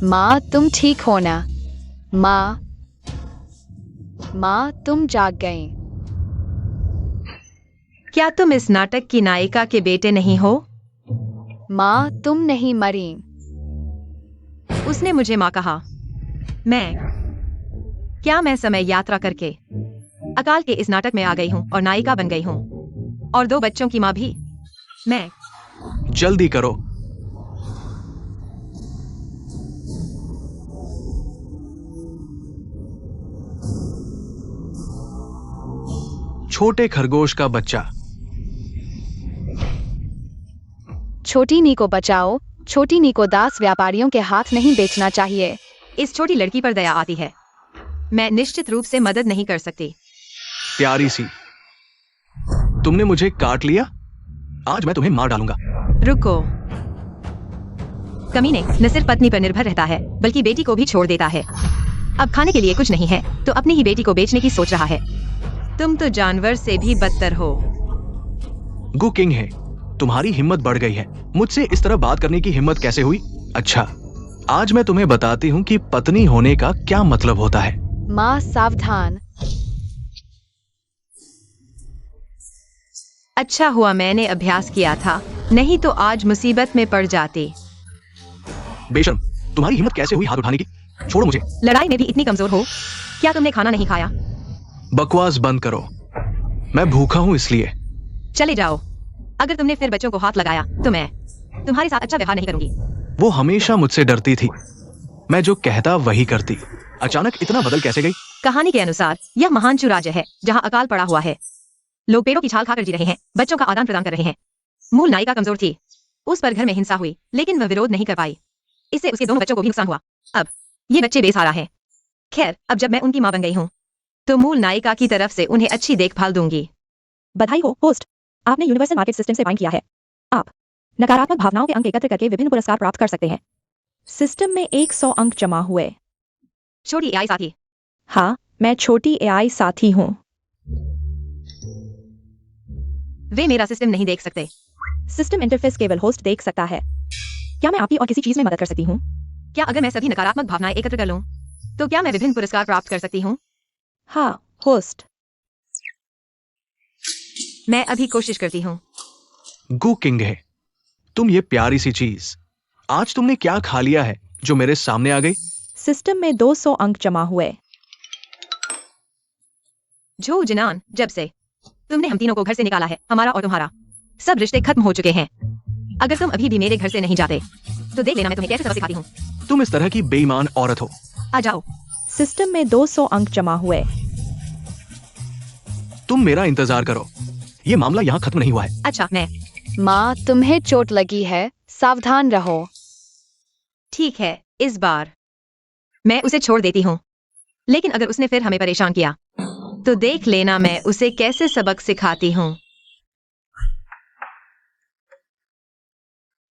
माँ तुम ठीक हो ना? माँ माँ तुम जाग गईं। क्या तुम इस नाटक की नायिका के बेटे नहीं हो? माँ तुम नहीं मरी। उसने मुझे माँ कहा। क्या मैं समय यात्रा करके अकाल के इस नाटक में आ गई हूँ और नायिका बन गई हूँ और 2 बच्चों की माँ भी। मैं जल्दी करो। छोटे खरगोश का बच्चा। छोटी नी को बचाओ। छोटी नी को दास व्यापारियों के हाथ नहीं बेचना चाहिए। इस छोटी लड़की पर दया आती है। मैं निश्चित रूप से मदद नहीं कर सकती। प्यारी सी, तुमने मुझे काट लिया। आज मैं तुम्हें मार डालूंगा। रुको। कमीने न सिर्फ पत्नी पर निर्भर रहता है बल्कि बेटी को भी छोड़ देता है। अब खाने के लिए कुछ नहीं है तो अपनी ही बेटी को बेचने की सोच रहा है। तुम तो जानवर से भी बदतर हो। गु किंग है, तुम्हारी हिम्मत बढ़ गई है। मुझसे इस तरह बात करने की हिम्मत कैसे हुई? अच्छा, आज मैं तुम्हें बताती हूँ कि पत्नी होने का क्या मतलब होता है। माँ सावधान। अच्छा हुआ मैंने अभ्यास किया था, नहीं तो आज मुसीबत में पड़ जाती। बेशर्म, तुम्हारी हिम्मत कैसे हुई हाथ उठाने की? छोड़ो मुझे। लड़ाई में भी इतनी कमजोर हो? क्या तुमने खाना नहीं खाया? बकवास बंद करो। मैं भूखा हूँ इसलिए। चले जाओ। अगर तुमने फिर बच्चों को हाथ लगाया तो मैं तुम्हारे साथ अच्छा व्यवहार नहीं करूंगी। वो हमेशा मुझसे डरती थी। मैं जो कहता वही करती। अचानक इतना बदल कैसे गई? कहानी के अनुसार यह महानचू राज्य है जहाँ अकाल पड़ा हुआ है। लोग पेड़ों की छाल खाकर जी रहे हैं, बच्चों का आदान प्रदान कर रहे हैं। मूल नायिका कमजोर थी, उस पर घर में हिंसा हुई, लेकिन वह विरोध नहीं कर पाई। इससे उसके 2 बच्चों को भी नुकसान हुआ। अब ये बच्चे बेसहारा हैं। खैर, अब जब मैं उनकी माँ बन गई हूँ तो मूल नायिका की तरफ से उन्हें अच्छी देखभाल दूंगी। बधाई हो होस्ट, आपने यूनिवर्सल मार्केट सिस्टम से फाइन किया है। आप नकारात्मक भावनाओं के अंक एकत्र करके विभिन्न पुरस्कार प्राप्त कर सकते हैं। सिस्टम में 100 अंक जमा हुए। छोटी एआई साथी। हाँ, मैं छोटी एआई साथी हूँ। वे मेरा सिस्टम नहीं देख सकते। सिस्टम इंटरफेस केवल होस्ट देख सकता है। क्या मैं आपकी और किसी चीज में मदद कर सकती हूँ? क्या अगर मैं सभी नकारात्मक भावनाएं एकत्र कर लूं तो क्या मैं विभिन्न पुरस्कार प्राप्त कर सकती हूँ? हाँ होस्ट। मैं अभी कोशिश करती हूँ। गु किंग है, तुम ये प्यारी सी चीज, आज तुमने क्या खा लिया है जो मेरे सामने आ गई? सिस्टम में 200 अंक जमा हुए। जो जिनान, जब से तुमने हम तीनों को घर से निकाला है, हमारा और तुम्हारा सब रिश्ते खत्म हो चुके हैं। अगर तुम अभी भी मेरे घर से नहीं जाते तो देख लेना मैं तुम्हें कैसे सबक सिखाती हूँ। तुम इस तरह की बेईमान औरत हो। आ जाओ। सिस्टम में 200 अंक जमा हुए। तुम मेरा इंतजार करो, ये मामला यहाँ खत्म नहीं हुआ है। अच्छा, मैं माँ तुम्हें चोट लगी है, सावधान रहो। ठीक है, इस बार मैं उसे छोड़ देती हूँ, लेकिन अगर उसने फिर हमें परेशान किया तो देख लेना मैं उसे कैसे सबक सिखाती हूँ।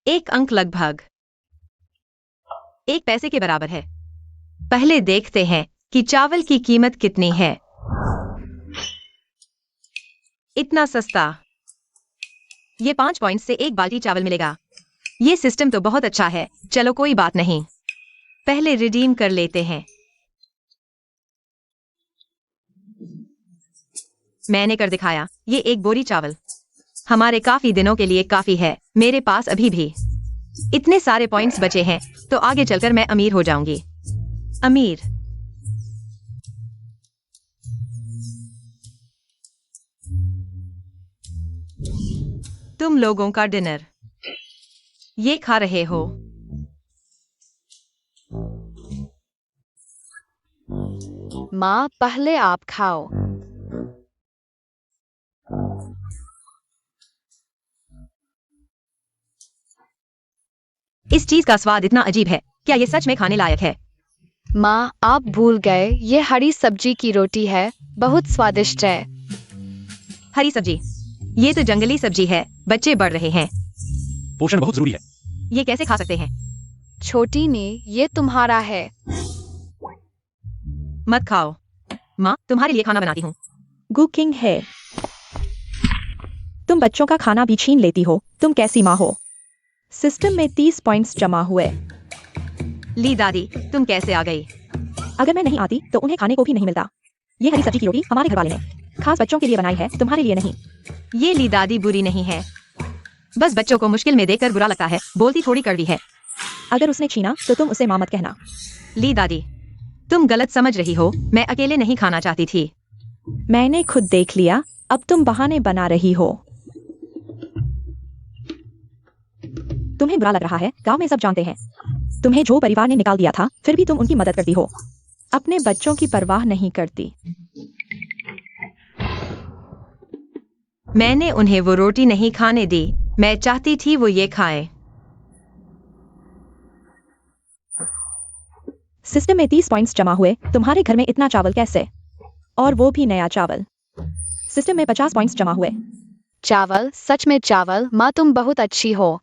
1 अंक लगभग 1 पैसे के बराबर है। पहले देखते हैं कि चावल की कीमत कितनी है। इतना सस्ता। ये 5 पॉइंट से 1 बाल्टी चावल मिलेगा। ये सिस्टम तो बहुत अच्छा है। चलो कोई बात नहीं, पहले रिडीम कर लेते हैं। मैंने कर दिखाया। ये 1 बोरी चावल हमारे काफी दिनों के लिए काफी है। मेरे पास अभी भी इतने सारे पॉइंट्स बचे हैं तो आगे चलकर मैं अमीर हो जाऊंगी। अमीर। तुम लोगों का डिनर ये खा रहे हो। माँ पहले आप खाओ। इस चीज का स्वाद इतना अजीब है। क्या ये सच में खाने लायक है? माँ आप भूल गए, ये हरी सब्जी की रोटी है, बहुत स्वादिष्ट है। हरी सब्जी? ये तो जंगली सब्जी है। बच्चे बढ़ रहे हैं। पोषण बहुत जरूरी है। ये कैसे खा सकते हैं? छोटी ने ये तुम्हारा है। मत खाओ। माँ तुम्हारे लिए खाना बनाती हूँ। गु किंग है, तुम बच्चों का खाना भी छीन लेती हो। तुम कैसी माँ हो? सिस्टम में 30 पॉइंट्स जमा हुए। ली दादी, तुम कैसे आ गई? अगर मैं नहीं आती तो उन्हें खाने को भी नहीं मिलता। ये हरी सब्जी की रोटी हमारे घर वाले ने खास बच्चों के लिए बनाई है, तुम्हारे लिए नहीं। ये ली दादी बुरी नहीं है, बस बच्चों को मुश्किल में देखकर बुरा लगता है। बोलती थोड़ी कड़वी है। अगर उसने छीना तो तुम उसे मां मत कहना। ली दादी, तुम गलत समझ रही हो। मैं अकेले नहीं खाना चाहती थी। मैंने खुद देख लिया, अब तुम बहाने बना रही हो। तुम्हें बुरा लग रहा है, गांव में सब जानते हैं। तुम्हें जो परिवार ने निकाल दिया था, फिर भी तुम उनकी मदद करती हो। अपने बच्चों की परवाह नहीं करती। मैंने उन्हें वो रोटी नहीं खाने दी, मैं चाहती थी वो ये खाएं। सिस्टम में 30 पॉइंट्स जमा हुए। तुम्हारे घर में इतना चावल कैसे? और वो भी नया चावल। सिस्टम में 50 पॉइंट्स जमा हुए। चावल, सच में चावल। माँ तुम बहुत अच्छी हो,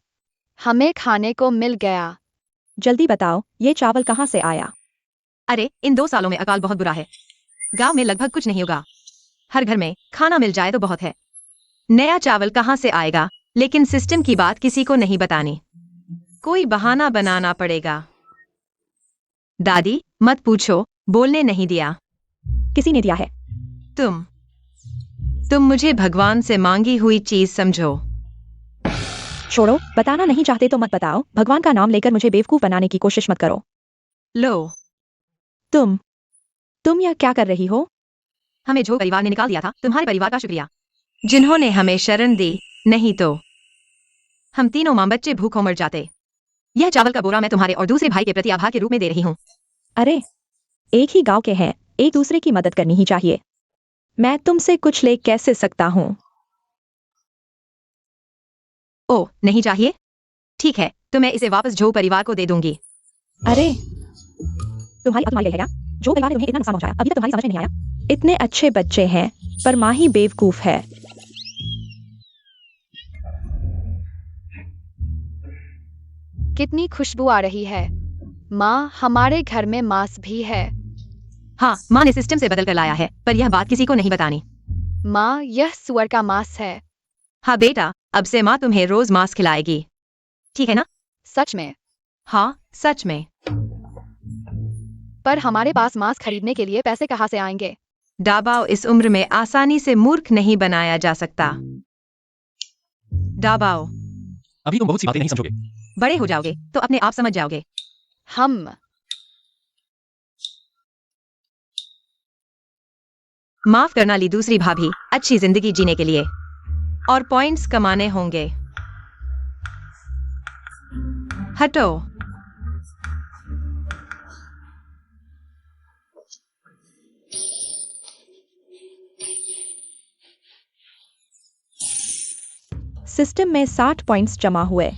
हमें खाने को मिल गया। जल्दी बताओ, ये चावल कहाँ से आया? अरे, इन 2 सालों में अकाल बहुत बुरा है। गांव में लगभग कुछ नहीं होगा। हर घर में खाना मिल जाए तो बहुत है। नया चावल कहाँ से आएगा? लेकिन सिस्टम की बात किसी को नहीं बतानी। कोई बहाना बनाना पड़ेगा। दादी, मत पूछो, बोलने नहीं दिया। किसी ने दिया है। तुम मुझे भगवान से मांगी हुई चीज समझो। छोड़ो, बताना नहीं चाहते तो मत बताओ। भगवान का नाम लेकर मुझे बेवकूफ बनाने की कोशिश मत करो। लो, तुम यह क्या कर रही हो? हमें जो परिवार ने निकाल दिया था, तुम्हारे परिवार का शुक्रिया, जिन्होंने हमें शरण दी। नहीं तो हम तीनों मां बच्चे भूखों मर जाते। यह चावल का बोरा मैं तुम्हारे और दूसरे भाई के प्रति आभार के रूप में दे रही हूँ। अरे, एक ही गांव के हैं, एक दूसरे की मदद करनी ही चाहिए। मैं तुमसे कुछ ले कैसे सकता हूँ? ओ, नहीं चाहिए? ठीक है, तो मैं इसे वापस जो परिवार को दे दूंगी। अरे, तुम्हारी अक्ल है क्या? जो परिवार ने उन्हें इतना नुकसान पहुंचाया, अभी तक तुम्हारी समझ में नहीं आया? इतने अच्छे बच्चे हैं, पर माँ ही बेवकूफ है। कितनी खुशबू आ रही है। माँ, हमारे घर में मांस भी है। हाँ, माँ ने सिस्टम से बदल कर लाया है, पर यह बात किसी को नहीं बतानी। माँ, यह सुअर का मांस है। हाँ बेटा, अब से माँ तुम्हें रोज मांस खिलाएगी, ठीक है ना? सच में? हाँ, सच में। पर हमारे पास मांस खरीदने के लिए पैसे कहाँ से आएंगे? डाबाओ इस उम्र में आसानी से मूर्ख नहीं बनाया जा सकता। डाबाओ, अभी तुम बहुत सी बातें नहीं समझोगे। बड़े हो जाओगे तो अपने आप समझ जाओगे। हम माफ करना ली दूसरी भाभी, अच्छी जिंदगी जीने के लिए और पॉइंट्स कमाने होंगे। हटो। सिस्टम में 60 पॉइंट्स जमा हुए।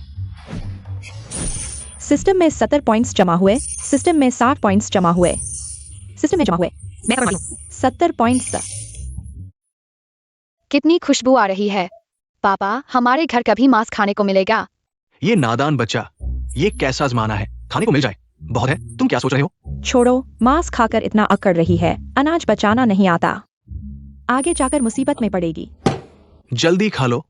सिस्टम में 70 पॉइंट्स जमा हुए। सिस्टम में 60 पॉइंट्स जमा हुए। सिस्टम में जमा हुए मैं करवा लूं। 70 पॉइंट्स। कितनी खुशबू आ रही है। पापा, हमारे घर कभी मांस खाने को मिलेगा? ये नादान बच्चा, ये कैसा जमाना है? खाने को मिल जाए बहुत है। तुम क्या सोच रहे हो? छोड़ो, मांस खाकर इतना अकड़ रही है, अनाज बचाना नहीं आता। आगे जाकर मुसीबत में पड़ेगी। जल्दी खा लो।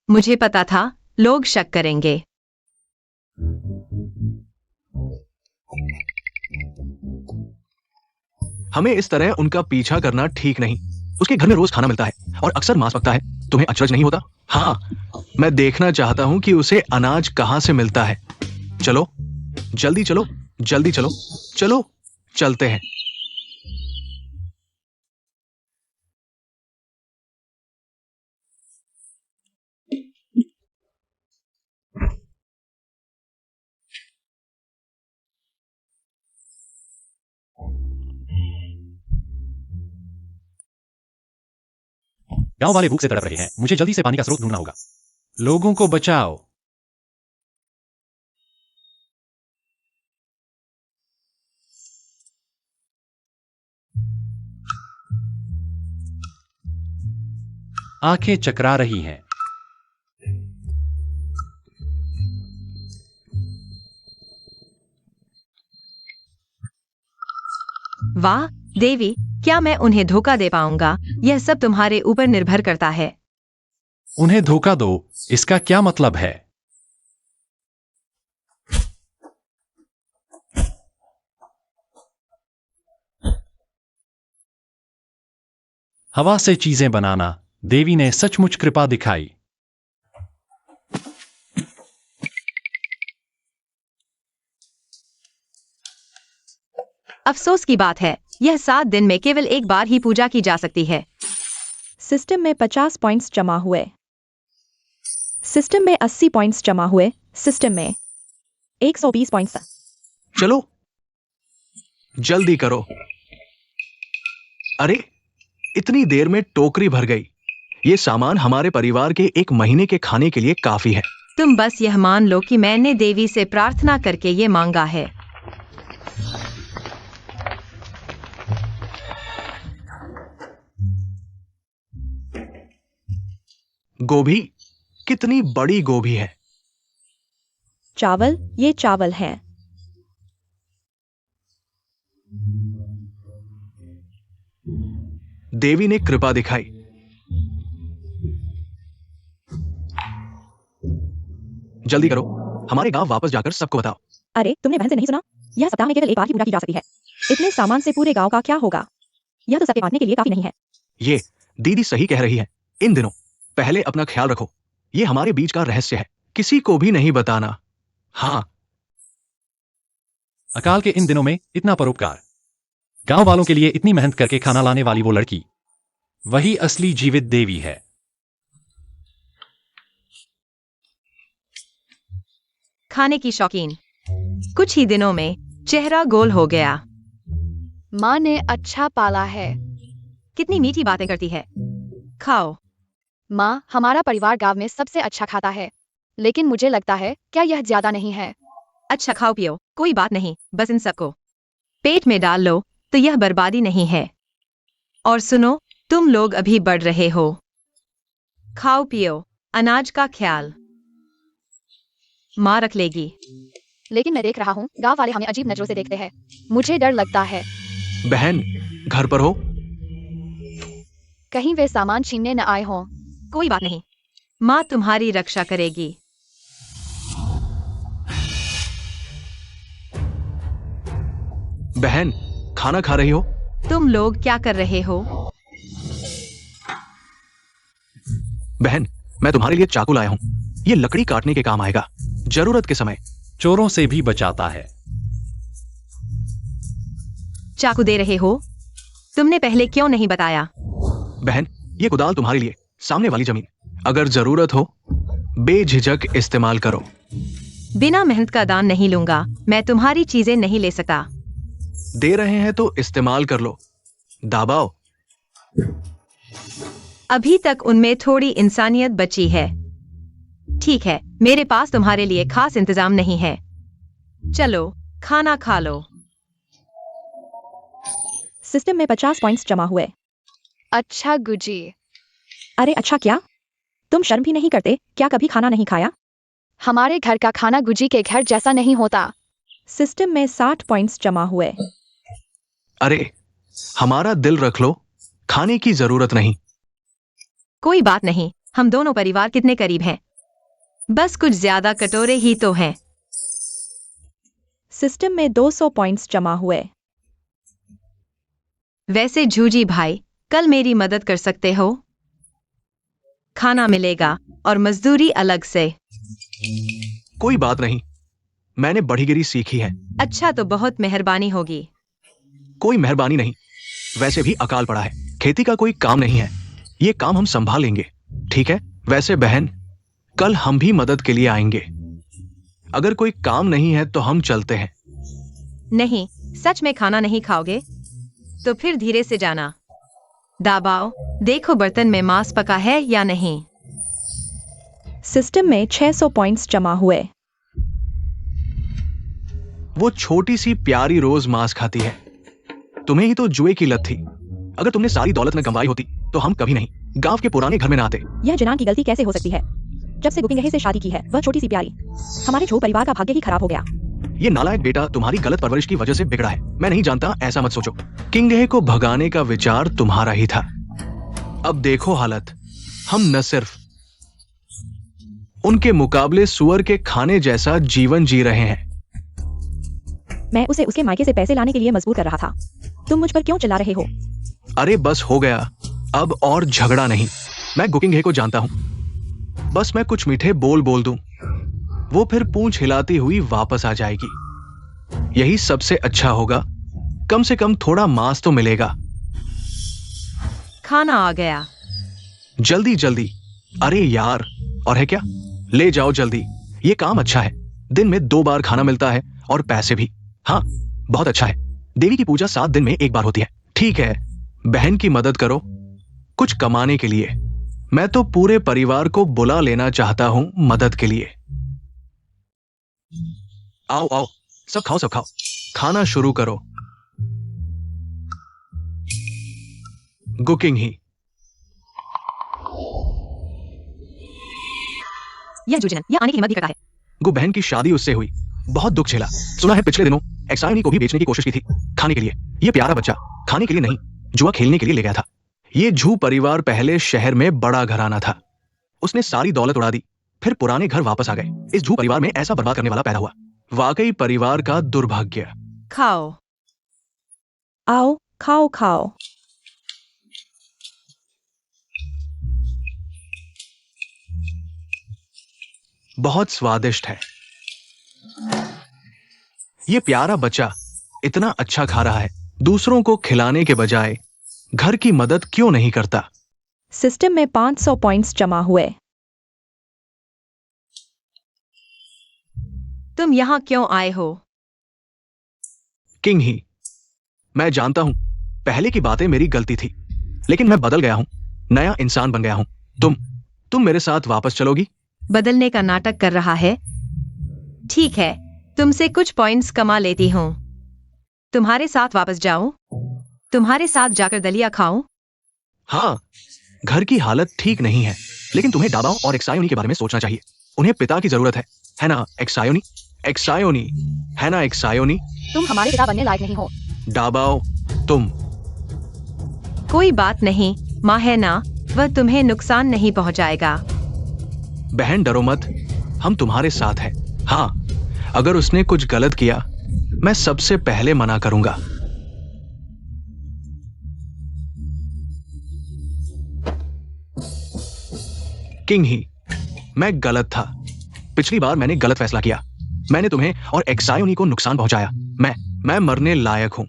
मुझे पता था लोग शक करेंगे। हमें इस तरह उनका पीछा करना ठीक नहीं। उसके घर में रोज खाना मिलता है और अक्सर मांस पकता है। तुम्हें अचरज नहीं होता? हाँ, मैं देखना चाहता हूं कि उसे अनाज कहां से मिलता है। चलो, जल्दी चलो, जल्दी चलो, चलो, चलते हैं। गांव वाले भूख से तड़प रहे हैं। मुझे जल्दी से पानी का स्रोत ढूंढना होगा। लोगों को बचाओ। आंखें चकरा रही हैं। वाह देवी, क्या मैं उन्हें धोखा दे पाऊंगा? यह सब तुम्हारे ऊपर निर्भर करता है। उन्हें धोखा दो, इसका क्या मतलब है? हवा से चीजें बनाना। देवी ने सचमुच कृपा दिखाई। अफसोस की बात है, यह 7 दिन में केवल एक बार ही पूजा की जा सकती है। सिस्टम में 50 पॉइंट्स जमा हुए। सिस्टम में 80 पॉइंट्स जमा हुए। सिस्टम में 120 पॉइंट्स। चलो जल्दी करो। अरे इतनी देर में टोकरी भर गई। ये सामान हमारे परिवार के 1 महीने के खाने के लिए काफी है। तुम बस यह मान लो कि मैंने देवी से प्रार्थना करके ये मांगा है। गोभी, कितनी बड़ी गोभी है। चावल, ये चावल हैं। देवी ने कृपा दिखाई। जल्दी करो, हमारे गांव वापस जाकर सबको बताओ। अरे तुमने बहन से नहीं सुना? यह सप्ताह में केवल एक बार ही पूजा की जा सकती है। इतने सामान से पूरे गांव का क्या होगा? यह तो सबके बांटने के लिए काफी नहीं है। ये दीदी सही कह रही है। इन दिनों पहले अपना ख्याल रखो। ये हमारे बीच का रहस्य है, किसी को भी नहीं बताना। हाँ। अकाल के इन दिनों में इतना परोपकार, गांव वालों के लिए इतनी मेहनत करके खाना लाने वाली वो लड़की, वही असली जीवित देवी है। खाने की शौकीन। कुछ ही दिनों में चेहरा गोल हो गया। माँ ने अच्छा पाला है। कितनी मीठी बातें करती है। खाओ। माँ, हमारा परिवार गांव में सबसे अच्छा खाता है, लेकिन मुझे लगता है क्या यह ज्यादा नहीं है? अच्छा खाओ पियो, कोई बात नहीं, बस इन सबको पेट में डाल लो तो यह बर्बादी नहीं है। और सुनो, तुम लोग अभी बढ़ रहे हो। खाओ पियो, अनाज का ख्याल माँ रख लेगी। लेकिन मैं देख रहा हूँ गांव वाले हमें अजीब नजरों से देखते हैं। मुझे डर लगता है। बहन, घर पर हो? कहीं वे सामान छीनने न आए हों। कोई बात नहीं, माँ तुम्हारी रक्षा करेगी। बहन, खाना खा रही हो? तुम लोग क्या कर रहे हो? बहन, मैं तुम्हारे लिए चाकू लाया हूँ। ये लकड़ी काटने के काम आएगा, जरूरत के समय। चोरों से भी बचाता है। चाकू दे रहे हो? तुमने पहले क्यों नहीं बताया? बहन, ये कुदाल तुम्हारे लिए, सामने वाली जमीन। अगर जरूरत हो बेझिझक इस्तेमाल करो। बिना मेहनत का दान नहीं लूंगा। मैं तुम्हारी चीजें नहीं ले सकता। दे रहे हैं तो इस्तेमाल कर लो। दाबाओ। अभी तक उनमें थोड़ी इंसानियत बची है। ठीक है, मेरे पास तुम्हारे लिए खास इंतजाम नहीं है। चलो खाना खा लो। सिस्टम में 50 पॉइंट्स जमा हुए। अच्छा गुजी। अरे अच्छा क्या? तुम शर्म भी नहीं करते? क्या कभी खाना नहीं खाया? हमारे घर का खाना गुजी के घर जैसा नहीं होता। सिस्टम में 60 पॉइंट्स जमा हुए। अरे हमारा दिल रख लो, खाने की जरूरत नहीं। कोई बात नहीं, हम दोनों परिवार कितने करीब हैं। बस कुछ ज्यादा कटोरे ही तो हैं। सिस्टम में 200 पॉइंट्स जमा हुए। वैसे झूजी भाई, कल मेरी मदद कर सकते हो? खाना मिलेगा और मजदूरी अलग से। कोई बात नहीं, मैंने बढ़ीगिरी सीखी है। अच्छा तो बहुत मेहरबानी होगी। कोई मेहरबानी नहीं, वैसे भी अकाल पड़ा है, खेती का कोई काम नहीं है। ये काम हम संभाल लेंगे, ठीक है? वैसे बहन, कल हम भी मदद के लिए आएंगे। अगर कोई काम नहीं है तो हम चलते हैं। नहीं, सच में खाना नहीं खाओगे? तो फिर धीरे से जाना। दाबाओ, देखो बर्तन में मांस पका है या नहीं। सिस्टम में 600 पॉइंट्स जमा हुए। वो छोटी सी प्यारी रोज मांस खाती है। तुम्हें ही तो जुए की लत थी। अगर तुमने सारी दौलत न कमाई होती तो हम कभी नहीं गांव के पुराने घर में ना आते। यह जिनान की गलती कैसे हो सकती है? जब से गुपिंगहे से शादी की है, वह छोटी सी प्यारी। हमारे झो परिवार का भाग्य ही खराब हो गया। ये नालायक बेटा तुम्हारी गलत परवरिश की वजह से बिगड़ा है। मैं नहीं जानता, ऐसा मत सोचो। किंगडेहे को भगाने का विचार तुम्हारा ही था। अब देखो हालत, हम न सिर्फ उनके मुकाबले सुअर के खाने जैसा जीवन जी रहे हैं। मैं उसे उसके मायके से पैसे लाने के लिए मजबूर कर रहा था। तुम मुझ पर क्यों चिल्ला रहे हो? अरे बस हो गया, अब और झगड़ा नहीं। मैं गुकिंगहे को जानता हूं। बस मैं कुछ मीठे बोल दूं, वो फिर पूंछ हिलाती हुई वापस आ जाएगी। यही सबसे अच्छा होगा। कम से कम थोड़ा मांस तो मिलेगा। खाना आ गया। जल्दी जल्दी। अरे यार, और है क्या? ले जाओ जल्दी। ये काम अच्छा है। दिन में 2 बार खाना मिलता है और पैसे भी। हाँ, बहुत अच्छा है। देवी की पूजा 7 दिन में 1 बार होती है। ठीक है, बहन की मदद करो कुछ कमाने के लिए। मैं तो पूरे परिवार को बुला लेना चाहता हूं मदद के लिए। आओ आओ, सब खाओ सब खाओ। खाना शुरू करो। गुकिंग ही। यह जुजिनन यह आने की हिम्मत भी करता है। गु बहन की शादी उससे हुई, बहुत दुख झेला। सुना है पिछले दिनों एक्सायोनी को भी बेचने की कोशिश की थी, खाने के लिए। ये प्यारा बच्चा खाने के लिए नहीं, जुआ खेलने के लिए ले गया था। ये झू परिवार पहले शहर में बड़ा घराना था। उसने सारी दौलत उड़ा दी, फिर पुराने घर वापस आ गए। इस झू परिवार में ऐसा बर्बाद करने वाला पैदा हुआ। वाकई परिवार का दुर्भाग्य। खाओ। आओ, खाओ खाओ। बहुत स्वादिष्ट है। ये प्यारा बच्चा इतना अच्छा खा रहा है, दूसरों को खिलाने के बजाय घर की मदद क्यों नहीं करता? सिस्टम में 500 पॉइंट्स जमा हुए। तुम यहां क्यों आए हो? किंग ही। मैं जानता हूं पहले की बातें मेरी गलती थी, लेकिन मैं बदल गया हूं, नया इंसान बन गया हूं। तुम मेरे साथ वापस चलोगी? बदलने का नाटक कर रहा है। ठीक है, तुमसे कुछ पॉइंट्स कमा लेती हूं। तुम्हारे साथ वापस जाऊं? तुम्हारे साथ जाकर दलिया खाऊं? हाँ, घर की हालत ठीक नहीं है, लेकिन तुम्हें डाबाओ और एक्सायोनी के बारे में सोचना चाहिए। उन्हें पिता की जरूरत है ना एक्सायोनी? एक्सायोनी, है ना एक्सायोनी? तुम हमारे पिता बनने लायक नहीं हो। डाबाओ, तुम। कोई बात नहीं, माँ है ना, वह तुम्हें नुकसान नहीं पहुंचाएगा। बहन डरो मत, हम तुम्हारे साथ हैं। हाँ, अगर उसने कुछ गलत किया मैं सबसे पहले मना करूंगा। किंग ही, मैं गलत था। पिछली बार मैंने गलत फैसला किया। मैंने तुम्हें और एक्सायोनी को नुकसान पहुंचाया। मैं मरने लायक हूं।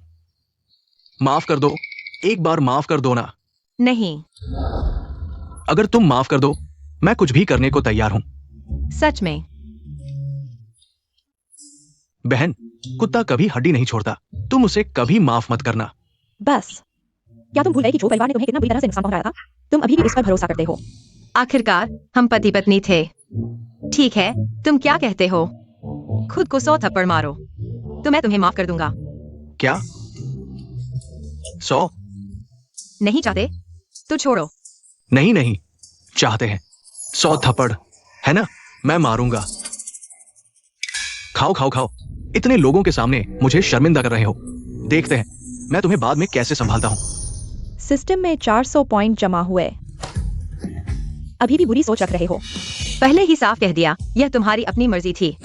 माफ कर दो, एक बार माफ कर दो ना। नहीं। अगर तुम माफ कर दो, मैं कुछ भी करने को तैयार हूं। सच में? बहन, कुत्ता कभी हड्डी नहीं छोड़ता। तुम उसे कभी माफ मत करना। बस, क्या तुम भूल गए कि जो परिवार ने तुम्हें कितना बुरी तरह से नुकसान पहुंचाया था? तुम अभी भी उस पर भरोसा करते हो। आखिरकार हम पति पत्नी थे। ठीक है, तुम क्या कहते हो? खुद को 100 थप्पड़ मारो तो मैं तुम्हें माफ कर दूंगा। क्या 100? नहीं चाहते तो छोड़ो। नहीं, चाहते हैं। 100 थप्पड़, है ना? मैं मारूंगा। खाओ खाओ खाओ। इतने लोगों के सामने मुझे शर्मिंदा कर रहे हो। देखते हैं मैं तुम्हें बाद में कैसे संभालता हूं। सिस्टम में 400 पॉइंट जमा हुए। अभी भी बुरी सोच रख रहे हो। पहले ही साफ कह दिया, यह तुम्हारी अपनी मर्जी थी।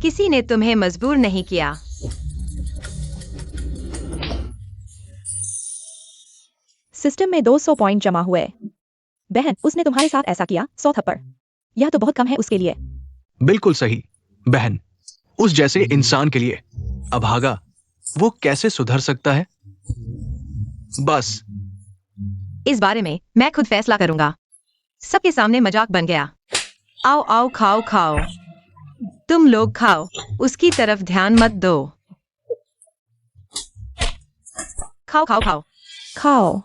किसी ने तुम्हें मजबूर नहीं किया। सिस्टम में 200 पॉइंट जमा हुए। बहन, उसने तुम्हारे साथ ऐसा किया, 100 थप्पड़। यह तो बहुत कम है उसके लिए। बिल्कुल सही बहन, उस जैसे इंसान के लिए। अभागा, वो कैसे सुधर सकता है? बस, इस बारे में मैं खुद फैसला करूंगा। सबके सामने मजाक बन गया। आओ आओ, खाओ खाओ। तुम लोग खाओ, उसकी तरफ ध्यान मत दो। खाओ खाओ खाओ। खाओ।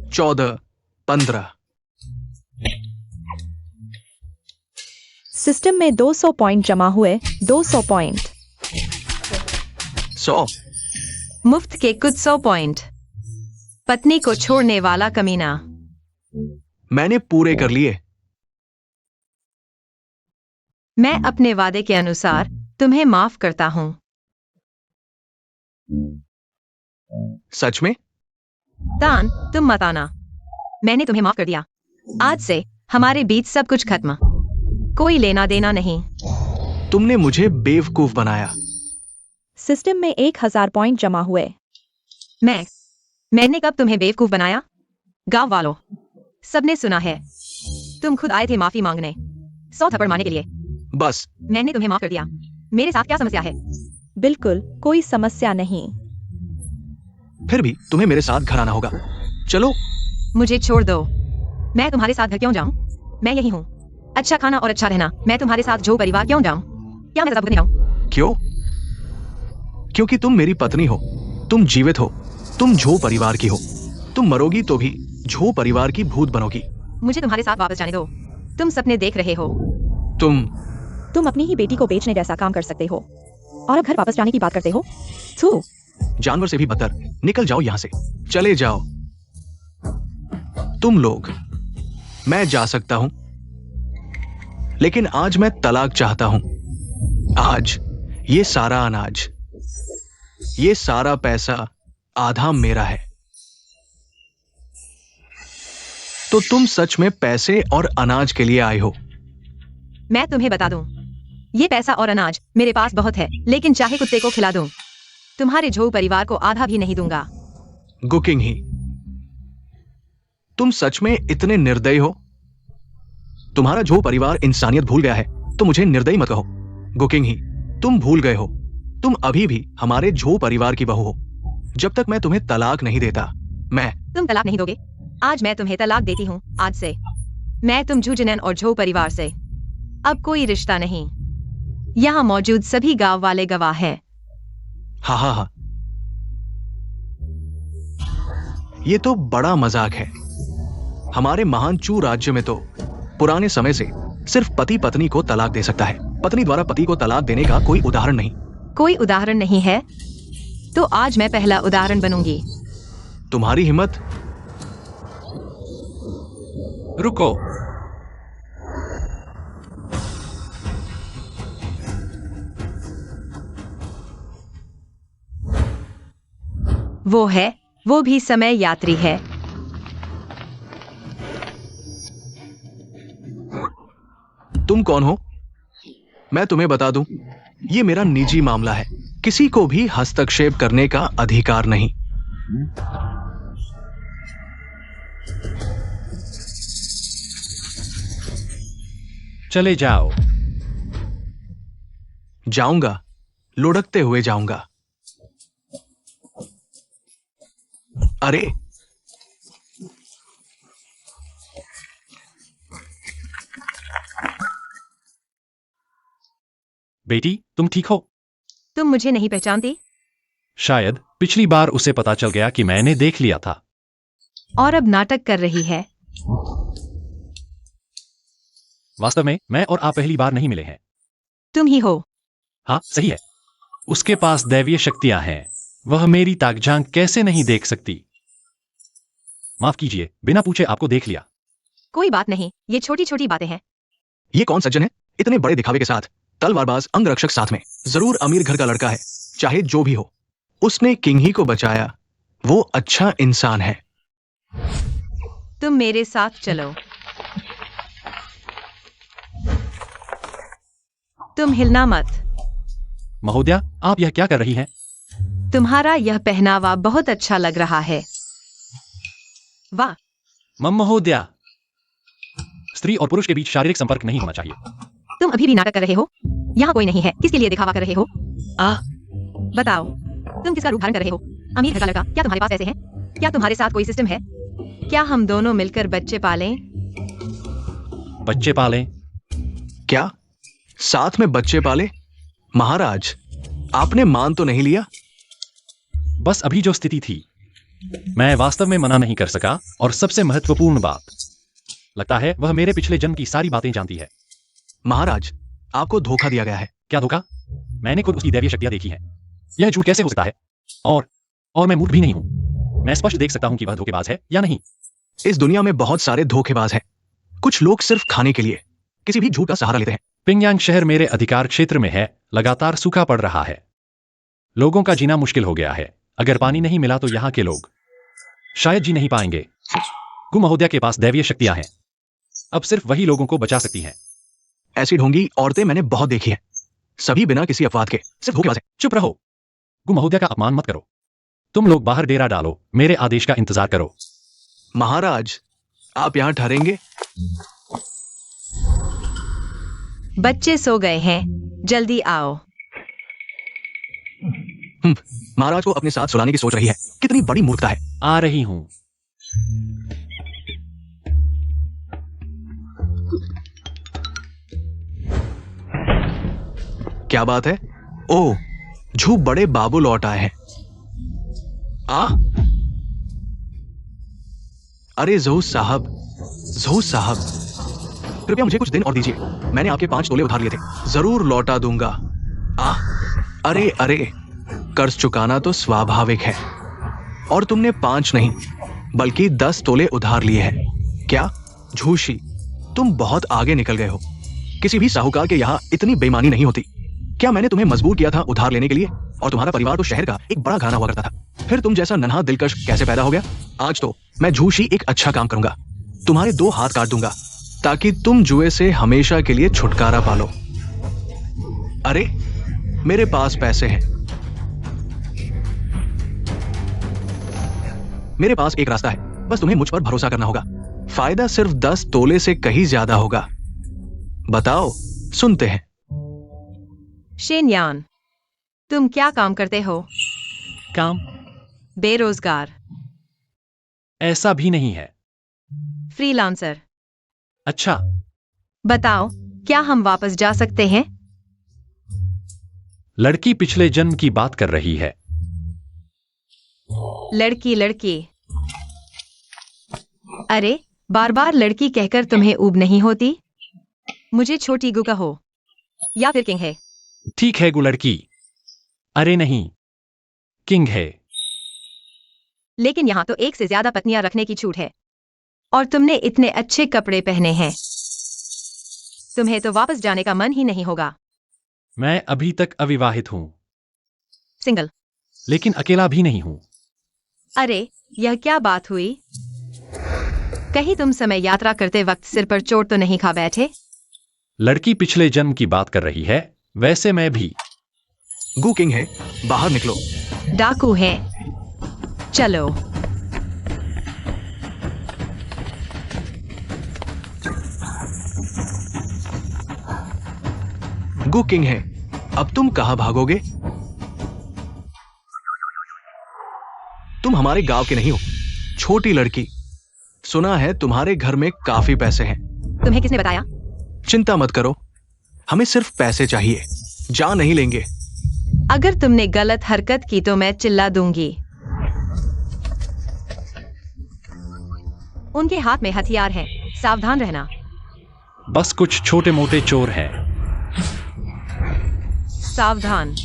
14, 15। सिस्टम में 200 पॉइंट जमा हुए। 200 पॉइंट। 100। मुफ्त के कुछ 100 पॉइंट। पत्नी को छोड़ने वाला कमीना। मैंने पूरे कर लिए। मैं अपने वादे के अनुसार तुम्हें माफ करता हूँ। सच में? तान, तुम मत आना। मैंने तुम्हें माफ कर दिया। आज से हमारे बीच सब कुछ खत्म। कोई लेना देना नहीं। तुमने मुझे बेवकूफ बनाया। सिस्टम में 1000 पॉइंट जमा हुए। मैंने कब तुम्हें बेवकूफ बनाया? गांव वालों, सबने सुना है। तुम खुद आए थे माफी मांगने, 100 थप्पड़ मारने के लिए। बस। मैंने तुम्हें माफ कर दिया। मेरे साथ क्या समस्या है? बिल्कुल कोई समस्या नहीं। फिर भी तुम्हें मेरे साथ घर आना होगा। चलो। मुझे छोड़ दो। मैं तुम्हारे साथ घर क्यों जाऊं? मैं यही हूँ। अच्छा खाना और अच्छा रहना। मैं तुम्हारे साथ जो परिवार क्यों जाऊं? क्या मैं सजा भुगतने जाऊं? क्यों? क्योंकि तुम मेरी पत्नी हो। तुम जीवित हो। तुम झो परिवार की हो। तुम मरोगी तो भी झो परिवार की भूत बनोगी। मुझे तुम्हारे साथ वापस जाने दो। तुम सपने देख रहे हो। तुम अपनी ही बेटी को बेचने जैसा काम कर सकते हो और अब घर वापस जाने की बात करते हो। थू। जानवर से भी बदतर। निकल जाओ यहाँ से। चले जाओ। तुम लोग। मैं जा सकता हूं, लेकिन आज मैं तलाक चाहता हूं। आज ये सारा अनाज, ये सारा पैसा आधा मेरा है। तो तुम सच में पैसे और अनाज के लिए आए हो? मैं तुम्हें बता दूं, ये पैसा और अनाज मेरे पास बहुत है, लेकिन चाहे कुत्ते को खिला दूं, तुम्हारे झो परिवार को आधा भी नहीं दूंगा। गुकिंग ही। तुम सच में इतने निर्दयी हो? तुम्हारा झो परिवार इंसानियत भूल गया है तो मुझे निर्दयी मत कहो। गुकिंग ही, तुम भूल गए हो। तुम अभी भी हमारे झो परिवार की बहू हो। जब तक मैं तुम्हें तलाक नहीं देता, तुम तलाक नहीं दोगे? आज मैं तुम्हें तलाक देती हूँ। आज से मैं तुम जूजनैन और झो परिवार से अब कोई रिश्ता नहीं। यहाँ मौजूद सभी गांव वाले गवाह हैं। हा हा हा। ये तो बड़ा मजाक है। हमारे महान चू राज्य में तो पुराने समय से सिर्फ पति पत्नी को तलाक दे सकता है। पत्नी द्वारा पति को तलाक देने का कोई उदाहरण नहीं। कोई उदाहरण नहीं है? तो आज मैं पहला उदाहरण बनूंगी। तुम्हारी हिम्मत। रुको। वो भी समय यात्री है। तुम कौन हो? मैं तुम्हें बता दूं, ये मेरा निजी मामला है। किसी को भी हस्तक्षेप करने का अधिकार नहीं। चले जाओ। जाऊंगा, लुढ़कते हुए जाऊंगा। अरे, बेटी, तुम ठीक हो? तुम मुझे नहीं पहचानती? शायद पिछली बार उसे पता चल गया कि मैंने देख लिया था। और अब नाटक कर रही है। वास्तव में मैं और आप पहली बार नहीं मिले हैं। तुम ही हो। हाँ, सही है। उसके पास दैवीय शक्तियां हैं। वह मेरी ताकझांक कैसे नहीं देख सकती? माफ कीजिए, बिना पूछे आपको देख लिया। कोई बात नहीं, ये छोटी छोटी बातें हैं। ये कौन सज्जन है इतने बड़े दिखावे के साथ? तलवारबाज अंगरक्षक साथ में। जरूर अमीर घर का लड़का है। चाहे जो भी हो, उसने किंग ही को बचाया। वो अच्छा इंसान है। तुम मेरे साथ चलो। तुम हिलना मत। महोदया, आप यह क्या कर रही हैं? तुम्हारा यह पहनावा बहुत अच्छा लग रहा है। वाह। महोदया, स्त्री और पुरुष के बीच शारीरिक संपर्क नहीं होना चाहिए। तुम अभी भी नाटक कर रहे हो? यहाँ कोई नहीं है। किसके लिए दिखावा कर रहे हो? बताओ, तुम किसका रूप धारण कर रहे हो? अमीर घर का लड़का? क्या तुम्हारे पास पैसे हैं? क्या तुम्हारे साथ कोई सिस्टम है? क्या हम दोनों मिलकर बच्चे पालें? बच्चे पालें? क्या साथ में बच्चे पाले? महाराज, आपने मान तो नहीं लिया? बस अभी जो स्थिति थी, मैं वास्तव में मना नहीं कर सका। और सबसे महत्वपूर्ण बात, लगता है वह मेरे पिछले जन्म की सारी बातें जानती है। महाराज, आपको धोखा दिया गया है। क्या धोखा? मैंने खुद उसकी दैवीय शक्तियां देखी हैं। यह झूठ कैसे हो सकता है? और मैं मूर्ख भी नहीं हूं। मैं स्पष्ट देख सकता हूं कि वह धोखेबाज है या नहीं। इस दुनिया में बहुत सारे धोखेबाज हैं। कुछ लोग सिर्फ खाने के लिए किसी भी झूठ का सहारा लेते हैं। पिंगयांग शहर मेरे अधिकार क्षेत्र में है, लगातार सूखा पड़ रहा है। लोगों का जीना मुश्किल हो गया है। अगर पानी नहीं मिला तो यहाँ के लोग शायद जी नहीं पाएंगे। गु महोदया के पास दैवीय शक्तियां हैं। अब सिर्फ वही लोगों को बचा सकती हैं। ऐसी ढोंगी औरतें मैंने बहुत देखी हैं, सभी बिना किसी अपवाद के, सिर्फ धोखेबाज हैं। चुप रहो। गु महोदया का अपमान मत करो। तुम लोग बाहर डेरा डालो, मेरे आदेश का इंतजार करो। महाराज, आप यहाँ ठहरेंगे? बच्चे सो गए हैं, जल्दी आओ। महाराज को अपने साथ सुलाने की सोच रही है, कितनी बड़ी मूर्खता है। आ रही हूं। क्या बात है? ओह, झू बड़े बाबू लौट आए हैं। अरे ज़हूर साहब, ज़हूर साहब, कृपया मुझे कुछ दिन और दीजिए। मैंने आपके 5 तोले उधार लिए थे, जरूर लौटा दूंगा। अरे अरे, कर्ज चुकाना तो स्वाभाविक है, और तुमने 5 नहीं बल्कि 10 तोले उधार लिए हैं। क्या झूशी, तुम बहुत आगे निकल गए हो। किसी भी साहूकार के यहाँ इतनी बेईमानी नहीं होती। क्या मैंने तुम्हें मजबूर किया था उधार लेने के लिए? और तुम्हारा परिवार तो शहर का एक बड़ा घराना हुआ करता था। फिर तुम जैसा नन्हा दिलकश कैसे पैदा हो गया? आज तो मैं झूशी एक अच्छा काम करूंगा, तुम्हारे 2 हाथ काट दूंगा, ताकि तुम जुए से हमेशा के लिए छुटकारा पालो। अरे, मेरे पास पैसे हैं। मेरे पास एक रास्ता है, बस तुम्हें मुझ पर भरोसा करना होगा। फायदा सिर्फ 10 तोले से कहीं ज्यादा होगा। बताओ, सुनते हैं। शेनयान, तुम क्या काम करते हो? काम? बेरोजगार। ऐसा भी नहीं है। फ्रीलांसर। अच्छा, बताओ, क्या हम वापस जा सकते हैं? लड़की पिछले जन्म की बात कर रही है। लड़की लड़की। अरे, बार बार लड़की कहकर तुम्हें ऊब नहीं होती? मुझे छोटी गु कहो, या फिर किंग है। ठीक है गु लड़की। अरे नहीं, किंग है। लेकिन यहाँ तो 1 से ज्यादा पत्नियां रखने की छूट है, और तुमने इतने अच्छे कपड़े पहने हैं। तुम्हें तो वापस जाने का मन ही नहीं होगा। मैं अभी तक अविवाहित हूं, सिंगल। लेकिन अकेला भी नहीं हूं। अरे, यह क्या बात हुई? कहीं तुम समय यात्रा करते वक्त सिर पर चोट तो नहीं खा बैठे? लड़की पिछले जन्म की बात कर रही है, वैसे मैं भी। गु किंग है, बाहर निकलो। डाकू हैं। चलो। गु किंग है, अब तुम कहां भागोगे? तुम हमारे गांव के नहीं हो, छोटी लड़की। सुना है तुम्हारे घर में काफी पैसे हैं। तुम्हें किसने बताया? चिंता मत करो, हमें सिर्फ पैसे चाहिए, जा नहीं लेंगे। अगर तुमने गलत हरकत की तो मैं चिल्ला दूंगी। उनके हाथ में हथियार हैं, सावधान रहना। बस कुछ छोटे मोटे चोर हैं। सावधान।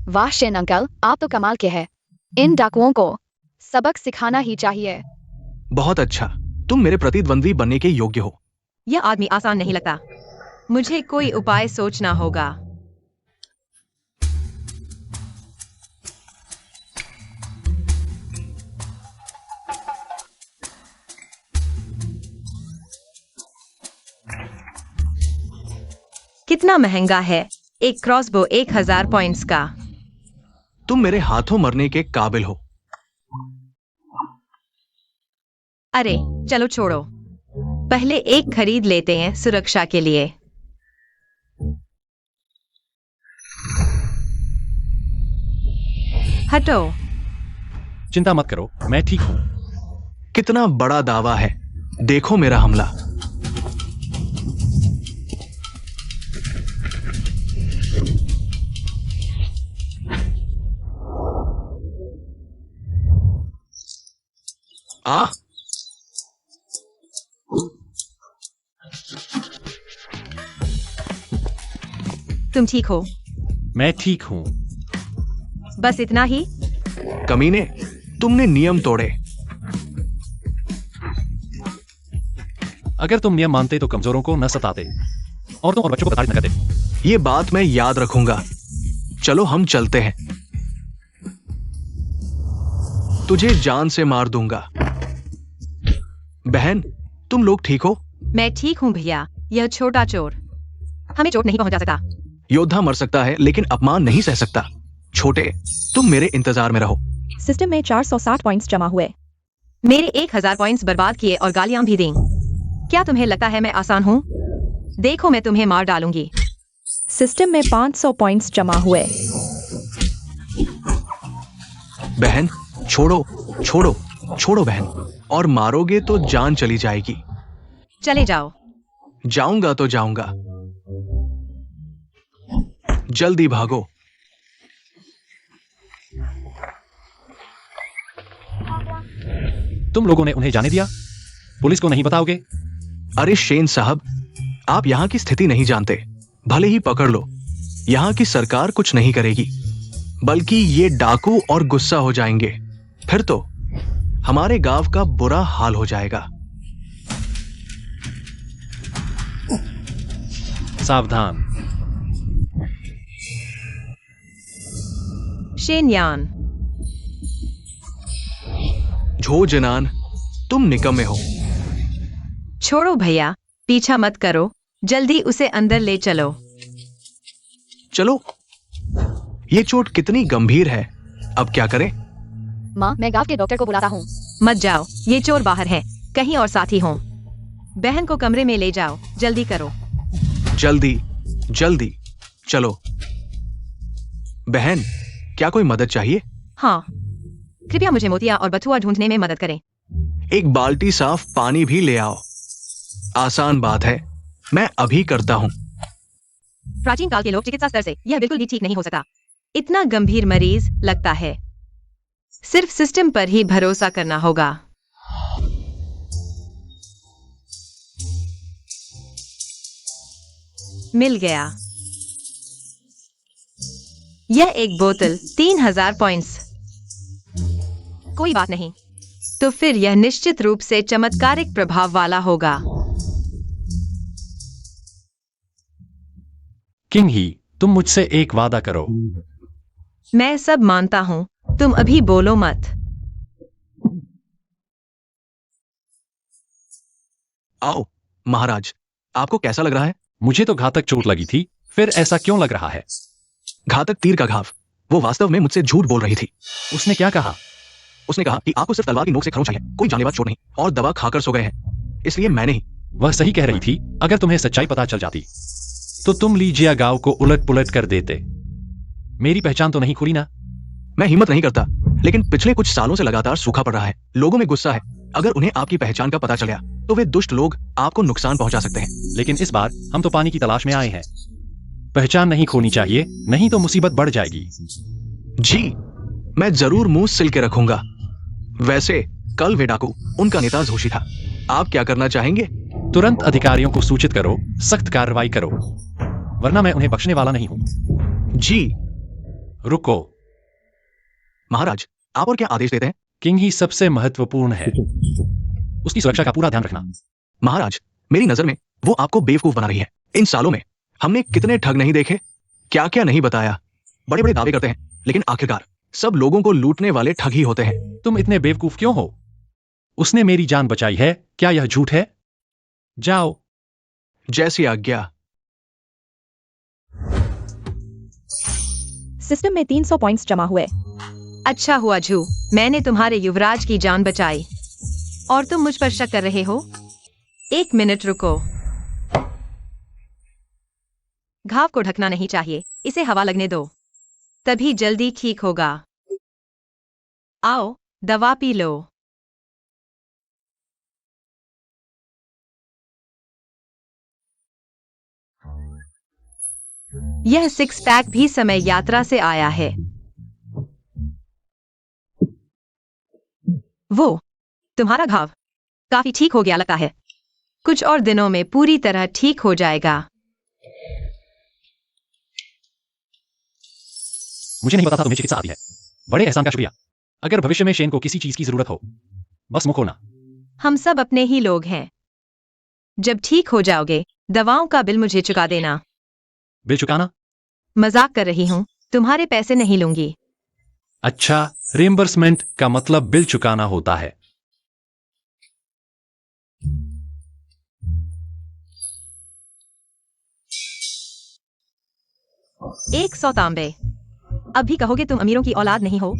वाह शेन अंकल, आप तो कमाल के हैं। इन डाकुओं को सबक सिखाना ही चाहिए। बहुत अच्छा, तुम मेरे प्रतिद्वंद्वी बनने के योग्य हो। यह आदमी आसान नहीं लगता। मुझे कोई उपाय सोचना होगा। कितना महंगा है एक क्रॉसबो 1000 पॉइंट्स का। तुम मेरे हाथों मरने के काबिल हो। अरे चलो छोड़ो, पहले एक खरीद लेते हैं सुरक्षा के लिए। हटो। चिंता मत करो, मैं ठीक हूं। कितना बड़ा दावा है, देखो मेरा हमला। आ तुम ठीक हो? मैं ठीक हूँ। बस इतना ही? कमीने, तुमने नियम तोड़े। अगर तुम नियम मानते तो कमजोरों को न सताते, औरतों और बच्चों को प्रताड़ित न करते। ये बात मैं याद रखूंगा। चलो हम चलते हैं। तुझे जान से मार दूंगा। बहन, तुम लोग ठीक हो? मैं ठीक हूँ भैया। यह छोटा चोर हमें चोट नहीं पहुंचा सकता। योद्धा मर सकता है लेकिन अपमान नहीं सह सकता। छोटे, तुम मेरे इंतजार में रहो। सिस्टम में 460 पॉइंट्स जमा हुए। मेरे 1000 पॉइंट्स बर्बाद किए और गालियां भी दी। क्या तुम्हें लगता है मैं आसान हूँ? देखो मैं तुम्हें मार डालूंगी। सिस्टम में 500 पॉइंट्स जमा हुए। बहन, छोड़ो छोड़ो छोड़ो बहन, और मारोगे तो जान चली जाएगी। चले जाओ। जाऊंगा तो जाऊंगा। जल्दी भागो। तुम लोगों ने उन्हें जाने दिया? पुलिस को नहीं बताओगे? अरे शेन साहब, आप यहाँ की स्थिति नहीं जानते। भले ही पकड़ लो, यहाँ की सरकार कुछ नहीं करेगी, बल्कि ये डाकू और गुस्सा हो जाएंगे। फिर तो हमारे गांव का बुरा हाल हो जाएगा। सावधान। शेनयान। झो जनान, तुम निकम्मे हो। छोड़ो भैया, पीछा मत करो। जल्दी उसे अंदर ले चलो। चलो। ये चोट कितनी गंभीर है, अब क्या करें? माँ, मैं गांव के डॉक्टर को बुलाता हूँ। मत जाओ, ये चोर बाहर है, कहीं और साथी हों। बहन को कमरे में ले जाओ, जल्दी करो। जल्दी जल्दी चलो। बहन, क्या कोई मदद चाहिए? हाँ, कृपया मुझे मोतिया और बथुआ ढूंढने में मदद करें। एक बाल्टी साफ पानी भी ले आओ। आसान बात है, मैं अभी करता हूँ। प्राचीन काल के लोग चिकित्सा स्तर से यह बिल्कुल भी ठीक नहीं हो सकता। इतना गंभीर मरीज लगता है। सिर्फ सिस्टम पर ही भरोसा करना होगा। मिल गया। यह एक बोतल 3000 पॉइंट्स। कोई बात नहीं, तो फिर यह निश्चित रूप से चमत्कारिक प्रभाव वाला होगा। किंग ही, तुम मुझसे एक वादा करो। मैं सब मानता हूँ, तुम अभी बोलो मत। आओ महाराज, आपको कैसा लग रहा है? मुझे तो घातक चोट लगी थी, फिर ऐसा क्यों लग रहा है? घातक तीर का घाव। वो वास्तव में मुझसे झूठ बोल रही थी। उसने क्या कहा? उसने कहा कि आपको सिर्फ तलवार की नोक से खरोंच आई है, कोई जानलेवा चोट नहीं, और दवा खाकर सो गए हैं। इसलिए मैंने ही। वह सही कह रही थी। अगर तुम्हें सच्चाई पता चल जाती तो तुम लीजिया गांव को उलट पुलट कर देते। मेरी पहचान तो नहीं खुली ना? मैं हिम्मत नहीं करता, लेकिन पिछले कुछ सालों से लगातार सूखा पड़ रहा है। लोगों में गुस्सा है। अगर उन्हें आपकी पहचान का पता चल गया तो वे दुष्ट लोग आपको नुकसान पहुंचा सकते हैं। लेकिन इस बार हम तो पानी की तलाश में आए हैं। पहचान नहीं खोनी चाहिए, नहीं तो मुसीबत बढ़ जाएगी। जी, मैं जरूर मुंह सिल के रखूंगा। वैसे कल वे डाकू, उनका नेता जोशी था। आप क्या करना चाहेंगे? तुरंत अधिकारियों को सूचित करो, सख्त कार्रवाई करो, वरना मैं उन्हें बख्शने वाला नहीं हूं। जी। रुको। महाराज, आप और क्या आदेश देते हैं? किंग ही सबसे महत्वपूर्ण है, उसकी सुरक्षा का पूरा ध्यान रखना। महाराज, मेरी नजर में वो आपको बेवकूफ बना रही है। इन सालों में हमने कितने ठग नहीं देखे, क्या क्या नहीं बताया। बड़े बड़े दावे करते हैं, लेकिन आखिरकार सब लोगों को लूटने वाले ठग ही होते हैं। तुम इतने बेवकूफ क्यों हो? उसने मेरी जान बचाई है, क्या यह झूठ है? जाओ। जैसी आज्ञा। सिस्टम में 300 पॉइंट्स जमा हुए। अच्छा हुआ झू, मैंने तुम्हारे युवराज की जान बचाई। और तुम मुझ पर शक कर रहे हो? 1 मिनट रुको। घाव को ढकना नहीं चाहिए, इसे हवा लगने दो, तभी जल्दी ठीक होगा। आओ, दवा पी लो। यह 6 पैक भी समय यात्रा से आया है। वो तुम्हारा घाव काफी ठीक हो गया लगता है। कुछ और दिनों में पूरी तरह ठीक हो जाएगा। मुझे नहीं पता था तुम्हें चिकित्सा आती है। बड़े एहसान का शुक्रिया। अगर भविष्य में शेन को किसी चीज की जरूरत हो, बस मुंह खोलना। हम सब अपने ही लोग हैं। जब ठीक हो जाओगे, दवाओं का बिल मुझे चुका देना। बिल चुकाना? मजाक कर रही हूँ, तुम्हारे पैसे नहीं लूंगी। अच्छा, रिइंबर्समेंट का मतलब बिल चुकाना होता है। एक 100 तांबे। अब भी कहोगे तुम अमीरों की औलाद नहीं हो?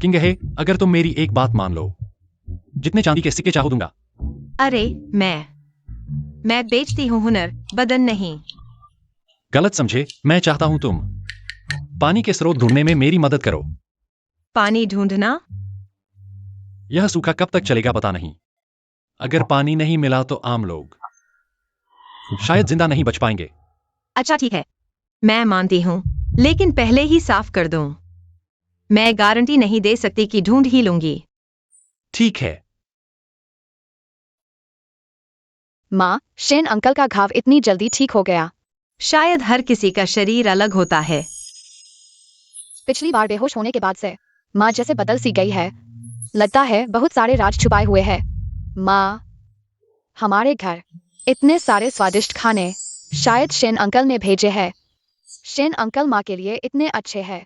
किंग है, अगर तुम मेरी एक बात मान लो, जितने चांदी के सिक्के चाहो दूंगा। अरे मैं बेचती हूँ हुनर, बदन नहीं। गलत समझे, मैं चाहता हूं तुम पानी के स्रोत ढूंढने में मेरी मदद करो। पानी ढूंढना? यह सूखा कब तक चलेगा पता नहीं। अगर पानी नहीं मिला तो आम लोग शायद जिंदा नहीं बच पाएंगे। अच्छा ठीक है, मैं मानती हूँ, लेकिन पहले ही साफ कर दूं। मैं गारंटी नहीं दे सकती कि ढूंढ ही लूंगी। ठीक है। माँ, शेन अंकल का घाव इतनी जल्दी ठीक हो गया। शायद हर किसी का शरीर अलग होता है। पिछली बार बेहोश होने के बाद से माँ जैसे बदल सी गई है। लगता है बहुत सारे राज छुपाए हुए हैं। माँ, हमारे घर इतने सारे स्वादिष्ट खाने शायद शेन अंकल ने भेजे हैं। शेन अंकल माँ के लिए इतने अच्छे हैं।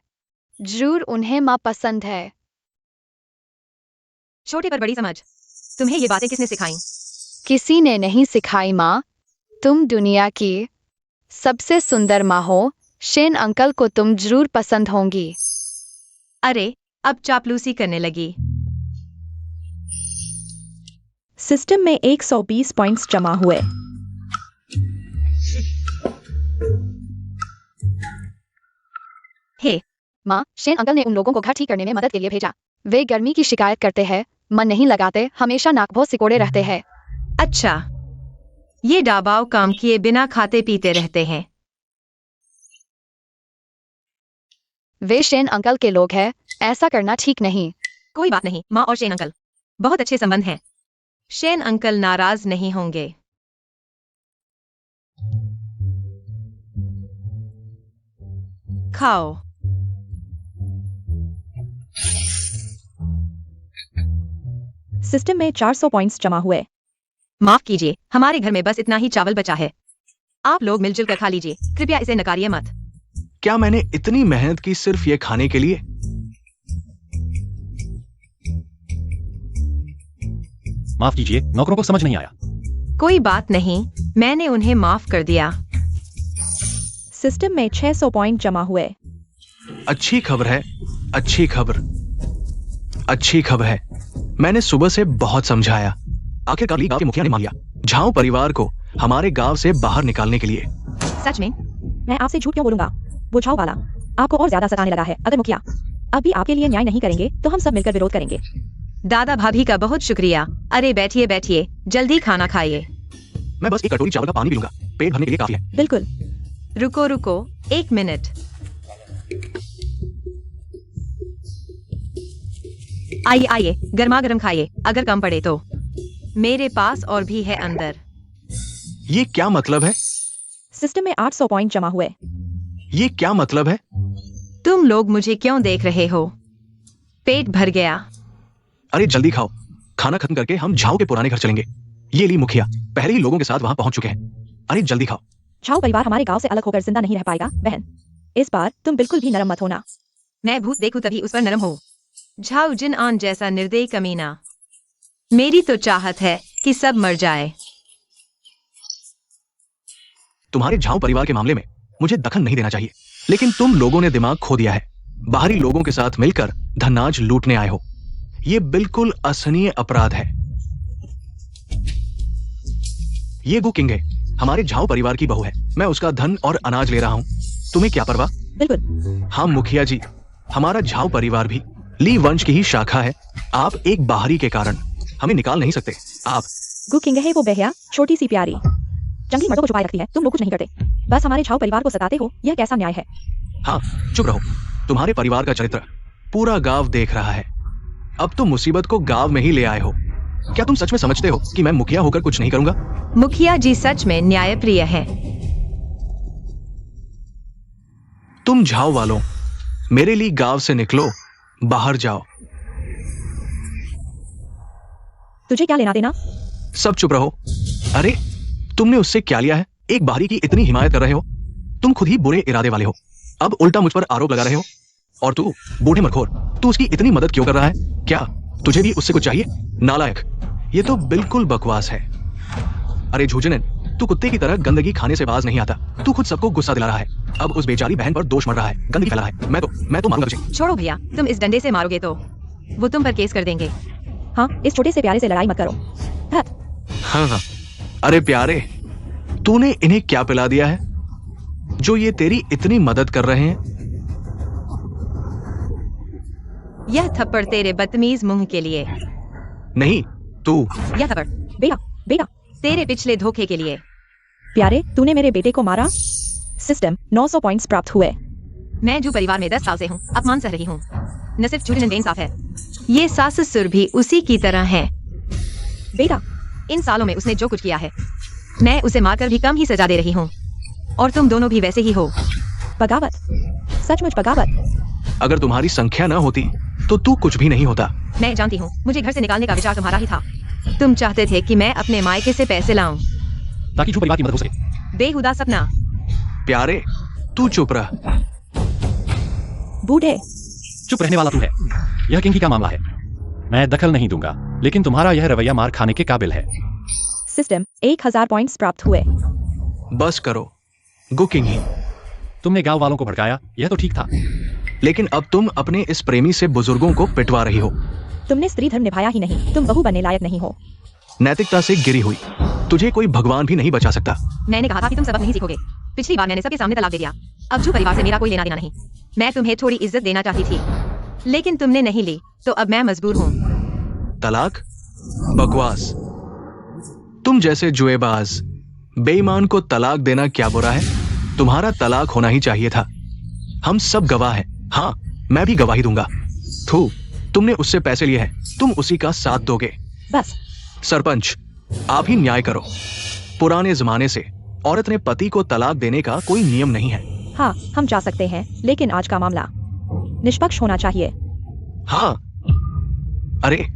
जरूर उन्हें माँ पसंद है। छोटे पर बड़ी समझ। तुम्हें ये बातें किसने सिखाई? किसी ने नहीं सिखाई माँ। तुम दुनिया की सबसे सुंदर माँ हो। शेन अंकल को तुम जरूर पसंद होंगी। अरे, अब चापलूसी करने लगी। सिस्टम में 120 पॉइंट्स जमा हुए। हे माँ, शेन अंकल ने उन लोगों को घर ठीक करने में मदद के लिए भेजा। वे गर्मी की शिकायत करते हैं, मन नहीं लगाते, हमेशा नाक बहुत सिकोड़े रहते हैं। अच्छा, ये डाबाव काम किए बिना खाते पीते रहते हैं। वे शेन अंकल के लोग हैं, ऐसा करना ठीक नहीं। कोई बात नहीं, माँ और शेन अंकल बहुत अच्छे संबंध हैं। शेन अंकल नाराज नहीं होंगे। खाओ। सिस्टम में 400 पॉइंट्स जमा हुए। माफ कीजिए, हमारे घर में बस इतना ही चावल बचा है। आप लोग मिलजुल कर खा लीजिए, कृपया इसे नकारिए मत। क्या मैंने इतनी मेहनत की सिर्फ ये खाने के लिए? माफ कीजिए, नौकरों को समझ नहीं आया। कोई बात नहीं, मैंने उन्हें माफ कर दिया। सिस्टम में 600 पॉइंट जमा हुए। अच्छी खबर है, अच्छी खबर, अच्छी खबर है। मैंने सुबह से बहुत समझाया। आखिरकार गांव के मुखिया ने मान लिया झाओ परिवार को हमारे गांव से बाहर निकालने के लिए। सच में? मैं आपसे झूठ क्यों बोलूंगा? वो झाओ वाला आपको और ज्यादा सताने लगा है। अगर मुखिया अभी आपके लिए न्याय नहीं करेंगे तो हम सब मिलकर विरोध करेंगे। दादा भाभी का बहुत शुक्रिया। अरे बैठिए बैठिए, जल्दी खाना खाइए। मैं बस एक कटोरी चावल का पानी पी लूंगा, पेट भरने के लिए काफी है। बिल्कुल। रुको रुको, 1 मिनट। आइए आइए, गर्मा गर्म खाइए, अगर कम पड़े तो। मेरे पास और भी है अंदर। ये क्या मतलब है? सिस्टम में 800 पॉइंट जमा हुए। ये क्या मतलब है? तुम लोग मुझे क्यों देख रहे हो? पेट भर गया। अरे जल्दी खाओ, खाना खत्म करके हम झाओ के पुराने घर चलेंगे। ये ली मुखिया पहले ही लोगों के साथ वहां पहुंच चुके हैं। अरे जल्दी खाओ। झाओ परिवार हमारे गांव से अलग होकर जिंदा नहीं रह पाएगा बहन। इस बार तुम बिल्कुल भी नरम मत होना। मैं भूत देखूं तभी उस पर नरम हो। झाऊ जिन आन जैसा निर्दयी कमीना। मेरी तो चाहत है कि सब मर जाए। तुम्हारे झाओ परिवार के मामले में मुझे दखल नहीं देना चाहिए, लेकिन तुम लोगों ने दिमाग खो दिया है। बाहरी लोगों के साथ मिलकर धनाज लूटने आए हो। ये बिल्कुल असहनीय अपराध है। ये गु किंग है, हमारे झाओ परिवार की बहू है। मैं उसका धन और अनाज ले रहा हूं, तुम्हें क्या परवाह? बिल्कुल। हाँ मुखिया जी, हमारा झाओ परिवार भी ली वंश की ही शाखा है। आप एक बाहरी के कारण हमें निकाल नहीं सकते। आप गु किंग है वो बेहया छोटी सी प्यारी जंगली मर्दों को छुपाए रखती है। तुम लोग कुछ नहीं करते, बस हमारे झाओ परिवार को सताते हो। यह कैसा न्याय है? हाँ चुप रहो, तुम्हारे परिवार का चरित्र पूरा गांव देख रहा है। अब तुम मुसीबत को गांव में ही ले आए हो। क्या तुम सच में समझते हो कि मैं मुखिया होकर कुछ नहीं करूंगा? मुखिया जी सच में न्यायप्रिय हैं। तुम झाओ वालों मेरे लिए गांव से निकलो, बाहर जाओ। तुझे क्या लेना देना? सब चुप रहो। अरे तुमने उससे क्या लिया है? एक बाहरी की इतनी हिमायत कर रहे हो। तुम खुद ही बुरे इरादे वाले हो, अब उल्टा मुझ पर आरोप लगा रहे हो। और तू बूढ़े मरखोर, तू उसकी इतनी मदद क्यों कर रहा है? क्या तुझे भी उससे कुछ चाहिए? नालायक, ये तो बिल्कुल बकवास है। अरे झूझने, तू कुत्ते की तरह गंदगी खाने से बाज नहीं आता। तू खुद सबको गुस्सा दिला रहा है। अब उस बेचारी बहन पर दोष मर रहा है, गंदगी फैला है। मैं तो मारूंगा तुझे। छोड़ो भैया, तुम इस डंडे से मारोगे तो वो तुम पर केस कर देंगे। हाँ, इस छोटे से प्यारे से लड़ाई मत करो। हट। हाँ, अरे प्यारे, तूने इन्हें क्या पिला दिया है जो ये तेरी इतनी मदद कर रहे हैं? यह थप्पड़ तेरे बदतमीज मुंह के लिए। नहीं, तू। यह थप्पड़ बेटा, तेरे पिछले धोखे के लिए। प्यारे, तूने मेरे बेटे को मारा। सिस्टम 900 पॉइंट्स प्राप्त हुए। मैं जो परिवार में 10 साल से हूँ, अपमान सह रही हूँ। न सिर्फ झूठन बेइंसाफ है, ये सास ससुर भी उसी की तरह है। बेटा, इन सालों में उसने जो कुछ किया है, मैं उसे मारकर भी कम ही सजा दे रही हूँ। और तुम दोनों भी वैसे ही हो। बगावत, सचमुच बगावत। अगर तुम्हारी संख्या ना होती तो तू कुछ भी नहीं होता। मैं जानती हूँ, मुझे घर से निकालने का विचार तुम्हारा ही था। तुम चाहते थे कि मैं अपने मायके से पैसे लाऊं। ताकि झू परिवार की मदद हो सके। बेहुदा सपना। प्यारे, तू चुप रह। बूढ़े, चुप रहने वाला तू है। यह किंकी का मामला है, मैं दखल नहीं दूंगा, लेकिन तुम्हारा यह रवैया मार खाने के काबिल है। सिस्टम 1000 पॉइंट्स प्राप्त हुए। बस करो, गुकिंग ही। तुमने गांव वालों को भड़काया, यह तो ठीक था। लेकिन अब तुम अपने इस प्रेमी से बुजुर्गों को पिटवा रही हो। तुमने स्त्री धर्म निभाया ही नहीं, तुम बहू बनने लायक नहीं हो। नैतिकता से गिरी हुई, तुझे कोई भगवान भी नहीं बचा सकता। मैंने कहा था कि तुम सबक नहीं सीखोगे। पिछली बार मैंने सबके सामने तलाक दे दिया। अब झू परिवार से मेरा कोई लेना देना नहीं। मैं तुम्हें थोड़ी इज्जत देना चाहती थी, लेकिन तुमने नहीं ली, तो अब मैं मजबूर हूँ। तलाक? बकवास। तुम जैसे जुएबाज बेईमान को तलाक देना क्या बुरा है? तुम्हारा तलाक होना ही चाहिए था। हम सब गवाह हैं। हाँ, मैं भी गवाही दूंगा। थू, तुमने उससे पैसे लिए हैं, तुम उसी का साथ दोगे। बस। सरपंच, आप ही न्याय करो। पुराने जमाने से औरत ने पति को तलाक देने का कोई नियम नहीं है। हाँ, हम जा सकते हैं, लेकिन आज का मामला निष्पक्ष होना चाहिए। हाँ, अरे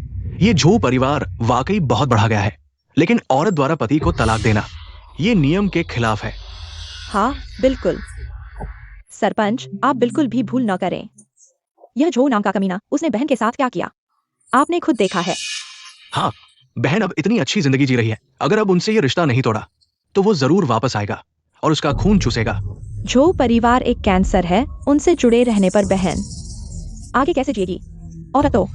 ये झू परिवार वाकई बहुत बढ़ा गया है, लेकिन औरत द्वारा पति को तलाक देना ये नियम के खिलाफ है। हाँ, बिल्कुल। सरपंच, आप बिल्कुल भी भूल न करें। यह जो नाम का कमीना, उसने बहन के साथ क्या किया, आपने खुद देखा है। हाँ, बहन अब इतनी अच्छी जिंदगी जी रही है। अगर अब उनसे ये रिश्ता नहीं तोड़ा तो वो जरूर वापस आएगा और उसका खून चूसेगा। जो परिवार एक कैंसर है, उनसे जुड़े रहने पर बहन आगे कैसे जिएगी? औरत तो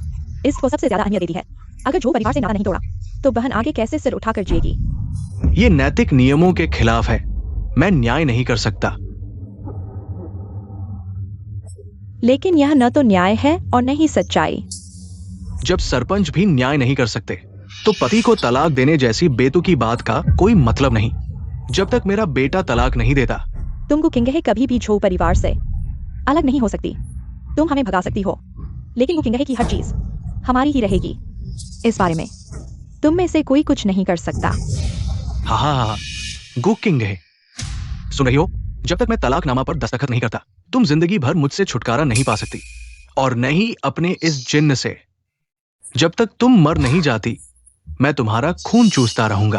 इसको सबसे ज्यादा अहमियत देती है। अगर जो परिवार से नाता नहीं तोड़ा तो बहन आगे कैसे सिर उठाकर जिएगी? ये नैतिक नियमों के खिलाफ है। मैं न्याय नहीं कर सकता। लेकिन यह न तो न्याय है और न ही सच्चाई। जब सरपंच भी न्याय नहीं कर सकते तो पति को तलाक देने जैसी बेतुकी बात का कोई मतलब नहीं। जब तक मेरा बेटा तलाक नहीं देता, तुमको किंगहे कभी भी झो परिवार से अलग नहीं हो सकती। तुम हमें भगा सकती हो, लेकिन वो किंगहे की हर चीज हमारी ही रहेगी। इस बारे में तुम में से कोई कुछ नहीं कर सकता। हाँ हाँ हाँ, गुकिंग है। सुन रही हो? जब तक मैं तलाकनामा पर दस्तखत नहीं करता, तुम जिंदगी भर मुझसे छुटकारा नहीं पा सकती, और नहीं अपने इस जिन्न से। जब तक तुम मर नहीं जाती, मैं तुम्हारा खून चूसता रहूंगा।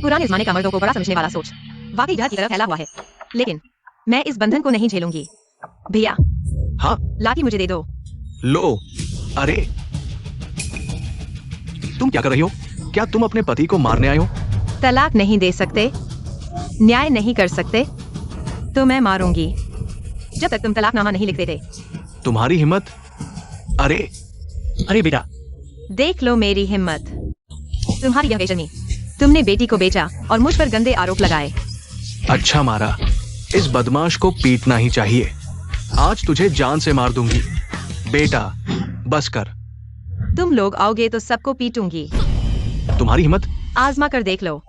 पुराने जमाने का मर्दों को बड़ा समझने वाला सोच वाकई जहर की तरफ फैला हुआ है, लेकिन मैं इस बंधन को नहीं झेलूंगी। भैया, हाँ, लाठी मुझे दे दो। लो। अरे तुम क्या कर रही हो? क्या तुम अपने पति को मारने आए हो? तलाक नहीं दे सकते, न्याय नहीं कर सकते, तो मैं मारूंगी जब तक तुम तलाकनामा नहीं लिख देते। तुम्हारी हिम्मत? अरे अरे बेटा, देख लो मेरी हिम्मत। तुम्हारी यह बेचैनी, तुमने बेटी को बेचा और मुझ पर गंदे आरोप लगाए। अच्छा मारा। इस बदमाश को पीटना ही चाहिए। आज तुझे जान से मार दूंगी। बेटा, बस कर। तुम लोग आओगे तो सबको पीटूंगी। तुम्हारी हिम्मत? आजमा कर देख लो।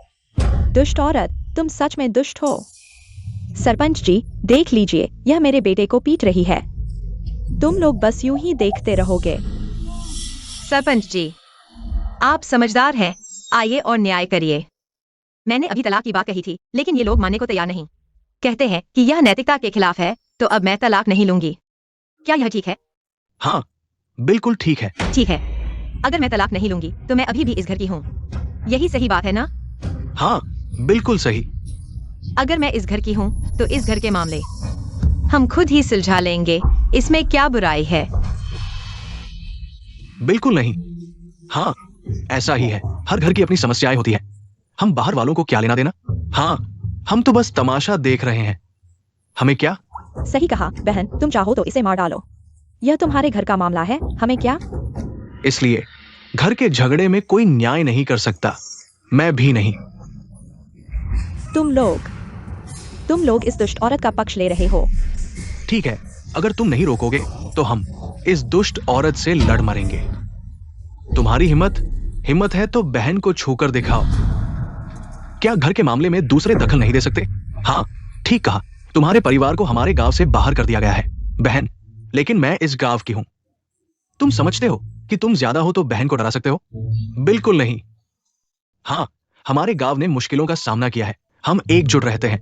दुष्ट औरत, तुम सच में दुष्ट हो। सरपंच जी, देख लीजिए, यह मेरे बेटे को पीट रही है। तुम लोग बस यूं ही देखते रहोगे। सरपंच जी, आप समझदार हैं, आइए और न्याय करिए। मैंने अभी तलाक की बात कही थी, लेकिन ये लोग मानने को तैयार नहीं। कहते हैं कि यह नैतिकता के खिलाफ है, तो अब मैं तलाक नहीं लूंगी। क्या यह ठीक है? हाँ, बिल्कुल ठीक है। ठीक है। अगर मैं तलाक नहीं लूंगी तो मैं अभी भी इस घर की हूँ। यही सही बात है ना? हाँ, बिल्कुल सही। अगर मैं इस घर की हूँ तो इस घर के मामले हम खुद ही सुलझा लेंगे। इसमें क्या बुराई है? बिल्कुल नहीं। हाँ, ऐसा ही है। हर घर की अपनी समस्याएं होती है। हम बाहर वालों को क्या लेना देना। हाँ, हम तो बस तमाशा देख रहे हैं। हमें क्या। सही कहा बहन, तुम चाहो तो इसे मार डालो। यह तुम्हारे घर का मामला है, हमें क्या। इसलिए घर के झगड़े में कोई न्याय नहीं कर सकता, मैं भी नहीं। तुम लोग इस दुष्ट औरत का पक्ष ले रहे हो। ठीक है, अगर तुम नहीं रोकोगे तो हम इस दुष्ट औरत से लड़ मरेंगे। तुम्हारी हिम्मत है तो बहन को छूकर दिखाओ। क्या घर के मामले में दूसरे दखल नहीं दे सकते? हाँ, ठीक कहा। तुम्हारे परिवार को हमारे गांव से बाहर कर दिया गया है बहन, लेकिन मैं इस गांव की हूं। तुम समझते हो कि तुम ज्यादा हो तो बहन को डरा सकते हो? बिल्कुल नहीं। हाँ, हमारे गांव ने मुश्किलों का सामना किया है। हम एकजुट रहते हैं।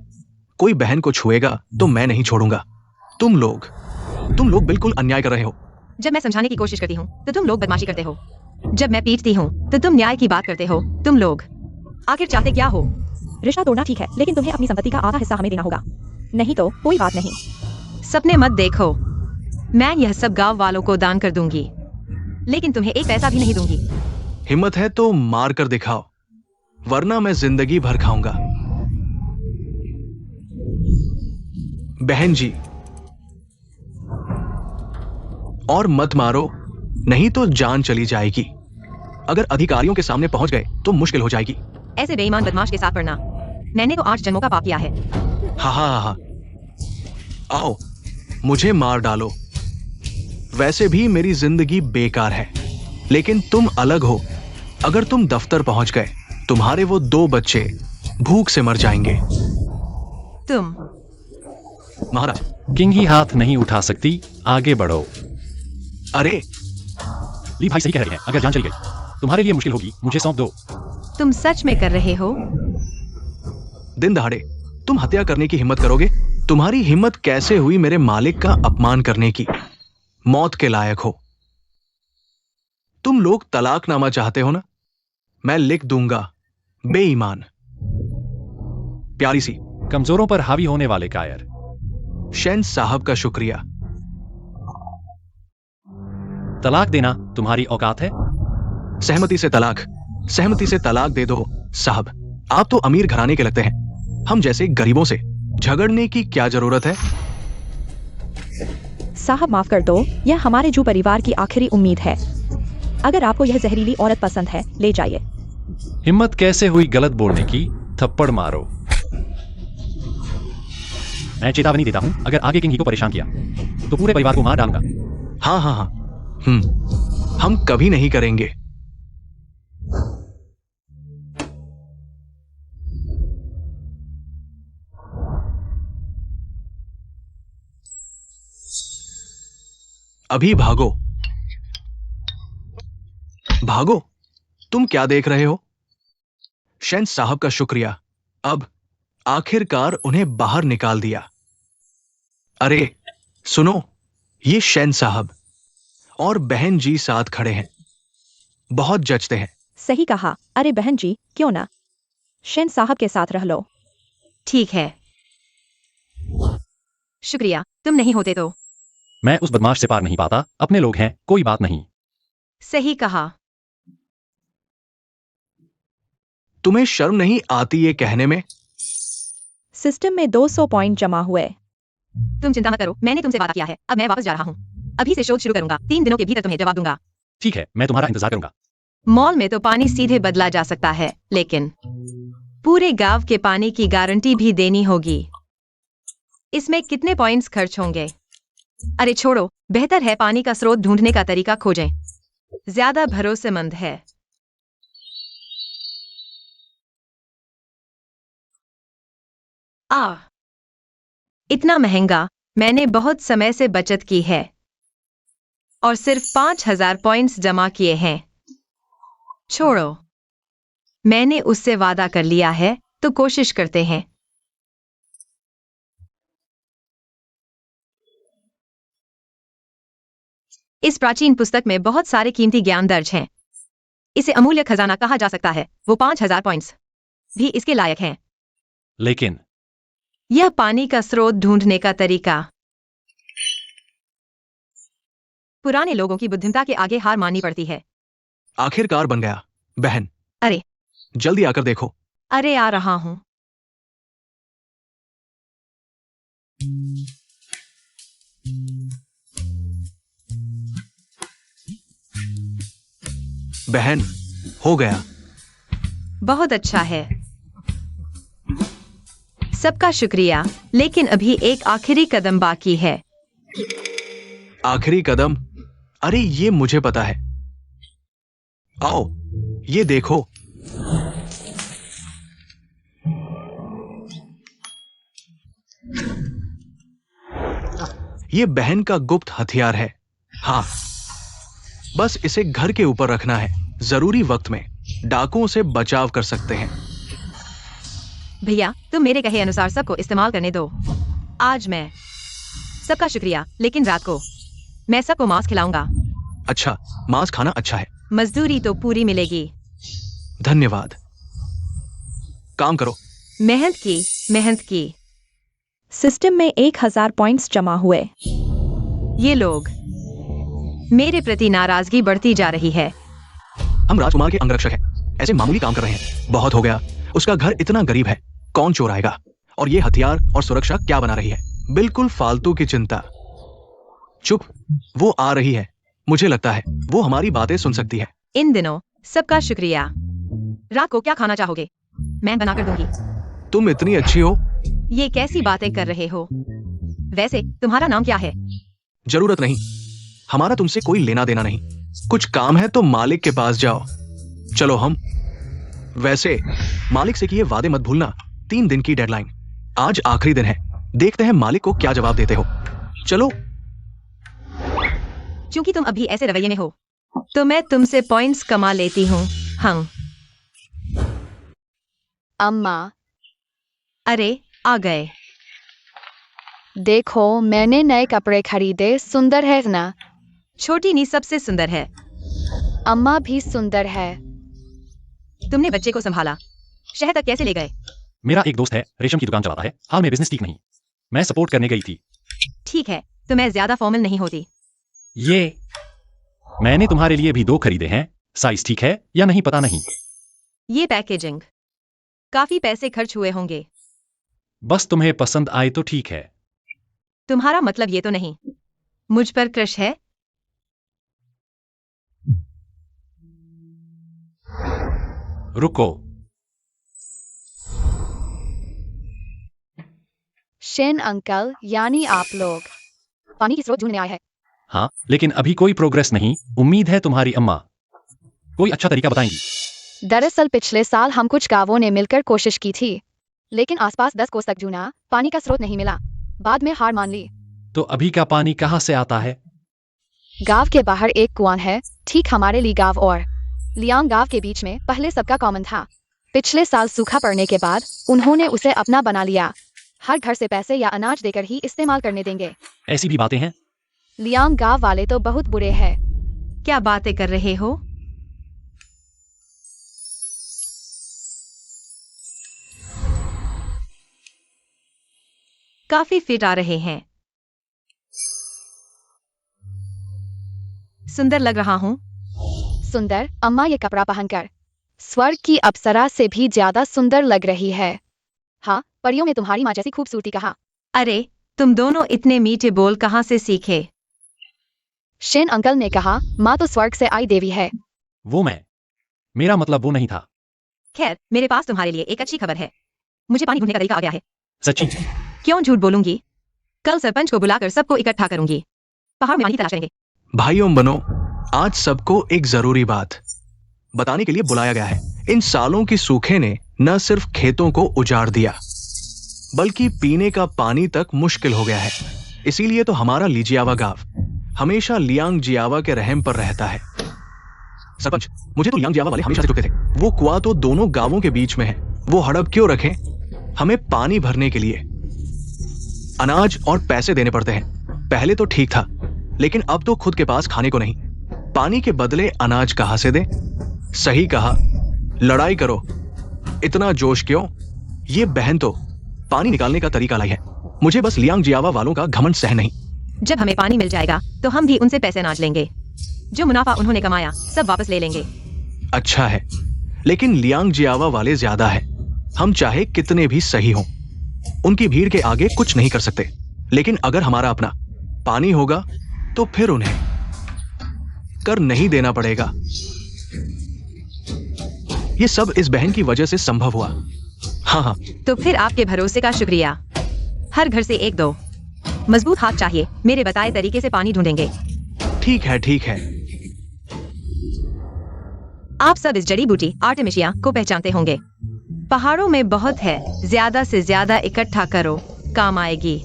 कोई बहन को छुएगा तो मैं नहीं छोड़ूंगा। तुम लोग बिल्कुल अन्याय कर रहे हो। जब मैं समझाने की कोशिश करती हूँ तो तुम लोग बदमाशी करते हो। जब मैं पीटती हूँ तो तुम न्याय की बात करते हो। तुम लोग आखिर चाहते क्या हो? रिश्ता तोड़ना ठीक है, लेकिन तुम्हें अपनी संपत्ति का आधा हिस्सा हमें देना होगा, नहीं तो कोई बात नहीं। सपने मत देखो। मैं यह सब गांव वालों को दान कर दूंगी, लेकिन तुम्हें एक पैसा भी नहीं दूंगी। हिम्मत है तो मार कर दिखाओ, वरना मैं जिंदगी भर खाऊंगा। बहन जी, और मत मारो, नहीं तो जान चली जाएगी। अगर अधिकारियों के सामने पहुंच गए तो मुश्किल हो जाएगी। ऐसे बेईमान बदमाश के साथ पड़ना, मैंने तो 8 जन्मों का पाप किया है। हा हा हा, आओ मुझे मार डालो। वैसे भी मेरी जिंदगी बेकार है, लेकिन तुम अलग हो। अगर तुम दफ्तर पहुंच गए, तुम्हारे वो 2 बच्चे भूख से मर जाएंगे। तुम महाराज। किंगी हाथ नहीं उठा सकती, आगे बढ़ो। अरे ली भाई सही कह रहे हैं, अगर जान चली गई तुम्हारे लिए मुश्किल होगी। मुझे सौंप दो। तुम सच में कर रहे हो? दिन दहाड़े तुम हत्या करने की हिम्मत करोगे? तुम्हारी हिम्मत कैसे हुई मेरे मालिक का अपमान करने की? मौत के लायक हो। तुम लोग तलाकनामा चाहते हो ना? मैं लिख दूंगा। बेईमान। प्यारी सी। कमजोरों पर हावी होने वाले कायर। शैन साहब का शुक्रिया। तलाक देना तुम्हारी औकात है? सहमति से तलाक दे दो साहब। आप तो अमीर घराने के लगते हैं। हम जैसे गरीबों से झगड़ने की क्या जरूरत है? साहब माफ कर दो, यह हमारे जू परिवार की आखिरी उम्मीद है। अगर आपको यह जहरीली औरत पसंद है, ले जाइए। हिम्मत कैसे हुई गलत बोलने की? थप्पड़ मारो। मैं चेतावनी देता हूं, अगर आगे किंगी को परेशान किया तो पूरे परिवार को मार डालूंगा। हाँ हाँ हाँ, हम कभी नहीं करेंगे। अभी भागो भागो। तुम क्या देख रहे हो? शैन साहब का शुक्रिया। अब आखिरकार उन्हें बाहर निकाल दिया। अरे सुनो, ये शैन साहब और बहन जी साथ खड़े हैं। बहुत जचते हैं। सही कहा। अरे बहन जी, क्यों ना शैन साहब के साथ रह लो। ठीक है, शुक्रिया। तुम नहीं होते तो। मैं उस बदमाश से पार नहीं पाता। अपने लोग हैं, कोई बात नहीं। सही कहा। तुम्हें शर्म नहीं आती ये कहने में? सिस्टम में 200 पॉइंट जमा हुए। तुम चिंता मत करो, मैंने तुमसे वादा किया है। अब मैं वापस जा रहा हूँ। अभी से शोध शुरू करूंगा। 3 दिनों के भीतर तुम्हें जवाब दूंगा। ठीक है, मैं तुम्हारा इंतजार करूंगा। मॉल में तो पानी सीधे बदला जा सकता है, लेकिन पूरे गांव के पानी की गारंटी भी देनी होगी। इसमें कितने पॉइंट्स खर्च होंगे? अरे छोड़ो, बेहतर है पानी का स्रोत ढूंढने का तरीका खोजें। ज्यादा भरोसेमंद है। इतना महंगा। मैंने बहुत समय से बचत की है और सिर्फ 5000 पॉइंट्स जमा किए हैं। छोड़ो, मैंने उससे वादा कर लिया है, तो कोशिश करते हैं। इस प्राचीन पुस्तक में बहुत सारे कीमती ज्ञान दर्ज हैं। इसे अमूल्य खजाना कहा जा सकता है। वो 5000 पॉइंट्स भी इसके लायक हैं। लेकिन यह पानी का स्रोत ढूंढने का तरीका पुराने लोगों की बुद्धिमत्ता के आगे हार माननी पड़ती है। आखिरकार बन गया। बहन, अरे जल्दी आकर देखो। अरे आ रहा हूं। बहन, हो गया। बहुत अच्छा है। सबका शुक्रिया। लेकिन अभी एक आखिरी कदम बाकी है। आखिरी कदम? अरे ये मुझे पता है। आओ, ये देखो। ये बहन का गुप्त हथियार है। हाँ, बस इसे घर के ऊपर रखना है। जरूरी वक्त में डाकुओं से बचाव कर सकते हैं। भैया, तुम मेरे कहे अनुसार सबको इस्तेमाल करने दो। आज मैं सबका शुक्रिया, लेकिन रात को मैं सबको मांस खिलाऊंगा। अच्छा, मांस खाना अच्छा है। मजदूरी तो पूरी मिलेगी। धन्यवाद। काम करो। मेहनत की। सिस्टम में 1000 पॉइंट्स जमा हुए। ये लोग मेरे प्रति नाराजगी बढ़ती जा रही है। हम राजकुमार के अंगरक्षक हैं। ऐसे मामूली काम कर रहे हैं। बहुत हो गया। उसका घर इतना गरीब है, कौन चोर आएगा? और ये हथियार और सुरक्षा क्या बना रही है? बिल्कुल फालतू की चिंता। चुप, वो आ रही है। मुझे लगता है वो हमारी बातें सुन सकती है। इन दिनों सबका शुक्रिया। रात को क्या खाना चाहोगे? मैं बनाकर दूंगी। तुम इतनी अच्छी हो। ये कैसी बातें कर रहे हो? वैसे तुम्हारा नाम क्या है? जरूरत नहीं, हमारा तुमसे कोई लेना देना नहीं। कुछ काम है तो मालिक के पास जाओ। चलो हम। वैसे मालिक से किए वादे मत भूलना। 3 दिन की डेडलाइन। आज आखिरी दिन है। देखते हैं मालिक को क्या जवाब देते हो। चलो। क्योंकि तुम अभी ऐसे रवैये में हो, तो मैं तुमसे पॉइंट्स कमा लेती हूँ। हाँ। अम्मा, अरे आ गए। देखो मैंने नए कपड़े खरीदे। सुंदर है ना? छोटी नी सबसे सुंदर है। अम्मा भी सुंदर है। तुमने बच्चे को संभाला। शहर तक कैसे ले गए? मेरा एक दोस्त है, रेशम की दुकान चलाता है। हाल में बिजनेस ठीक नहीं, मैं सपोर्ट करने गई थी। ठीक है, तो मैं ज्यादा फॉर्मल नहीं होती। ये मैंने तुम्हारे लिए भी 2 खरीदे हैं। साइज ठीक है या नहीं पता नहीं। ये पैकेजिंग काफी पैसे खर्च हुए होंगे। बस तुम्हें पसंद आए तो ठीक है। तुम्हारा मतलब ये तो नहीं मुझ पर क्रश है? रुको, शेन अंकल, यानी आप लोग पानी की स्रोत ढूंढने आए हैं। हाँ, लेकिन अभी कोई प्रोग्रेस नहीं। उम्मीद है तुम्हारी अम्मा कोई अच्छा तरीका बताएंगी। दरअसल पिछले साल हम कुछ गांवों ने मिलकर कोशिश की थी, लेकिन आसपास 10 कोस तक ढूंढा, पानी का स्रोत नहीं मिला। बाद में हार मान ली। तो अभी का पानी कहाँ से आता है? गांव के बाहर एक कुआं है, ठीक हमारे ली गांव और लियांग गांव के बीच में। पहले सबका कॉमन था। पिछले साल सूखा पड़ने के बाद उन्होंने उसे अपना बना लिया। हर घर से पैसे या अनाज देकर ही इस्तेमाल करने देंगे। ऐसी भी बातें हैं? लियांग गांव वाले तो बहुत बुरे हैं। क्या बातें कर रहे हो? काफी फिट आ रहे हैं। सुंदर लग रहा हूँ। सुंदर? अम्मा ये कपड़ा पहनकर स्वर्ग की अप्सरा से भी ज्यादा सुंदर लग रही है। हाँ, परियों में तुम्हारी माँ जैसी खूबसूरती कहा। अरे तुम दोनों इतने मीठे बोल कहाँ से सीखे? शेन अंकल ने कहा माँ तो स्वर्ग से आई देवी है। वो मैं, मेरा मतलब वो नहीं था। खैर, मेरे पास तुम्हारे लिए एक अच्छी खबर है। मुझे पानी ढूंढने का तरीका आ गया है। सच्ची? क्यों झूठ बोलूंगी? कल सरपंच को बुलाकर सबको इकट्ठा करूंगी। पहाड़ में पानी तलाश करेंगे। भाइयों बनो, आज सबको एक जरूरी बात बताने के लिए बुलाया गया है। इन सालों की सूखे ने न सिर्फ खेतों को उजाड़ दिया, बल्कि पीने का पानी तक मुश्किल हो गया है। इसीलिए तो हमारा लीजियावा गांव हमेशा लियांग जियावा के रहम पर रहता है। सरपंच, मुझे तो लियांग जियावा वाले हमेशा से चुपते थे। वो कुआं तो दोनों गांवों के बीच में है। वो हड़प क्यों रखें? हमें पानी भरने के लिए अनाज और पैसे देने पड़ते हैं। पहले तो ठीक था, लेकिन अब तो खुद के पास खाने को नहीं, पानी के बदले अनाज कहां से दे? सही कहा, लड़ाई करो। इतना जोश क्यों? ये बहन तो पानी निकालने का तरीका लाई है। मुझे बस लियांग जियावा वालों का घमंड सहन नहीं। जब हमें पानी मिल जाएगा तो हम भी उनसे पैसे नाज लेंगे। जो मुनाफा उन्होंने कमाया सब वापस ले लेंगे। अच्छा है, लेकिन लियांग जियावा वाले ज्यादा है। हम चाहे कितने भी सही हों, उनकी भीड़ के आगे कुछ नहीं कर सकते। लेकिन अगर हमारा अपना पानी होगा तो फिर उन्हें कर नहीं देना पड़ेगा। ये सब इस बहन की वजह से संभव हुआ। हाँ, तो फिर आपके भरोसे का शुक्रिया। हर घर से एक दो मजबूत हाथ चाहिए। मेरे बताए तरीके से पानी ढूंढेंगे। ठीक है, ठीक है। आप सब इस जड़ी बूटी आर्टेमिशिया को पहचानते होंगे। पहाड़ों में बहुत है, ज्यादा से ज्यादा इकट्ठा करो, काम आएगी।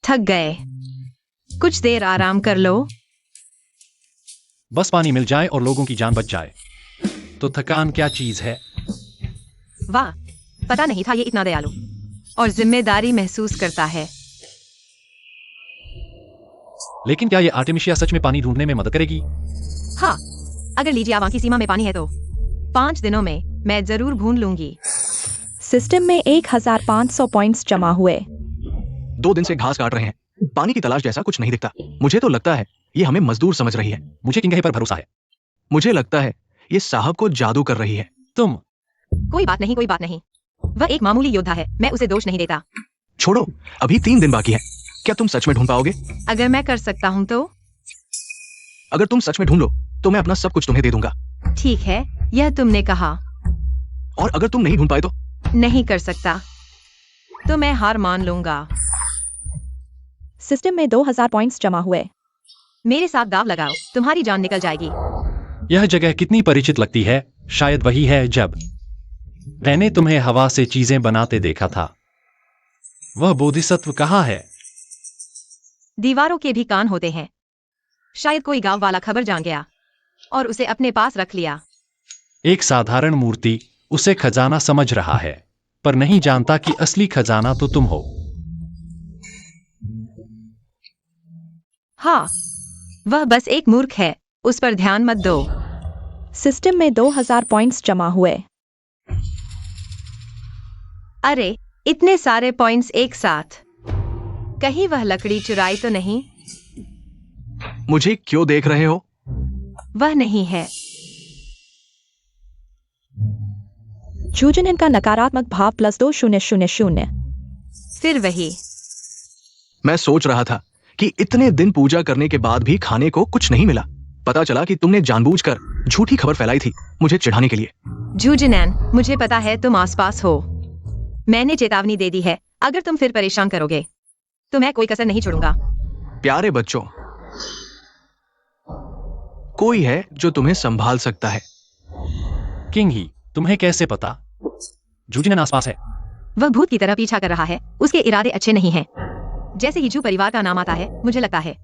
थक गए, कुछ देर आराम कर लो। बस पानी मिल जाए और लोगों की जान बच जाए तो थकान क्या चीज है। वाह, पता नहीं था ये इतना दयालु और जिम्मेदारी महसूस करता है। लेकिन क्या ये आर्टेमिशिया सच में पानी ढूंढने में मदद करेगी? हाँ, अगर लीजियावा की सीमा में पानी है तो 5 दिनों में मैं जरूर ढूंढ लूंगी। सिस्टम में 1500 पॉइंट्स जमा हुए। 2 दिन से घास काट रहे हैं, पानी की तलाश जैसा कुछ नहीं दिखता। मुझे तो लगता है ये हमें मजदूर समझ रही है। मुझे किंगहे पर भरोसा है। मुझे लगता है ये साहब को जादू कर रही है। तुम कोई बात नहीं, कोई बात नहीं। वह एक मामूली योद्धा है, मैं उसे दोष नहीं देता। छोड़ो, अभी 3 दिन बाकी है। क्या तुम सच में ढूंढ पाओगे? अगर मैं कर सकता हूँ तो? अगर तुम सच में ढूंढ लो तो मैं अपना सब कुछ तुम्हें दे दूंगा। ठीक है, यह तुमने कहा। और अगर तुम नहीं ढूंढ पाए तो? नहीं कर सकता तो मैं हार मान लूंगा। सिस्टम में 2000 पॉइंट्स जमा हुए। मेरे साथ दाव लगाओ, तुम्हारी जान निकल जाएगी। यह जगह कितनी परिचित लगती है। शायद वही है जब मैंने तुम्हें हवा से चीजें बनाते देखा था। वह बोधिसत्व कहाँ है? दीवारों के भी कान होते हैं। शायद कोई गांव वाला खबर जान गया और उसे अपने पास रख लिया। एक साधारण मूर्ति उसे खजाना समझ रहा है पर नहीं जानता कि असली खजाना तो तुम हो। हाँ, वह बस एक मूर्ख है, उस पर ध्यान मत दो। सिस्टम में 2000 पॉइंट्स जमा हुए। अरे, इतने सारे पॉइंट्स एक साथ। कहीं वह लकड़ी चुराई तो नहीं? मुझे क्यों देख रहे हो? वह नहीं है। जूजनन का नकारात्मक भाव +2000। फिर वही। मैं सोच रहा था कि इतने दिन पूजा करने के बाद भी खाने को कुछ नहीं मिला। पता चला कि तुमने जानबूझकर झूठी खबर फैलाई थी मुझे चिढ़ाने के लिए। जूजनैन, मुझे पता है तुम आसपास हो। मैंने चेतावनी दे दी है, अगर तुम फिर परेशान करोगे तो मैं कोई कसर नहीं छोड़ूंगा। प्यारे बच्चों, कोई है जो तुम्हें संभाल सकता है। किंग ही, तुम्हें कैसे पता? जूजिनन आसपास है। वह भूत की तरह पीछा कर रहा है, उसके इरादे अच्छे नहीं हैं। जैसे ही जू परिवार का नाम आता है, मुझे लगता है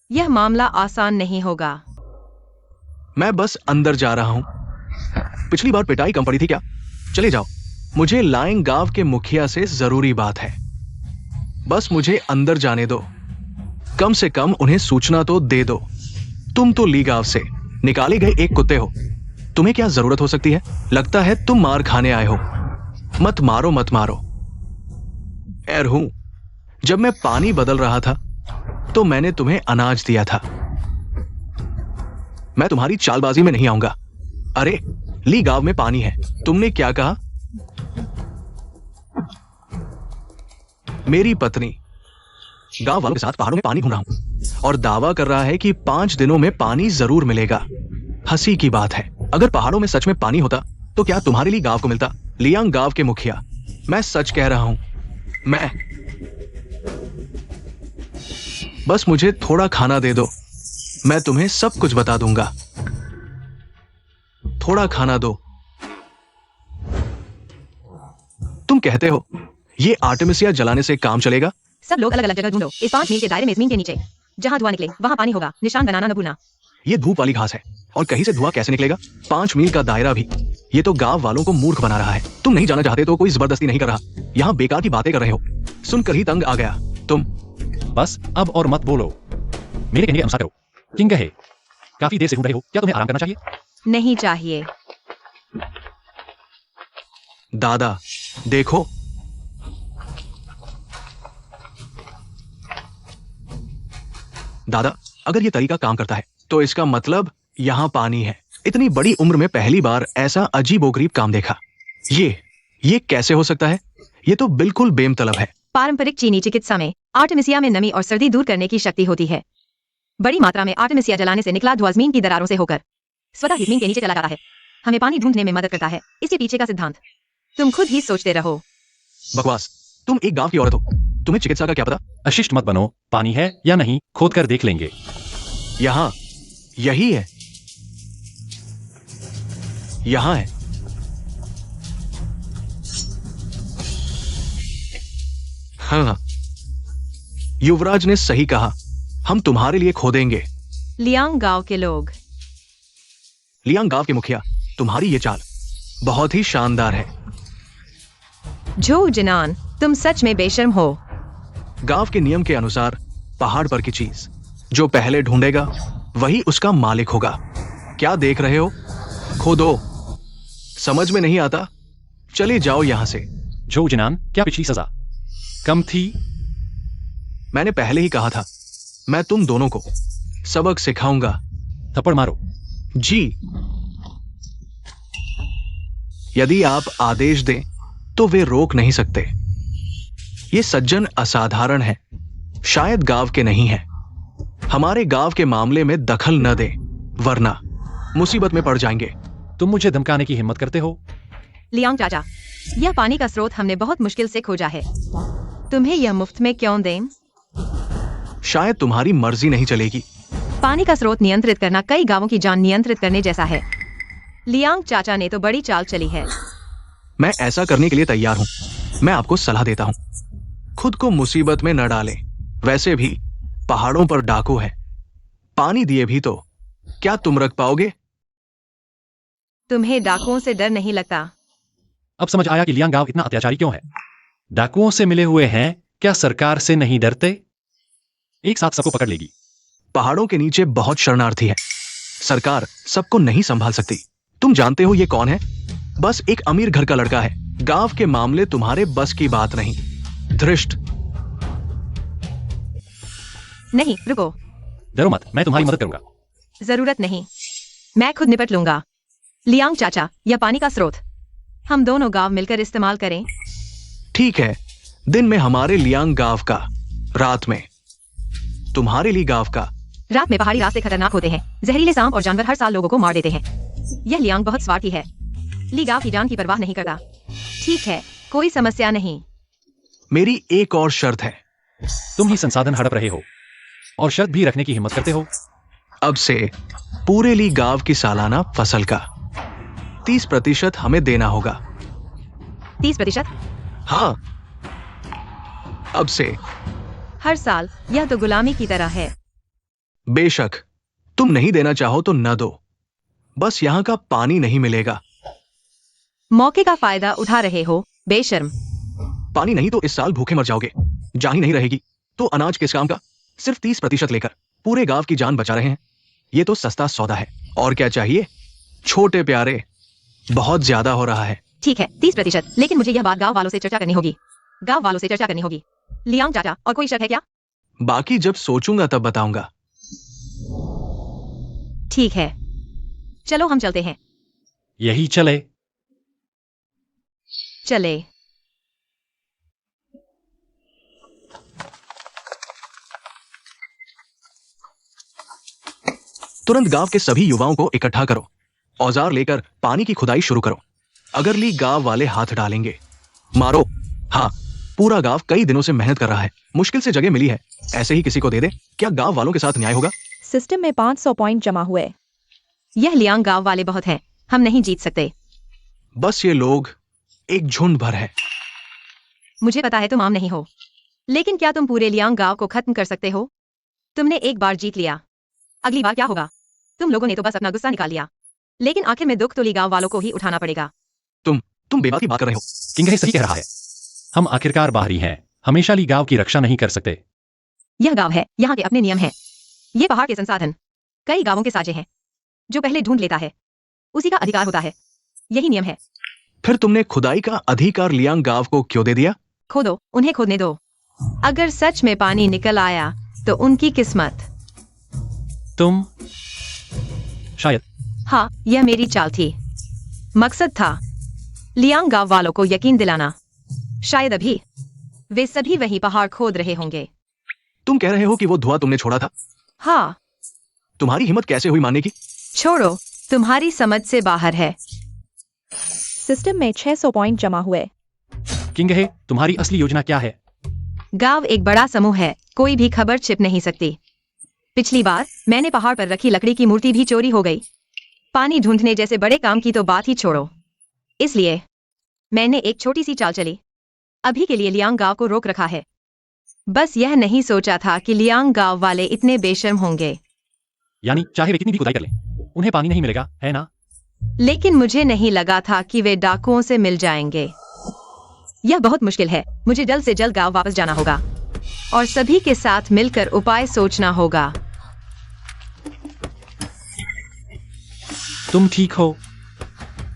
यह मामला आसान नहीं होगा। मैं बस अंदर जा रहा हूं। पिछली बार पिटाई कम पड़ी थी क्या? चले जाओ, मुझे लाइंग गांव के मुखिया से जरूरी बात है। बस मुझे अंदर जाने दो। कम से कम उन्हें सूचना तो दे दो। तुम तो ली गांव से निकाले गए एक कुत्ते हो। तुम्हें क्या जरूरत हो सकती है? लगता है तुम मार खाने आए हो। मत मारो, मत मारो। खैर हूं, जब मैं पानी बदल रहा था तो मैंने तुम्हें अनाज दिया था। मैं तुम्हारी चालबाजी में नहीं आऊंगा। अरे, ली गांव में पानी है, तुमने क्या कहा? मेरी पत्नी गांव वालों के साथ पहाड़ों में पानी ढूंढ रहा हूं और दावा कर रहा है कि 5 दिनों में पानी जरूर मिलेगा। हंसी की बात है, अगर पहाड़ों में सच में पानी होता तो क्या तुम्हारे लिए गांव को मिलता? लियांग गांव के मुखिया, मैं सच कह रहा हूं। मैं बस मुझे थोड़ा खाना दे दो, मैं तुम्हें सब कुछ बता दूंगा। थोड़ा खाना दो। तुम कहते हो ये आर्टेमिसिया जलाने से काम चलेगा? सब लोग अलग अलग जगह ढूंढो। इस 5 मील के दायरे में जमीन के नीचे जहां धुआं निकले वहां पानी होगा। निशान बनाना न भूलना। ये धूप वाली घास है, और कहीं से धुआं कैसे निकलेगा? 5 मील का दायरा भी। ये तो गांव वालों को मूर्ख बना रहा है। तुम नहीं जाना चाहते तो कोई जबरदस्ती नहीं कर रहा। यहाँ बेकार की बातें कर रहे हो। सुनकर ही तंग आ गया। तुम बस अब और मत बोलो, मेरे कहने के अनुसार करो। किंग कहे, काफी देर से ढूंढ रहे हो, क्या तुम्हें आराम करना चाहिए? नहीं चाहिए। दादा देखो, दादा अगर ये तरीका काम करता है तो इसका मतलब यहाँ पानी है। इतनी बड़ी उम्र में पहली बार ऐसा अजीबोगरीब काम देखा। ये कैसे हो सकता है? ये तो बिल्कुल बेमतलब है। पारंपरिक चीनी चिकित्सा में आर्टेमिसिया में नमी और सर्दी दूर करने की शक्ति होती है। बड़ी मात्रा में आर्टेमिसिया जलाने से निकला धुआं जमीन की दरारों से होकर स्वतः ही जमीन के नीचे चला जाता है। हमें पानी ढूंढने में मदद करता है। इसके पीछे का सिद्धांत तुम खुद ही सोचते रहो। बकवास। तुम एक गांव की औरत हो, तुम्हें चिकित्सा का क्या पता? अशिष्ट मत बनो। पानी है या नहीं खोद कर देख लेंगे। यहाँ यही है, यहाँ है। हाँ, युवराज ने सही कहा, हम तुम्हारे लिए खोदेंगे। लियांग गांव के लोग। लियांग गांव के मुखिया, तुम्हारी ये चाल बहुत ही शानदार है। झो जिनान, तुम सच में बेशर्म हो। गांव के नियम के अनुसार पहाड़ पर की चीज जो पहले ढूंढेगा वही उसका मालिक होगा। क्या देख रहे हो? खोदो। समझ में नहीं आता? चले जाओ यहां से। जो जिनान, क्या पिछली सजा कम थी? मैंने पहले ही कहा था, मैं तुम दोनों को सबक सिखाऊंगा। थप्पड़ मारो। जी, यदि आप आदेश दें तो वे रोक नहीं सकते। ये सज्जन असाधारण है, शायद गांव के नहीं है। हमारे गांव के मामले में दखल न दे, वरना मुसीबत में पड़ जाएंगे। तुम मुझे धमकाने की हिम्मत करते हो? लियांग चाचा, यह पानी का स्रोत हमने बहुत मुश्किल से खोजा है। तुम्हें यह मुफ्त में क्यों दें? शायद तुम्हारी मर्जी नहीं चलेगी। पानी का स्रोत नियंत्रित करना कई गांवों की जान नियंत्रित करने जैसा है। लियांग चाचा ने तो बड़ी चाल चली है। मैं ऐसा करने के लिए तैयार हूं। मैं आपको सलाह देता हूं, खुद को मुसीबत में न डालें। वैसे भी पहाड़ों पर डाकू है, पानी दिए भी तो क्या तुम रख पाओगे? तुम्हें डाकुओं से डर नहीं लगता? अब समझ आया कि लियांग गांव इतना अत्याचारी क्यों है। डाकुओं से मिले हुए हैं, क्या सरकार से नहीं डरते? एक साथ सबको पकड़ लेगी। पहाड़ों के नीचे बहुत शरणार्थी है, सरकार सबको नहीं संभाल सकती। तुम जानते हो ये कौन है? बस एक अमीर घर का लड़का है। गांव के मामले तुम्हारे बस की बात नहीं। धृष्ट। नहीं, रुको। डरो मत, मैं तुम्हारी मदद करूंगा। जरूरत नहीं, मैं खुद निपट लूंगा। लियांग चाचा, यह पानी का स्रोत हम दोनों गांव मिलकर इस्तेमाल करें। ठीक है, दिन में हमारे लियांग गांव का, रात में तुम्हारे लिए गांव का। रात में पहाड़ी रास्ते खतरनाक होते हैं। जहरीले सांप और जानवर हर साल लोगों को मार देते हैं। यह लियांग बहुत स्वार्थी है। ली गांव की जान की परवाह नहीं करता। ठीक है, कोई समस्या नहीं। मेरी एक और शर्त है। तुम ही संसाधन हड़प रहे हो और शर्त भी रखने की हिम्मत करते हो। अब से पूरे ली गांव की सालाना फसल का 30% हमें देना होगा। 30%? हाँ, अब से। हर साल? यह तो गुलामी की तरह है। बेशक, तुम नहीं देना चाहो तो न दो। बस यहाँ का पानी नहीं मिलेगा। मौके का फायदा उठा रहे हो, बेशर्म। पानी नहीं तो इस साल भूखे मर जाओगे। जान ही नहीं रहेगी तो अनाज किस काम का? सिर्फ 30% लेकर पूरे गांव की जान बचा रहे हैं। ये तो सस्ता सौदा है। और क्या चाहिए? छोटे प्यारे, बहुत ज्यादा हो रहा है। ठीक है, 30%, लेकिन मुझे यह बात गांव वालों से चर्चा करनी होगी। गांव वालों से चर्चा करनी होगी। लियांग चाचा, और कोई शक है क्या? बाकी जब सोचूंगा तब बताऊंगा। ठीक है, चलो हम चलते हैं। यही चले। चले। तुरंत गांव के सभी युवाओं को इकट्ठा करो। औजार लेकर पानी की खुदाई शुरू करो। अगर ली गांव वाले हाथ डालेंगे, मारो। हाँ, पूरा गांव कई दिनों से मेहनत कर रहा है, मुश्किल से जगह मिली है, ऐसे ही किसी को दे दे। क्या गांव वालों के साथ न्याय होगा? सिस्टम में 500 पॉइंट जमा हुए। यह लियांग गांव वाले बहुत हैं, हम नहीं जीत सकते। बस ये लोग एक झुंड भर है। मुझे पता है तुम आम नहीं हो, लेकिन क्या तुम पूरे लियांग गांव को खत्म कर सकते हो? तुमने एक बार जीत लिया, अगली बार क्या होगा? तुम लोगों ने तो बस अपना गुस्सा निकाल लिया, लेकिन आखिर में दुख तो ली गांव वालों को ही उठाना पड़ेगा। तुम बेबाक की बात कर रहे हो। किंगहे सही कह रहा है। हम आखिरकार बाहरी हैं, हमेशा ली गांव की रक्षा नहीं कर सकते। यह गांव है, यहाँ के अपने नियम हैं। ये पहाड़ के संसाधन कई गांवों के साझे हैं। जो पहले ढूंढ लेता है उसी का अधिकार होता है, यही नियम है। फिर तुमने खुदाई का अधिकार लियांग गांव को क्यों दे दिया? खोदो, उन्हें खोदने दो। अगर सच में पानी निकल आया तो उनकी किस्मत। तुम शायद हाँ, यह मेरी चाल थी। मकसद था लियांग गांव वालों को यकीन दिलाना। शायद अभी वे सभी वही पहाड़ खोद रहे होंगे। तुम कह रहे हो कि वो धुआं तुमने छोड़ा था? हाँ। तुम्हारी हिम्मत कैसे हुई मानने की? छोड़ो, तुम्हारी समझ से बाहर है। सिस्टम में 600 पॉइंट जमा हुए। किंगहे, तुम्हारी असली योजना क्या है? गांव एक बड़ा समूह है, कोई भी खबर छिप नहीं सकती। पिछली बार मैंने पहाड़ पर रखी लकड़ी की मूर्ति भी चोरी हो गई। पानी ढूंढने जैसे बड़े काम की तो बात ही छोड़ो। इसलिए मैंने एक छोटी सी चाल चली। अभी के लिए लियांग गांव को रोक रखा है। बस यह नहीं सोचा था कि लियांग गांव वाले इतने बेशर्म होंगे। यानी चाहे वे कितनी भी खुदाई कर लें, उन्हें पानी नहीं मिलेगा, है ना? लेकिन मुझे नहीं लगा था कि वे डाकुओं से मिल जाएंगे। यह बहुत मुश्किल है। मुझे जल्द से जल्द गांव वापस जाना होगा और सभी के साथ मिलकर उपाय सोचना होगा। तुम ठीक हो?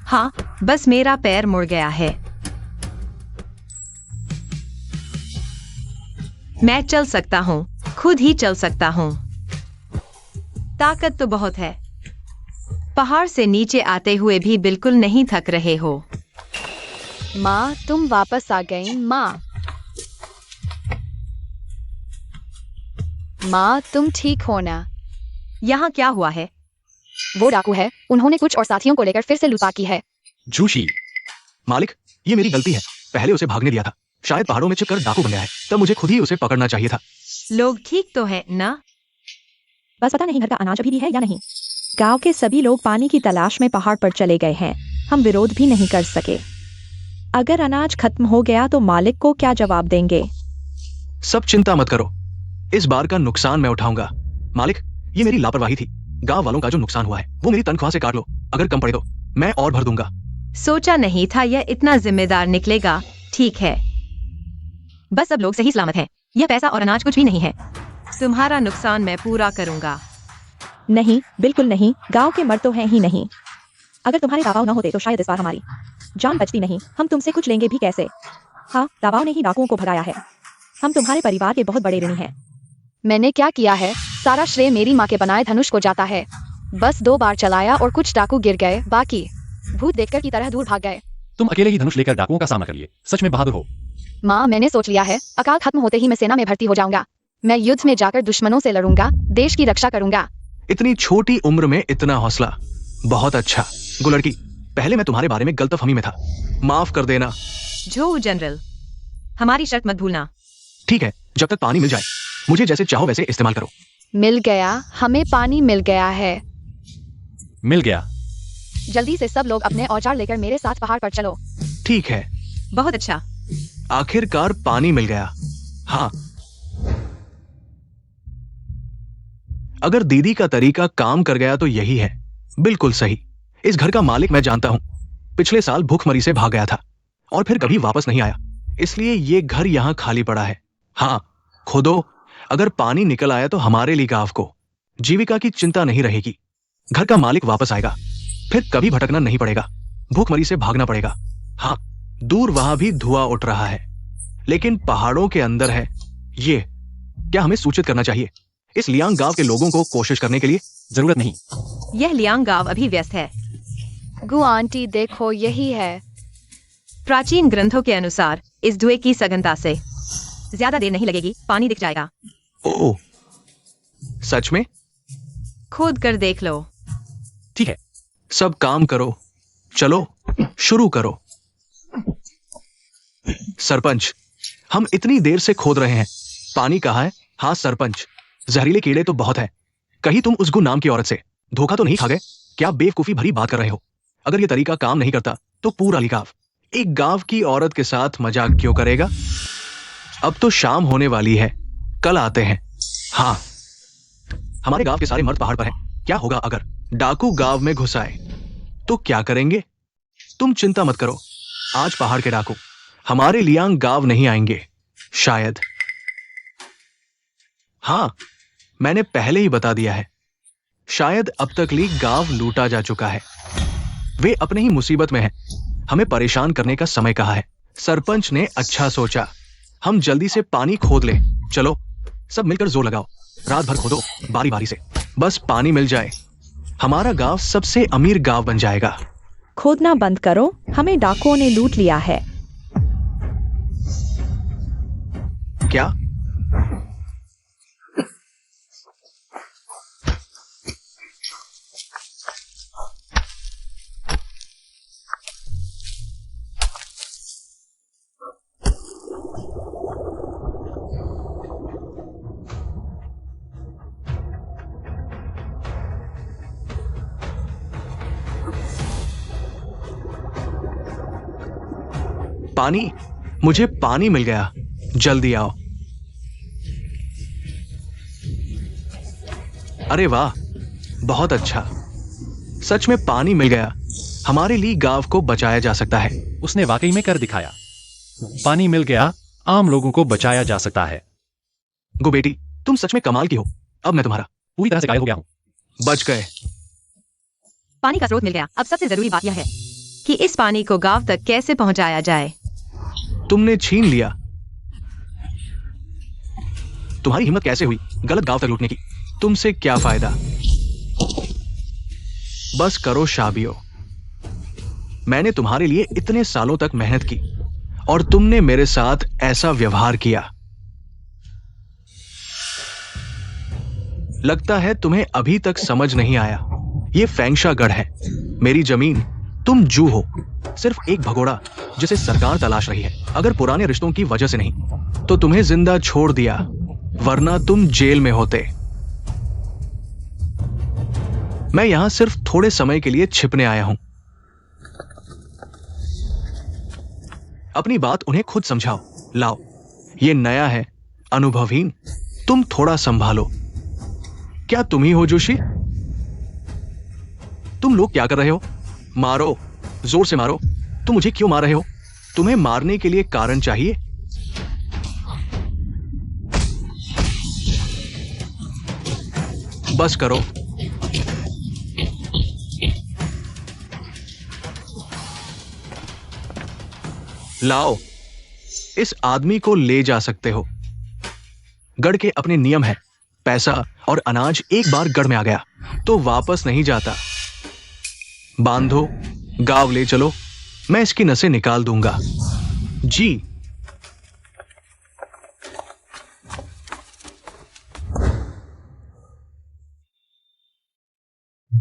हाँ, बस मेरा पैर मुड़ गया है। मैं चल सकता हूँ, खुद ही चल सकता हूँ। ताकत तो बहुत है। पहाड़ से नीचे आते हुए भी बिल्कुल नहीं थक रहे हो। माँ, तुम वापस आ गई। माँ, माँ, तुम ठीक हो ना? यहाँ क्या हुआ है? वो डाकू है, उन्होंने कुछ और साथियों को लेकर फिर से लूटपाट की है। झूठी। मालिक, ये मेरी गलती है। पहले उसे भागने दिया था। शायद पहाड़ों में छिपकर डाकू बन गया है, तब मुझे खुद ही उसे पकड़ना चाहिए था। लोग ठीक तो है ना? बस पता नहीं घर का अनाज अभी भी है या नहीं। गांव के सभी लोग पानी की तलाश में पहाड़ पर चले गए हैं। हम विरोध भी नहीं कर सके। अगर अनाज खत्म हो गया तो मालिक को क्या जवाब देंगे? सब चिंता मत करो, इस बार का नुकसान मैं उठाऊंगा। मालिक, ये मेरी लापरवाही थी। गांव वालों का जो नुकसान हुआ है वो मेरी तनख्वाह से काट लो। अगर कम पड़े तो मैं और भर दूंगा। सोचा नहीं था यह इतना जिम्मेदार निकलेगा। ठीक है, बस अब लोग सही सलामत हैं। यह पैसा और अनाज कुछ भी नहीं है। तुम्हारा नुकसान मैं पूरा करूंगा। नहीं, बिल्कुल नहीं। गांव के मर्द तो हैं ही नहीं। अगर तुम्हारे दबाव न होते तो शायद इस बार हमारी जान बचती नहीं। हम तुमसे कुछ लेंगे भी कैसे? हाँ, दबाव ने ही डाकुओं को भगाया है। हम तुम्हारे परिवार के बहुत बड़े ऋणी हैं। मैंने क्या किया है? सारा श्रेय मेरी माँ के बनाए धनुष को जाता है। बस 2 बार चलाया और कुछ डाकू गिर गए, बाकी भूत देखकर की तरह दूर भाग गए। तुम अकेले ही धनुष लेकर डाकुओं का सामना कर लिए। सच में बहादुर हो। माँ, मैंने सोच लिया है, अकाल खत्म होते ही मैं सेना में भर्ती हो जाऊंगा। मैं युद्ध में जाकर दुश्मनों से लड़ूंगा, देश की रक्षा करूंगा। इतनी छोटी उम्र में इतना हौसला, बहुत अच्छा। गुलड़की, पहले मैं तुम्हारे बारे में गलतफहमी में था, माफ कर देना। जो जनरल, हमारी शर्त मत भूलना। ठीक है, जब तक पानी मिल जाए मुझे जैसे चाहो वैसे इस्तेमाल करो। मिल गया, हमें पानी मिल गया है। मिल गया। जल्दी से सब लोग अपने औजार लेकर मेरे साथ पहाड़ पर चलो। ठीक है, बहुत अच्छा। आखिरकार पानी मिल गया। हाँ, अगर दीदी का तरीका काम कर गया तो यही है। बिल्कुल सही। इस घर का मालिक मैं जानता हूं। पिछले साल भूखमरी से भाग गया था और फिर कभी वापस नहीं आया, इसलिए ये घर यहां खाली पड़ा है। हाँ, खोदो। अगर पानी निकल आया तो हमारे लिए गांव को जीविका की चिंता नहीं रहेगी। घर का मालिक वापस आएगा, फिर कभी भटकना नहीं पड़ेगा, भूखमरी से भागना पड़ेगा। हाँ, दूर वहां भी धुआं उठ रहा है, लेकिन पहाड़ों के अंदर है। ये क्या हमें सूचित करना चाहिए इस लियांग गांव के लोगों को कोशिश करने के लिए? जरूरत नहीं। यह लियांग गांव अभी व्यस्त है। गु आंटी देखो, यही है। प्राचीन ग्रंथों के अनुसार इस धुएं की सघनता से ज्यादा देर नहीं लगेगी, पानी दिख जाएगा। ओह, सच में? खोद कर देख लो। ठीक है, सब काम करो, चलो शुरू करो। सरपंच, हम इतनी देर से खोद रहे हैं, पानी कहाँ है? हाँ सरपंच, जहरीले कीड़े तो बहुत हैं। कहीं तुम उस गु नाम की औरत से धोखा तो नहीं खा गए? क्या बेवकूफी भरी बात कर रहे हो? अगर ये तरीका काम नहीं करता तो पूरा गांव एक गांव की औरत के साथ मजाक क्यों करेगा? अब तो शाम होने वाली है, कल आते हैं। हाँ, हमारे गांव के सारे मर्द पहाड़ पर हैं, क्या होगा अगर डाकू गांव में घुस आए? तो क्या करेंगे? तुम चिंता मत करो, आज पहाड़ के डाकू हमारे लियांग गांव नहीं आएंगे, शायद। हाँ, मैंने पहले ही बता दिया है, शायद अब तक ली गांव लूटा जा चुका है। वे अपने ही मुसीबत में हैं, हमें परेशान करने का समय कहा है। सरपंच ने अच्छा सोचा, हम जल्दी से पानी खोद लें। चलो सब मिलकर जोर लगाओ, रात भर खोदो बारी बारी से, बस पानी मिल जाए हमारा गांव सबसे अमीर गांव बन जाएगा। खोदना बंद करो, हमें डाकुओं ने लूट लिया है। क्या? पानी, मुझे पानी मिल गया, जल्दी आओ। अरे वाह, बहुत अच्छा, सच में पानी मिल गया, हमारे लिए गांव को बचाया जा सकता है। उसने वाकई में कर दिखाया। पानी मिल गया, आम लोगों को बचाया जा सकता है। गो बेटी, तुम सच में कमाल की हो, अब मैं तुम्हारा पूरी तरह से घायल हो गया हूँ। बच गए। पानी का स्रोत मिल गया। अब सबसे जरूरी बात यह है कि इस पानी को गांव तक कैसे पहुंचाया जाए। तुमने छीन लिया। तुम्हारी हिम्मत कैसे हुई गलत गांव तक लूटने की? तुमसे क्या फायदा? बस करो शाबियो, मैंने तुम्हारे लिए इतने सालों तक मेहनत की और तुमने मेरे साथ ऐसा व्यवहार किया। लगता है तुम्हें अभी तक समझ नहीं आया, ये फेंगशागढ़ है, मेरी जमीन। तुम जू हो, सिर्फ एक भगोड़ा जिसे सरकार तलाश रही है। अगर पुराने रिश्तों की वजह से नहीं तो तुम्हें जिंदा छोड़ दिया, वरना तुम जेल में होते। मैं यहां सिर्फ थोड़े समय के लिए छिपने आया हूं। अपनी बात उन्हें खुद समझाओ। लाओ, ये नया है, अनुभवहीन, तुम थोड़ा संभालो। क्या तुम ही हो जोशी? तुम लोग क्या कर रहे हो? मारो, जोर से मारो। तुम मुझे क्यों मार रहे हो? तुम्हें मारने के लिए कारण चाहिए? बस करो। लाओ, इस आदमी को ले जा सकते हो। गढ़ के अपने नियम हैं, पैसा और अनाज एक बार गढ़ में आ गया तो वापस नहीं जाता। बांधो, गांव ले चलो, मैं इसकी नसें निकाल दूंगा। जी।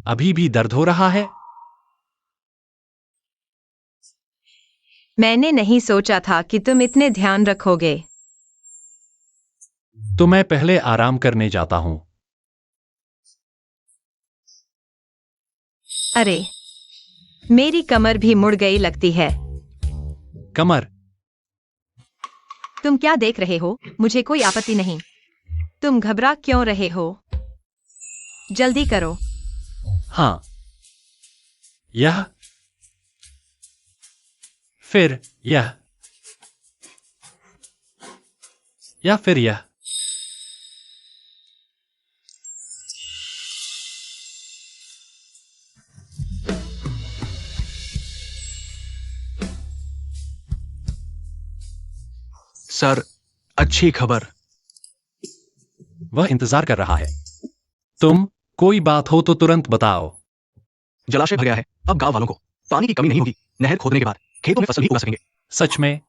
अभी भी दर्द हो रहा है? मैंने नहीं सोचा था कि तुम इतने ध्यान रखोगे। तो मैं पहले आराम करने जाता हूं। अरे, मेरी कमर भी मुड़ गई लगती है। कमर? तुम क्या देख रहे हो? मुझे कोई आपत्ति नहीं। तुम घबरा क्यों रहे हो? जल्दी करो। हाँ, यह, फिर यह, या फिर यह। सर, अच्छी खबर। वह इंतजार कर रहा है। तुम, कोई बात हो तो तुरंत बताओ। जलाशय भर गया है, अब गांव वालों को पानी की कमी नहीं होगी। नहर खोदने के बाद खेतों में फसल भी उगा सकेंगे। सच में?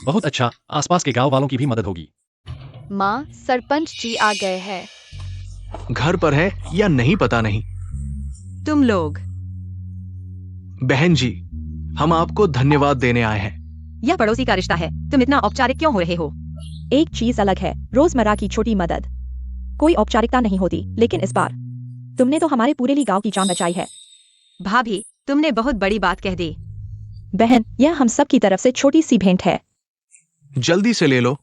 बहुत अच्छा, आसपास के गांव वालों की भी मदद होगी। माँ, सरपंच जी आ गए हैं। घर पर है या नहीं पता नहीं। तुम लोग, बहन जी, हम आपको धन्यवाद देने आए हैं। यह पड़ोसी का रिश्ता है, तुम इतना औपचारिक क्यों हो रहे हो? एक चीज अलग है, रोजमर्रा की छोटी मदद। कोई औपचारिकता नहीं होती, लेकिन इस बार तुमने तो हमारे पूरे ली गांव की जान बचाई है। भाभी, तुमने बहुत बड़ी बात कह दी। बहन, यह हम सब की तरफ से छोटी सी भेंट है। जल्दी से ले लो।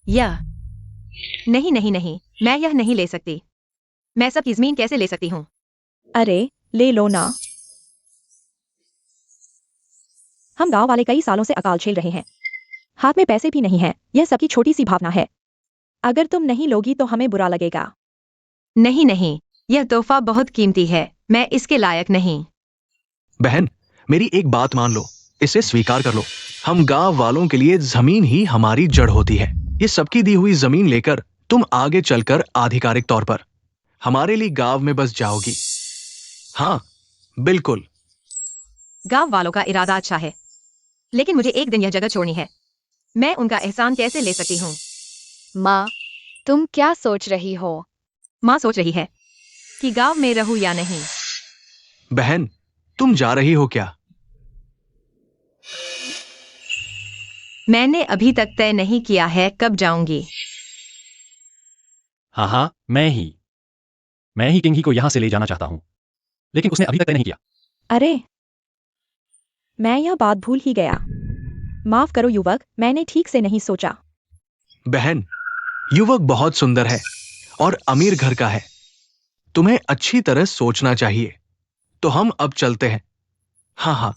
यह नहीं नहीं नहीं, मैं यह नहीं ले सकती। मैं सबकी जमीन कैसे ले सकती हूँ? अरे ले लो ना। हम गांव वाले कई सालों से अकाल झेल रहे हैं, हाथ में पैसे भी नहीं है। यह सबकी छोटी सी भावना है। अगर तुम नहीं लोगी तो हमें बुरा लगेगा। नहीं नहीं, यह तोहफा बहुत कीमती है, मैं इसके लायक नहीं। बहन, मेरी एक बात मान लो, इसे स्वीकार कर लो। हम गांव वालों के लिए जमीन ही हमारी जड़ होती है। ये सबकी दी हुई जमीन लेकर तुम आगे चलकर आधिकारिक तौर पर हमारे लिए गांव में बस जाओगी। हाँ, बिल्कुल। गांव वालों का इरादा अच्छा है, लेकिन मुझे एक दिन यह जगह छोड़नी है। मैं उनका एहसान कैसे ले सकती हूँ? माँ, तुम क्या सोच रही हो? माँ सोच रही है कि गांव में रहूं या नहीं। बहन, तुम जा रही हो क्या? मैंने अभी तक तय नहीं किया है कब जाऊंगी। हाँ, मैं ही किंग ही को यहां से ले जाना चाहता हूं, लेकिन उसने अभी तक तय नहीं किया। अरे मैं यह बात भूल ही गया। माफ करो युवक, मैंने ठीक से नहीं सोचा। बहन, युवक बहुत सुंदर है और अमीर घर का है। तुम्हें अच्छी तरह सोचना चाहिए। तो हम अब चलते हैं। हाँ,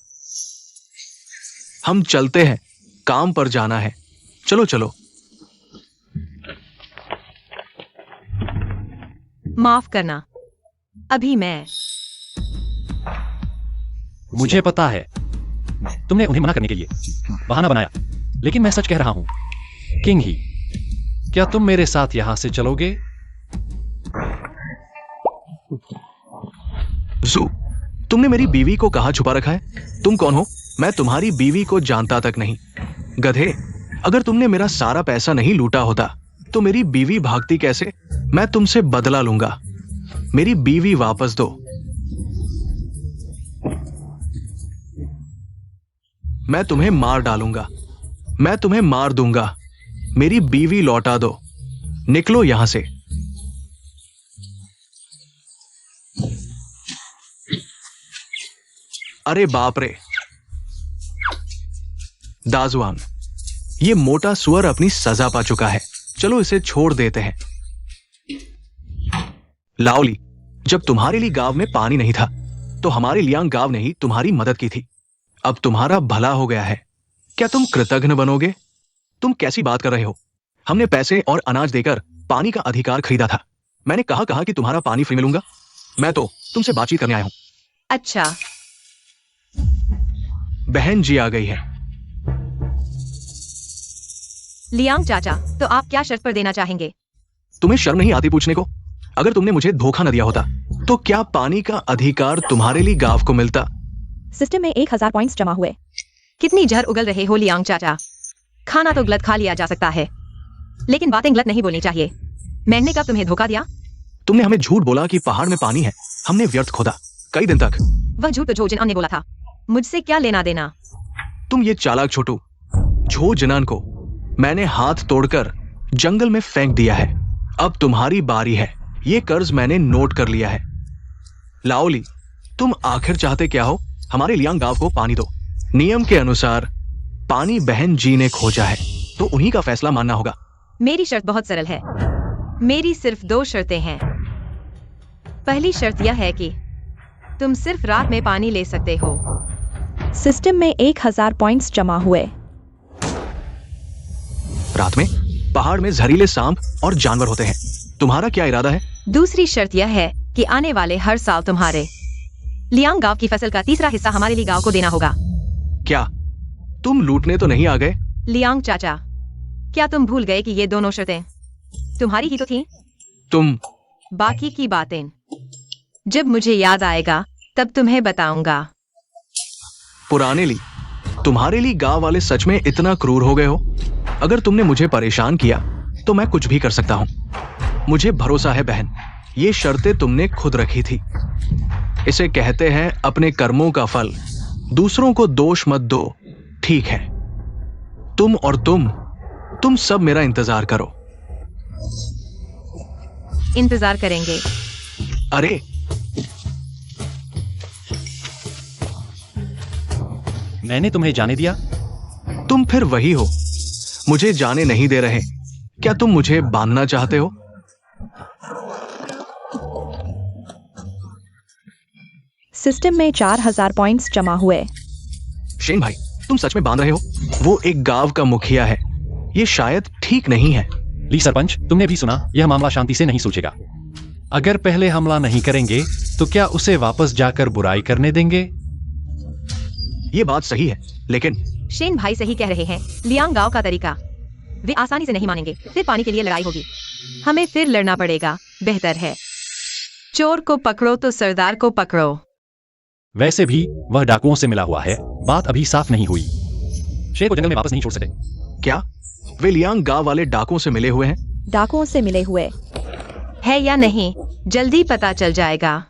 हम चलते हैं, काम पर जाना है। चलो चलो। माफ करना, अभी मैं। मुझे पता है तुमने उन्हें मना करने के लिए बहाना बनाया, लेकिन मैं सच कह रहा हूं किंग ही, क्या तुम मेरे साथ यहां से चलोगे? जू, तुमने मेरी बीवी को कहां छुपा रखा है? तुम कौन हो? मैं तुम्हारी बीवी को जानता तक नहीं। गधे, अगर तुमने मेरा सारा पैसा नहीं लूटा होता तो मेरी बीवी भागती कैसे? मैं तुमसे बदला लूंगा। मेरी बीवी वापस दो। मैं तुम्हें मार डालूंगा। मैं तुम्हें मार दूंगा। मेरी बीवी लौटा दो। निकलो यहां से। अरे बाप रे, दाजुआन, ये मोटा सुअर अपनी सजा पा चुका है। चलो इसे छोड़ देते हैं। लाओली, जब तुम्हारे लिए गांव में पानी नहीं था तो हमारे लियांग गांव ने ही तुम्हारी मदद की थी। अब तुम्हारा भला हो गया है, क्या तुम कृतज्ञ बनोगे? तुम कैसी बात कर रहे हो? हमने पैसे और अनाज देकर पानी का अधिकार खरीदा था। मैंने कहा कि तुम्हारा पानी फ्री मिलूंगा। मैं तो तुमसे बातचीत करने आया हूं। अच्छा, बहन जी आ गई है। लियांग चाचा, तो आप क्या शर्त पर देना चाहेंगे? तुम्हें शर्म नहीं आती पूछने को? अगर तुमने मुझे धोखा न दिया होता तो क्या पानी का अधिकार तुम्हारे लिए गांव को मिलता? सिस्टम में 1000 पॉइंट्स जमा हुए। कितनी जहर उगल रहे हो लियांग चाचा। खाना तो गलत खा लिया जा सकता है, लेकिन बातें गलत नहीं बोलनी चाहिए। मैंने कब तुम्हें धोखा दिया? तुमने हमें झूठ बोला कि पहाड़ में पानी है। हमने व्यर्थ खोदा कई दिन तक। वह झूठ तो झो जिनान ने बोला था। मुझसे क्या लेना देना? तुम ये चालाक छोटू, झो जिनान को मैंने हाथ तोड़कर जंगल में फेंक दिया है। अब तुम्हारी बारी है। ये कर्ज मैंने नोट कर लिया है। लाओली, तुम आखिर चाहते क्या हो? हमारे लियांग गांव को पानी दो। नियम के अनुसार पानी बहन जी ने खोजा है तो उन्हीं का फैसला मानना होगा। मेरी शर्त बहुत सरल है। मेरी सिर्फ 2 शर्तें हैं। पहली शर्त यह है कि तुम सिर्फ रात में पानी ले सकते हो। सिस्टम में 1000 पॉइंट्स जमा हुए। रात में पहाड़ में जहरीले सांप और जानवर होते हैं। तुम्हारा क्या इरादा है? दूसरी शर्त यह है कि आने वाले हर साल तुम्हारे लियांग गांव की फसल का 3रा हिस्सा हमारे लिए गांव को देना होगा। क्या तुम लूटने तो नहीं आ गए? लियांग चाचा, क्या तुम भूल गए कि ये दोनों शर्तें तुम्हारी ही तो थीं? तुम बाकी की बातें जब मुझे याद आएगा तब तुम्हें बताऊंगा। पुराने ली, तुम्हारे लिए गांव वाले सच में इतना क्रूर हो गए हो? अगर तुमने मुझे परेशान किया तो मैं कुछ भी कर सकता हूं। मुझे भरोसा है बहन, ये शर्तें तुमने खुद रखी थी। इसे कहते हैं अपने कर्मों का फल। दूसरों को दोष मत दो, ठीक है? तुम और तुम सब मेरा इंतजार करो। इंतजार करेंगे। अरे मैंने तुम्हें जाने दिया? तुम फिर वही हो, मुझे जाने नहीं दे रहे। क्या तुम मुझे बांधना चाहते हो? सिस्टम में 4000 पॉइंट्स जमा हुए। शेन भाई, तुम सच में बांध रहे हो? वो एक गांव का मुखिया है, ये शायद ठीक नहीं है। ली सरपंच, तुमने भी सुना, यह मामला शांति से नहीं सुलझेगा। अगर पहले हमला नहीं करेंगे तो क्या उसे वापस जाकर बुराई करने देंगे? ये बात सही है, लेकिन शेन भाई सही कह रहे हैं। लियांग गांव का तरीका वे आसानी से नहीं मानेंगे, फिर पानी के लिए लड़ाई होगी। हमें फिर लड़ना पड़ेगा। बेहतर है चोर को पकड़ो तो सरदार को पकड़ो। वैसे भी वह डाकुओं से मिला हुआ है, बात अभी साफ नहीं हुई। शेर को जंगल में वापस नहीं छोड़ सकते। क्या वे लियांग गांव वाले डाकुओं से मिले हुए हैं? डाकुओं से मिले हुए है या नहीं, जल्दी पता चल जाएगा।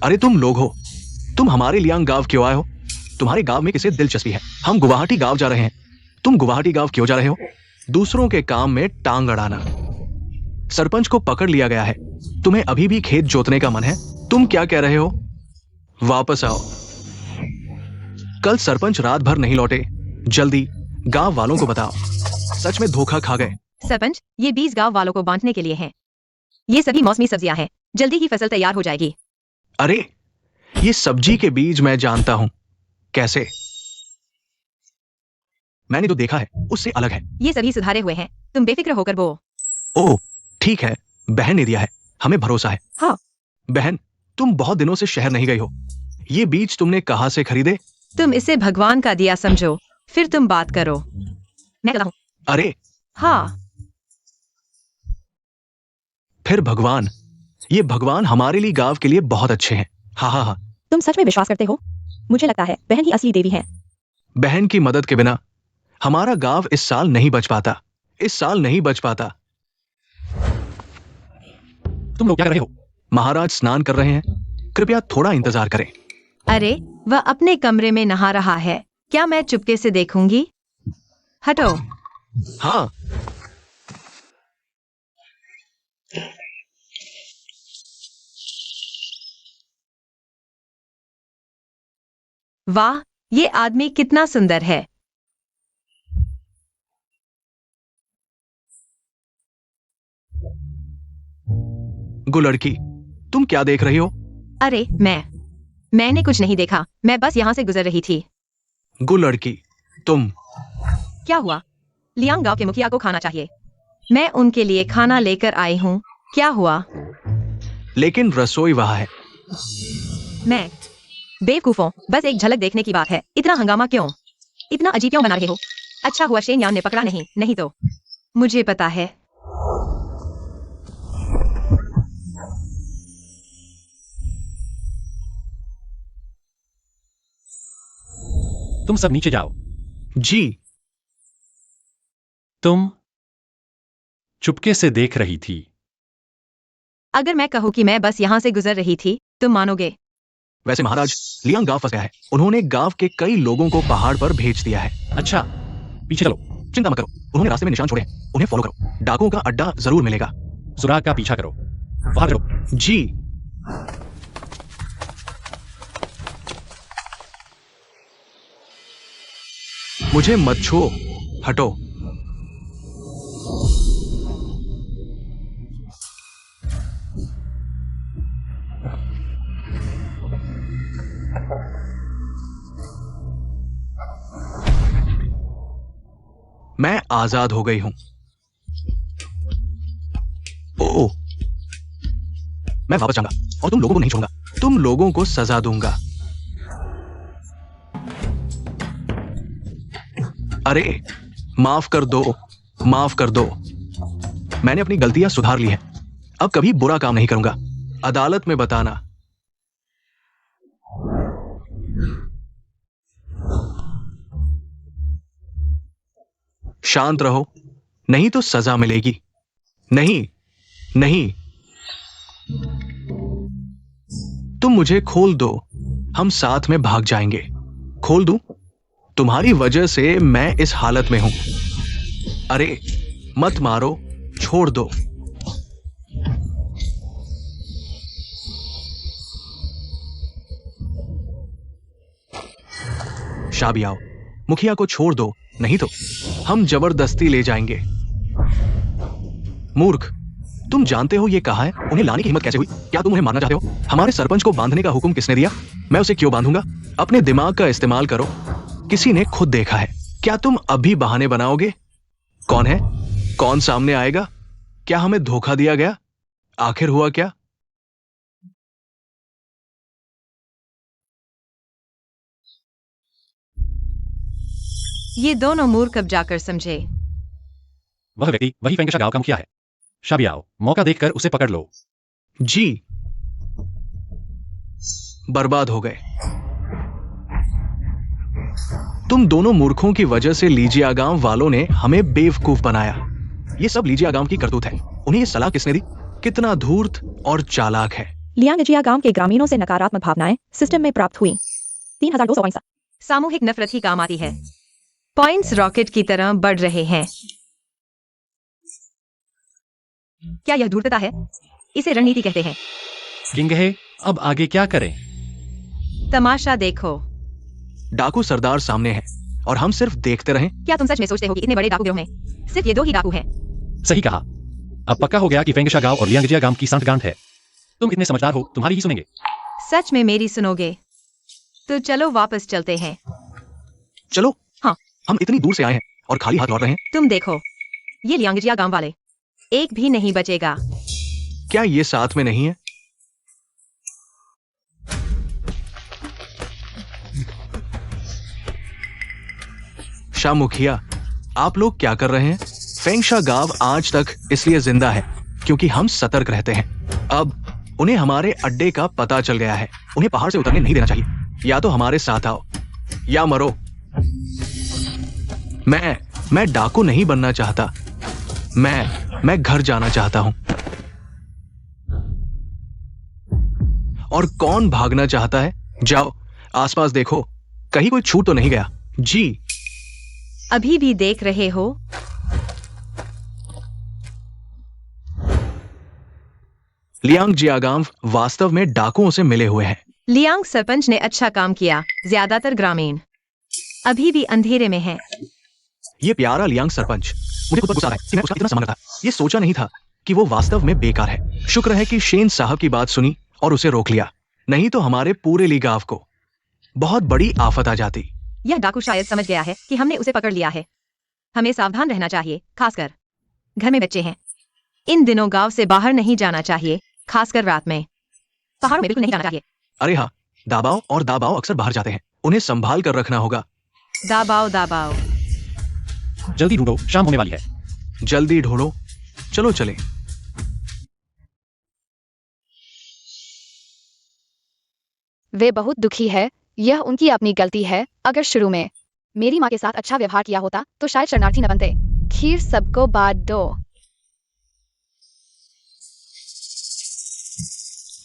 अरे तुम लोग हो, तुम हमारे लियांग गांव क्यों आए हो? तुम्हारे गांव में किसे दिलचस्पी है? हम गुवाहाटी गांव जा रहे हैं। तुम गुवाहाटी गांव क्यों जा रहे हो? दूसरों के काम में टांग अड़ाना। सरपंच को पकड़ लिया गया है। तुम्हें अभी भी खेत जोतने का मन है? तुम क्या कह रहे हो? वापस आओ। कल सरपंच रात भर नहीं लौटे। जल्दी गांव वालों को बताओ। सच में धोखा खा गए। सरपंच, ये बीज गांव वालों को बांटने के लिए हैं। ये सभी मौसमी सब्जियां हैं, जल्दी ही फसल तैयार हो जाएगी। अरे ये सब्जी के बीज मैं जानता हूं। कैसे? मैंने जो देखा है उससे अलग है। ये सभी सुधारे हुए हैं, तुम बेफिक्र होकर बो। ओह ठीक है, बहन ने दिया है, हमें भरोसा है। हाँ। बहन, तुम बहुत दिनों से शहर नहीं गई हो। ये बीज तुमने कहां से खरीदे? तुम इसे भगवान का दिया समझो, फिर तुम बात करो। मैं कहता हूँ। अरे हाँ, फिर भगवान, ये भगवान हमारे लिए गांव के लिए बहुत अच्छे हैं। हाँ हाँ हाँ। तुम सच में विश्वास करते हो? मुझे लगता है बहन ही असली देवी है। बहन की मदद के बिना हमारा गांव इस साल नहीं बच पाता। इस साल नहीं बच पाता। तुम लोग क्या कर रहे हो? महाराज स्नान कर रहे हैं, कृपया थोड़ा इंतजार करें। अरे वह अपने कमरे में नहा रहा है, क्या मैं चुपके से देखूंगी? हटो। हाँ। वाह, ये आदमी कितना सुंदर है। गुलड़की, तुम क्या देख रही हो? अरे मैंने कुछ नहीं देखा, मैं बस यहाँ से गुजर रही थी। गुलड़की, तुम। क्या हुआ? लियांग गांव के मुखिया को खाना चाहिए। मैं उनके लिए खाना लेकर आई हूँ। क्या हुआ? लेकिन रसोई वहां है। मैं बेवकूफों, बस एक झलक देखने की बात है। इतना हंगामा क्यों? इतना अजीब क्यों बना रहे हो? अच्छा हुआ शेन यान ने पकड़ा नहीं तो मुझे पता है। तुम सब नीचे जाओ। जी। तुम चुपके से देख रही थी। अगर मैं कहूँ कि मैं बस यहाँ से गुजर रही थी, तुम मानोगे? वैसे महाराज, लियांग गांव फंस गया है। उन्होंने गांव के कई लोगों को पहाड़ पर भेज दिया है। अच्छा, पीछे चलो। चिंता मत करो, उन्होंने रास्ते में निशान छोड़े हैं। उन्हें फॉलो करो। डाकुओं का अड्डा जरूर मिलेगा। सुराग का पीछा करो। बाहर चलो। जी। मुझे मत छुओ, हटो। मैं आजाद हो गई हूं। ओह, मैं वापस जाऊंगा और तुम लोगों को नहीं छोड़ूंगा। तुम लोगों को सजा दूंगा। अरे माफ कर दो, माफ कर दो। मैंने अपनी गलतियां सुधार ली हैं। अब कभी बुरा काम नहीं करूंगा। अदालत में बताना। शांत रहो, नहीं तो सजा मिलेगी। नहीं नहीं, तुम मुझे खोल दो, हम साथ में भाग जाएंगे। खोल दूं? तुम्हारी वजह से मैं इस हालत में हूं। अरे मत मारो, छोड़ दो। शाबियाओ, मुखिया को छोड़ दो, नहीं तो हम जबरदस्ती ले जाएंगे। मूर्ख, तुम जानते हो ये कहाँ है? उन्हें लाने की हिम्मत कैसे हुई? क्या तुम उन्हें मारना चाहते हो? हमारे सरपंच को बांधने का हुक्म किसने दिया? मैं उसे क्यों बांधूंगा? अपने दिमाग का इस्तेमाल करो, किसी ने खुद देखा है। क्या तुम अभी बहाने बनाओगे? कौन है? कौन सामने आएगा? क्या हमें धोखा दिया गया? आखिर हुआ क्या? ये दोनों मूर्ख अब जाकर समझे। वह व्यक्ति वही फेंगशा गांव का मुखिया है। शाबियाओ, मौका देखकर उसे पकड़ लो। जी, बर्बाद हो गए। तुम दोनों मूर्खों की वजह से लीजिया गांव वालों ने हमें बेवकूफ बनाया। ये सब लीजिया गांव की करतूत है। उन्हें ये सलाह किसने दी? कितना धूर्त और चालाक है। लियांगजिया गांव के ग्रामीणों से नकारात्मक भावनाएं सिस्टम में प्राप्त हुई। 3200 पॉइंट्स। सामूहिक नफरत ही काम आती है। पॉइंट्स रॉकेट की तरह बढ़ रहे हैं। क्या यह धूर्तता है? इसे रणनीति कहते हैं। किंग है, अब आगे क्या करें? तमाशा देखो। डाकू सरदार सामने है और हम सिर्फ देखते रहें। क्या तुम सच में सोचते हो कि इतने बड़े डाकू गिरोह में सिर्फ ये दो ही डाकू हैं? सही कहा। अब पक्का हो गया कि फेंगशा गांव और लियांगजिया गांव की सांठगांठ है। तुम इतने समझदार हो, तुम्हारी ही सुनेंगे। सच में मेरी सुनोगे? तो चलो वापस चलते हैं। चलो। हाँ। हम इतनी दूर से आए हैं और खाली हाथ लौट रहे हैं। तुम देखो, ये लियांगजिया गांव वाले एक भी नहीं बचेगा। क्या ये साथ में नहीं है? शाह मुखिया, आप लोग क्या कर रहे हैं? फेंगशा गांव आज तक इसलिए जिंदा है क्योंकि हम सतर्क रहते हैं। अब उन्हें हमारे अड्डे का पता चल गया है। उन्हें पहाड़ से उतरने नहीं देना चाहिए। या तो हमारे साथ आओ या मरो। मैं डाकू नहीं बनना चाहता। मैं घर जाना चाहता हूं। और कौन भागना चाहता है? जाओ, आसपास देखो, कहीं कोई छूट तो नहीं गया। जी। अभी भी देख रहे हो? लियांग जियागांव वास्तव में डाकुओं से मिले हुए हैं। लियांग सरपंच ने अच्छा काम किया। ज्यादातर ग्रामीण अभी भी अंधेरे में हैं। ये प्यारा लियांग सरपंच, मुझे खुद पर गुस्सा आ रहा है कि मैं उसका इतना सम्मान करता। ये सोचा नहीं था कि वो वास्तव में बेकार है। शुक्र है कि शेन साहब की बात सुनी और उसे रोक लिया, नहीं तो हमारे पूरे ली गांव को बहुत बड़ी आफत आ जाती। यह डाकू शायद समझ गया है कि हमने उसे पकड़ लिया है। हमें सावधान रहना चाहिए, खासकर घर में बच्चे हैं। इन दिनों गांव से बाहर नहीं जाना चाहिए, खासकर रात में। पहाड़ों में बिल्कुल नहीं जाना चाहिए। अरे हाँ, दाबाओ और दाबाओ अक्सर बाहर जाते हैं। उन्हें संभाल कर रखना होगा। दाबाओ दाबाओ। जल्दी ढूंढो, शाम होने वाली है। जल्दी ढूंढो, चलो चले। वे बहुत दुखी है। यह उनकी अपनी गलती है। अगर शुरू में मेरी माँ के साथ अच्छा व्यवहार किया होता तो शायद शरणार्थी न बनते। खीर सबको बांट दो।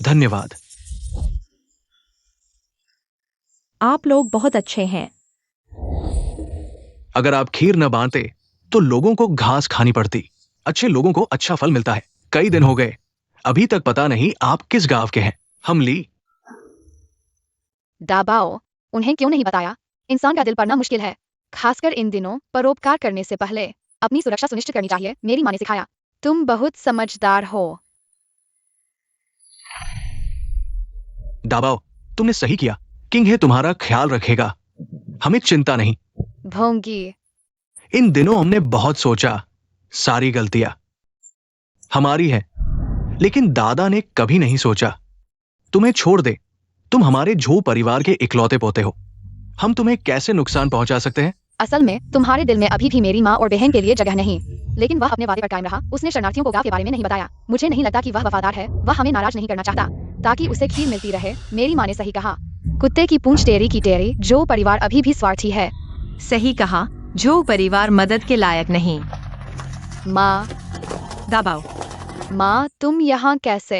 धन्यवाद। आप लोग बहुत अच्छे हैं। अगर आप खीर न बांटते तो लोगों को घास खानी पड़ती। अच्छे लोगों को अच्छा फल मिलता है। कई दिन हो गए, अभी तक पता नहीं आप किस गांव के हैं। हम ली। दाबाओ, उन्हें क्यों नहीं बताया? इंसान का दिल पढ़ना मुश्किल है, खासकर इन दिनों। परोपकार करने से पहले अपनी सुरक्षा सुनिश्चित करनी चाहिए। मेरी माँ ने सिखाया। तुम बहुत समझदार हो। दाबाओ, तुमने सही किया। किंग है तुम्हारा ख्याल रखेगा। हमें चिंता नहीं। भोंगी। इन दिनों हमने बहुत सोचा। सारी गलतियां हमारी है, लेकिन दादा ने कभी नहीं सोचा तुम्हें छोड़ दे। तुम हमारे झो परिवार के इकलौते पोते हो। हम तुम्हें कैसे नुकसान पहुंचा सकते हैं? असल में तुम्हारे दिल में अभी भी मेरी माँ और बहन के लिए जगह नहीं, लेकिन वह अपने वादे पर कायम रहा। उसने शरणार्थियों को गांव के बारे में नहीं बताया। मुझे नहीं लगता कि वह वफादार है। वह हमें नाराज नहीं करना चाहता ताकि उसे खीर मिलती रहे। मेरी माँ ने सही कहा। कुत्ते की पूंछ टेढ़ी की टेढ़ी। जो परिवार अभी भी स्वार्थी है। सही कहा। जो परिवार मदद के लायक नहीं। माँ, दाबाओ। माँ, तुम यहाँ कैसे?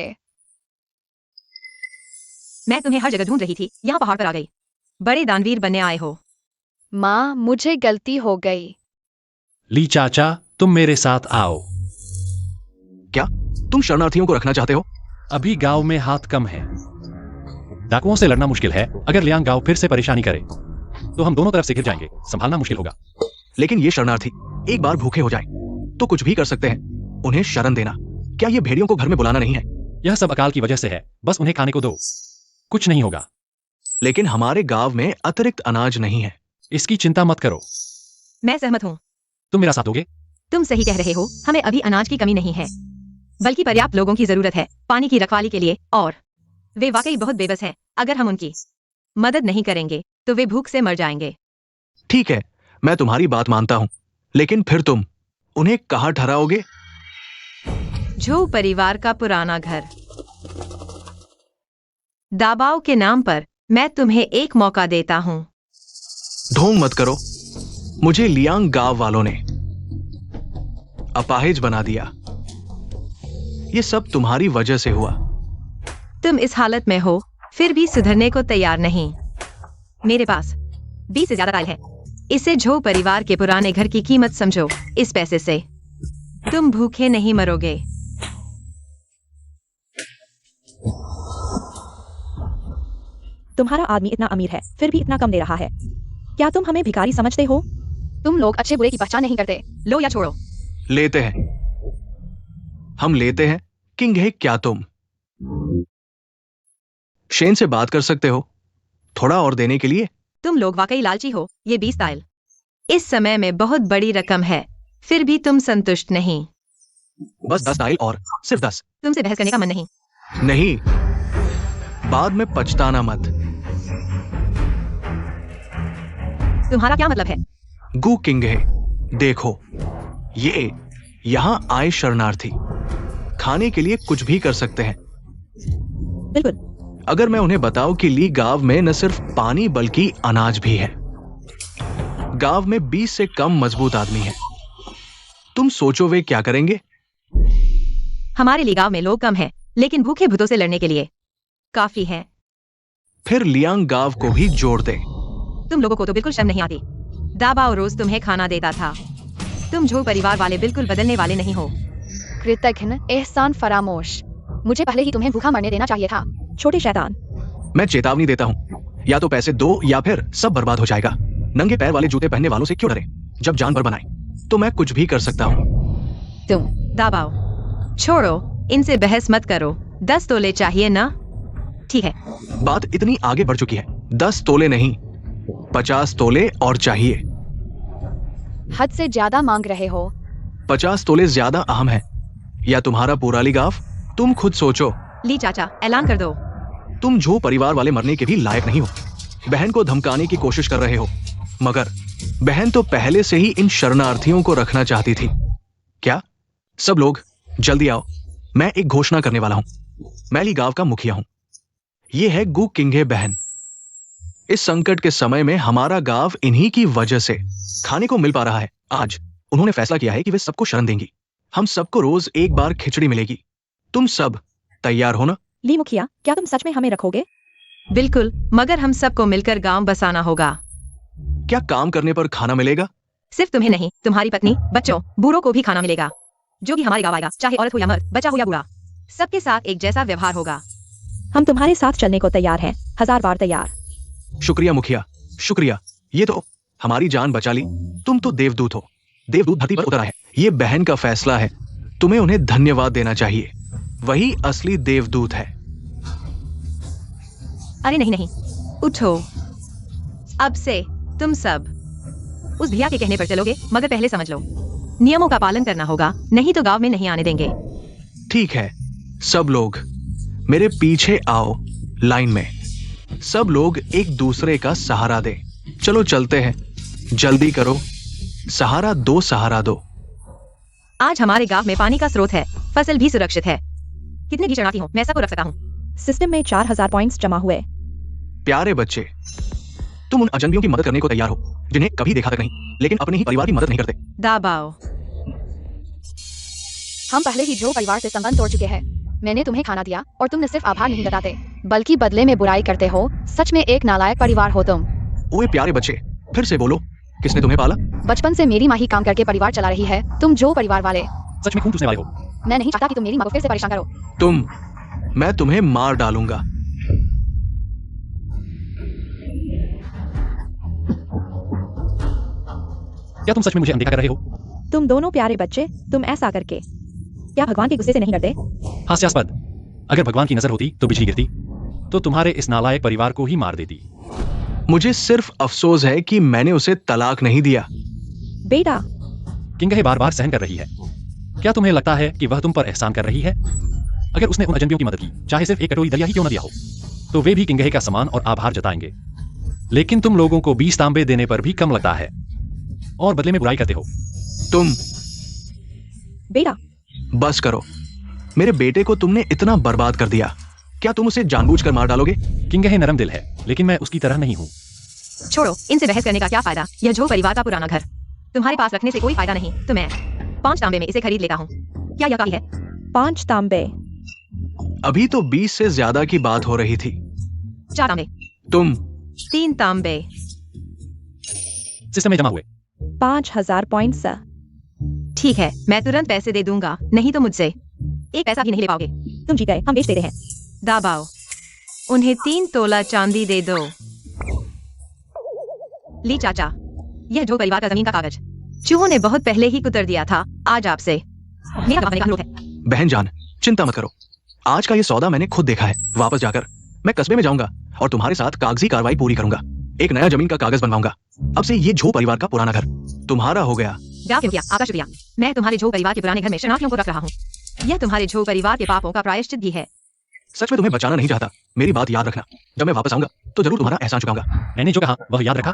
मैं तुम्हें हर जगह ढूंढ रही थी, यहाँ पहाड़ पर आ गई। बड़े दानवीर बनने आए हो। माँ, मुझे गलती हो गई। ली चाचा, तुम मेरे साथ आओ। क्या तुम शरणार्थियों को रखना चाहते हो? अभी गांव में हाथ कम है। डाकुओं से लड़ना मुश्किल है अगर लियांग गांव फिर से परेशानी करे। तो हम दोनों तरफ से गिर जाएंगे, संभालना मुश्किल होगा। लेकिन ये शरणार्थी एक बार भूखे हो जाए तो कुछ भी कर सकते हैं। उन्हें शरण देना, क्या ये भेड़ियों को घर में बुलाना नहीं है? यह सब अकाल की वजह से है, बस उन्हें खाने को दो, कुछ नहीं होगा। लेकिन हमारे गांव में अतिरिक्त अनाज नहीं है। इसकी चिंता मत करो। मैं सहमत हूँ। तुम मेरा साथ दोगे? तुम सही कह रहे हो, हमें अभी अनाज की कमी नहीं है, बल्कि पर्याप्त लोगों की जरूरत है पानी की रखवाली के लिए, और वे वाकई बहुत बेबस हैं। अगर हम उनकी मदद नहीं करेंगे तो वे भूख से मर जाएंगे। ठीक है, मैं तुम्हारी बात मानता हूं, लेकिन फिर तुम उन्हें कहाँ ठहराओगे? झो परिवार का पुराना घर। दाबाओ के नाम पर मैं तुम्हें एक मौका देता हूँ। ढोंग मत करो, मुझे लियांग गांव वालों ने अपाहिज बना दिया। ये सब तुम्हारी वजह से हुआ। तुम इस हालत में हो फिर भी सुधरने को तैयार नहीं। मेरे पास 20 से ज्यादा टाइल है। इसे झो परिवार के पुराने घर की कीमत समझो। इस पैसे से तुम भूखे नहीं मरोगे। तुम्हारा आदमी इतना अमीर है फिर भी इतना कम दे रहा है। क्या तुम हमें भिखारी समझते हो? तुम लोग अच्छे बुरे की पहचान नहीं करते। लो या छोड़ो। लेते हैं, हम लेते हैं। किंग है क्या तुम? शेन से बात कर सकते हो थोड़ा और देने के लिए? तुम लोग वाकई लालची हो। ये 20 टाइल इस समय में बहुत बड़ी रकम है, फिर भी तुम संतुष्ट नहीं। बस 10 टाइल और, सिर्फ 10। तुमसे बहस करने का मन नहीं। नहीं, बाद में पछताना मत। तुम्हारा क्या मतलब है? गु किंग है, देखो ये यहां आए शरणार्थी खाने के लिए कुछ भी कर सकते हैं। बिल्कुल। अगर मैं उन्हें बताऊं कि ली गांव में न सिर्फ पानी बल्कि अनाज भी है। गांव में 20 से कम मजबूत आदमी हैं। तुम सोचो वे क्या करेंगे? हमारे लिए गांव में लोग कम हैं, लेकिन भूखे भूतों से लड़ने के लिए काफी है। फिर लियांग गांव को भी जोड़ दे। तुम लोगों को तो बिल्कुल शर्म नहीं आती। दाबाओ रोज तुम्हें खाना देता था। तुम झो परिवार वाले बिल्कुल बदलने वाले नहीं हो। कृतघ्न, एहसान फरामोश। मुझे पहले ही तुम्हें भूखा मरने देना चाहिए था। छोटे शैतान। मैं चेतावनी देता हूं, या तो पैसे दो या फिर सब बर्बाद हो जाएगा। नंगे पैर वाले जूते पहनने वालों से क्यों डरे? जब जान पर बनाए तो मैं कुछ भी कर सकता हूं। तुम दाबाओ छोड़ो, इनसे बहस मत करो। 10 तोले चाहिए ना? ठीक है। बात इतनी आगे बढ़ चुकी है। 10 तोले नहीं, 50 तोले और चाहिए। हद से ज्यादा मांग रहे हो। 50 तोले ज्यादा अहम है या तुम्हारा पूरा ली गांव? तुम खुद सोचो। ली चाचा, ऐलान कर दो। तुम झो परिवार वाले मरने के भी लायक नहीं हो। बहन को धमकाने की कोशिश कर रहे हो, मगर बहन तो पहले से ही इन शरणार्थियों को रखना चाहती थी। क्या? सब लोग जल्दी आओ, मैं एक घोषणा करने वाला हूं। मैं ली गांव का मुखिया हूं। यह है गु किंगे बहन। इस संकट के समय में हमारा गांव इन्हीं की वजह से खाने को मिल पा रहा है। आज उन्होंने फैसला किया है कि वे सबको शरण देंगी। हम सबको रोज एक बार खिचड़ी मिलेगी। तुम सब तैयार हो ना? ली मुखिया, क्या तुम सच में हमें रखोगे? बिल्कुल, मगर हम सबको मिलकर गांव बसाना होगा। क्या काम करने पर खाना मिलेगा? सिर्फ तुम्हें नहीं, तुम्हारी पत्नी, बच्चों, बूढ़ों को भी खाना मिलेगा। जो भी हमारे गांव आएगा, चाहे औरत हो या मर्द, बच्चा हो या बूढ़ा, सबके साथ एक जैसा व्यवहार होगा। हम तुम्हारे साथ चलने को तैयार हैं, 1000 बार तैयार। शुक्रिया मुखिया, शुक्रिया। ये तो हमारी जान बचा ली। तुम तो देवदूत हो। देवदूत धरती पर उतर आए। ये बहन का फैसला है, तुम्हें उन्हें धन्यवाद देना चाहिए। वही असली देवदूत है। अरे नहीं नहीं, उठो। अब से तुम सब उस भैया के कहने पर चलोगे, मगर पहले समझ लो, नियमों का पालन करना होगा, नहीं तो गांव में नहीं आने देंगे। ठीक है, सब लोग मेरे पीछे आओ, लाइन में। सब लोग एक दूसरे का सहारा दे। चलो चलते हैं, जल्दी करो। सहारा दो, सहारा दो। आज हमारे गांव में पानी का स्रोत है, फसल भी सुरक्षित है। कितने भी शरणार्थी हो, मैं सबको रख सकता हूँ। सिस्टम में 4000 पॉइंट्स जमा हुए। प्यारे बच्चे, तुम उन अजनबियों की मदद करने को तैयार हो जिन्हें कभी देखा तक नहीं, लेकिन अपने ही परिवार की मदद नहीं करते। दाबाओ। हम पहले ही झो परिवार से संबंध तोड़ चुके हैं। मैंने तुम्हें खाना दिया और तुमने सिर्फ आभार नहीं जताते, बल्कि बदले में बुराई करते हो। सच में एक नालायक परिवार हो तुम। ओए प्यारे बच्चे, फिर से बोलो, किसने तुम्हें पाला? बचपन से मेरी माँ ही काम करके परिवार चला रही है। तुम झो परिवार वाले सच में खून चूसने वाले हो। मैं नहीं चाहता कि तुम मेरी माँ को फिर से परेशान करो। मैं तुम्हें मार डालूंगा। क्या तुम सच में मुझे अनदेखा कर रहे हो? तुम दोनों प्यारे बच्चे, तुम ऐसा करके क्या भगवान के गुस्से से नहीं डरते? हास्यास्पद। अगर भगवान की नजर होती तो बिजली गिरती, तो तुम्हारे इस नालायक परिवार को ही मार देती। मुझे सिर्फ अफसोस है कि मैंने उसे तलाक नहीं दिया। बेटा, किंगहे बार बार सहन कर रही है। क्या तुम्हें लगता है कि वह तुम पर एहसान कर रही है? अगर उसने उन अजनबियों की मदद की, चाहे सिर्फ एक कटोरी दलिया ही क्यों न दिया हो, तो वे भी किंगहे का सम्मान और आभार जताएंगे। लेकिन तुम लोगों को 20 तांबे देने पर भी कम लगता है और बदले में बुराई करते हो। तुम बेटा, बस करो। मेरे बेटे को तुमने इतना बर्बाद कर दिया। क्या तुम उसे जानबूझकर मार डालोगे? किंगहे नरम दिल है, लेकिन मैं उसकी तरह नहीं हूँ। छोड़ो, इनसे बहस करने का क्या फायदा। यह झो परिवार का पुराना घर तुम्हारे पास रखने से कोई फायदा नहीं, तो मैं 5 तांबे में इसे खरीद लेता हूँ। क्या यह काफी है? 5 तांबे। अभी तो 20 से ज्यादा की बात हो रही थी। 4 तांबे। तुम 3 तांबे। सिस्टम में जमा हुए। 5000 पॉइंट्स। ठीक है, मैं तुरंत पैसे दे दूंगा, नहीं तो मुझसे एक पैसा भी नहीं ले पाओगे। तुम जीत गए, हम बेच देते हैं। दाबाओ, उन्हें 3 तोला चांदी दे दो। ली चाचा, यह झो परिवार का जमीन का कागज चूहों ने बहुत पहले ही कुतर दिया था। आज आपसे मेरा गवाहने का अनुरोध है। बहन जान, चिंता मत करो। आज का ये सौदा मैंने खुद देखा है। वापस जाकर मैं कस्बे में जाऊंगा और तुम्हारे साथ कागजी कार्रवाई पूरी करूंगा। एक नया जमीन का कागज बनवाऊंगा। अब से ये झो परिवार का पुराना घर तुम्हारा हो गया। क्या क्यों किया? आपका शुक्रिया। मैं तुम्हारे झो परिवार के पुराने घर में शरणार्थियों को रख रहा हूँ। यह तुम्हारे झो परिवार के पापों का प्रायश्चित भी है। सच में तुम्हें बचाना नहीं चाहता। मेरी बात याद रखना। जब मैं वापस आऊंगा तो जरूर तुम्हारा एहसान चुकाऊंगा। मैंने जो कहा वह याद रखा।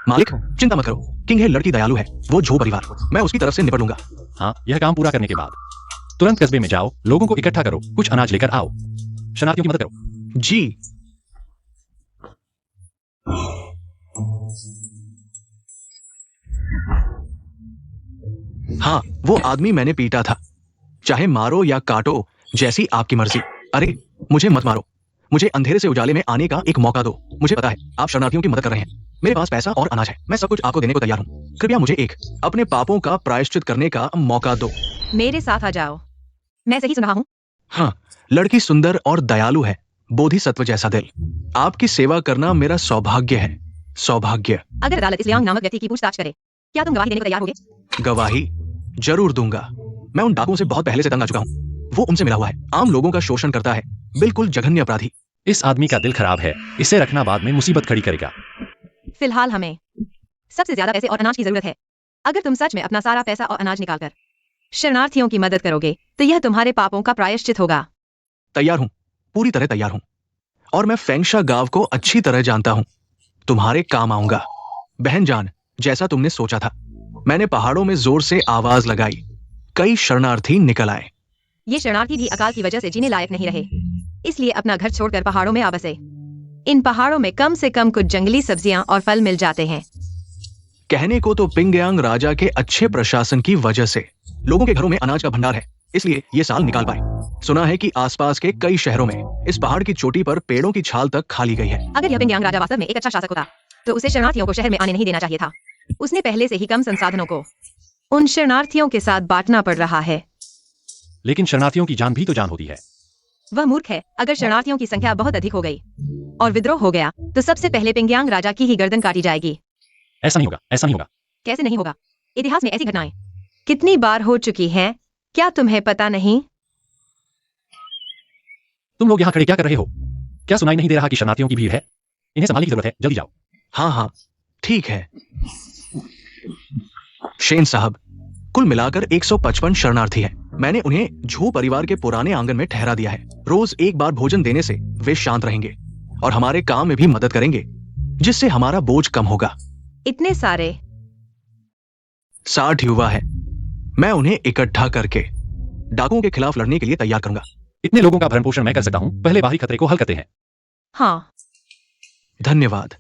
मालिक, चिंता मत करो। किंग है लड़की दयालु है। वो झो परिवार, मैं उसकी तरफ से निपट लूंगा। हाँ, यह काम पूरा करने के बाद तुरंत कस्बे में जाओ, लोगों को इकट्ठा करो, कुछ अनाज लेकर आओ, शरणार्थियों की मदद करो। जी। हाँ, वो आदमी मैंने पीटा था। चाहे मारो या काटो, जैसी आपकी मर्जी। अरे, मुझे मत मारो। मुझे अंधेरे से उजाले में आने का एक मौका दो। मुझे पता है आप शरणार्थियों की मदद कर रहे हैं। मेरे पास पैसा और अनाज है। मैं सब कुछ आपको देने को तैयार हूँ। कृपया मुझे अपने पापों का प्रायश्चित करने का मौका दो। मेरे साथ आ जाओ। मैं सही सुन रहा हूँ? हाँ, लड़की सुंदर और दयालु है। बोधिसत्व जैसा दिल। आपकी सेवा करना मेरा सौभाग्य है। सौभाग्य। अगर अदालत इस लियांग नामक व्यक्ति की पूछताछ करे, क्या तुम गवाही देने को तैयार होगे? गवाही जरूर दूंगा। मैं उन डाकुओं से बहुत पहले से तंग आ चुका हूँ। वो उनसे मिला हुआ है, आम लोगों का शोषण करता है। बिल्कुल जघन्य अपराधी। इस आदमी का दिल खराब है, इसे रखना बाद में मुसीबत खड़ी करेगा। फिलहाल हमें सबसे ज्यादा पैसे और अनाज की जरूरत है। अगर तुम सच में अपना सारा पैसा और अनाज निकालकर शरणार्थियों की मदद करोगे, तो यह तुम्हारे पापों का प्रायश्चित होगा। तैयार हूँ, पूरी तरह तैयार हूँ। और मैं फेंगशा गांव को अच्छी तरह जानता हूँ। तुम्हारे काम आऊंगा। बहन जान, जैसा तुमने सोचा था, मैंने पहाड़ों में जोर से आवाज लगाई। कई शरणार्थी निकल आए। ये शरणार्थी भी अकाल की वजह से जीने लायक नहीं रहे, इसलिए अपना घर छोड़कर पहाड़ों में आ बसे। इन पहाड़ों में कम से कम कुछ जंगली सब्जियां और फल मिल जाते हैं। कहने को तो पिंगयांग राजा के अच्छे प्रशासन की वजह से लोगों के घरों में अनाज का भंडार है, इसलिए ये साल निकाल पाए। सुना है कि आसपास के कई शहरों में इस पहाड़ की चोटी पर पेड़ों की छाल तक खा ली गई है। अगर यह पिंगयांग राजा वास्तव में एक अच्छा शासक होता, तो उसे शरणार्थियों को शहर में आने नहीं देना चाहिए था। उसने पहले से ही कम संसाधनों को उन शरणार्थियों के साथ बांटना पड़ रहा है। लेकिन शरणार्थियों की जान भी तो जान होती है। वह मूर्ख है। अगर शरणार्थियों की संख्या बहुत अधिक हो गई और विद्रोह हो गया, तो सबसे पहले पिंगयांग राजा की ही गर्दन काटी जाएगी। ऐसा नहीं होगा, ऐसा नहीं होगा। कैसे नहीं होगा? इतिहास में ऐसी घटनाएं कितनी बार हो चुकी हैं, क्या तुम्हें पता नहीं? तुम लोग यहाँ खड़े क्या कर रहे हो? क्या सुनाई नहीं दे रहा कि शरणार्थियों की भीड़ है? इन्हें संभालने की जरूरत है, जल्दी जाओ। हाँ हाँ, ठीक है। शेन साहब, कुल मिलाकर 155 शरणार्थी हैं। मैंने उन्हें झू परिवार के पुराने आंगन में ठहरा दिया है। रोज एक बार भोजन देने से वे शांत रहेंगे और हमारे काम में भी मदद करेंगे, जिससे हमारा बोझ कम होगा। इतने सारे? 60 युवा है। मैं उन्हें इकट्ठा करके डाकुओं के खिलाफ लड़ने के लिए तैयार करूंगा। इतने लोगों का भरण पोषण मैं कर सकता हूँ। पहले बाहरी खतरे को हल करते हैं। हाँ। धन्यवाद।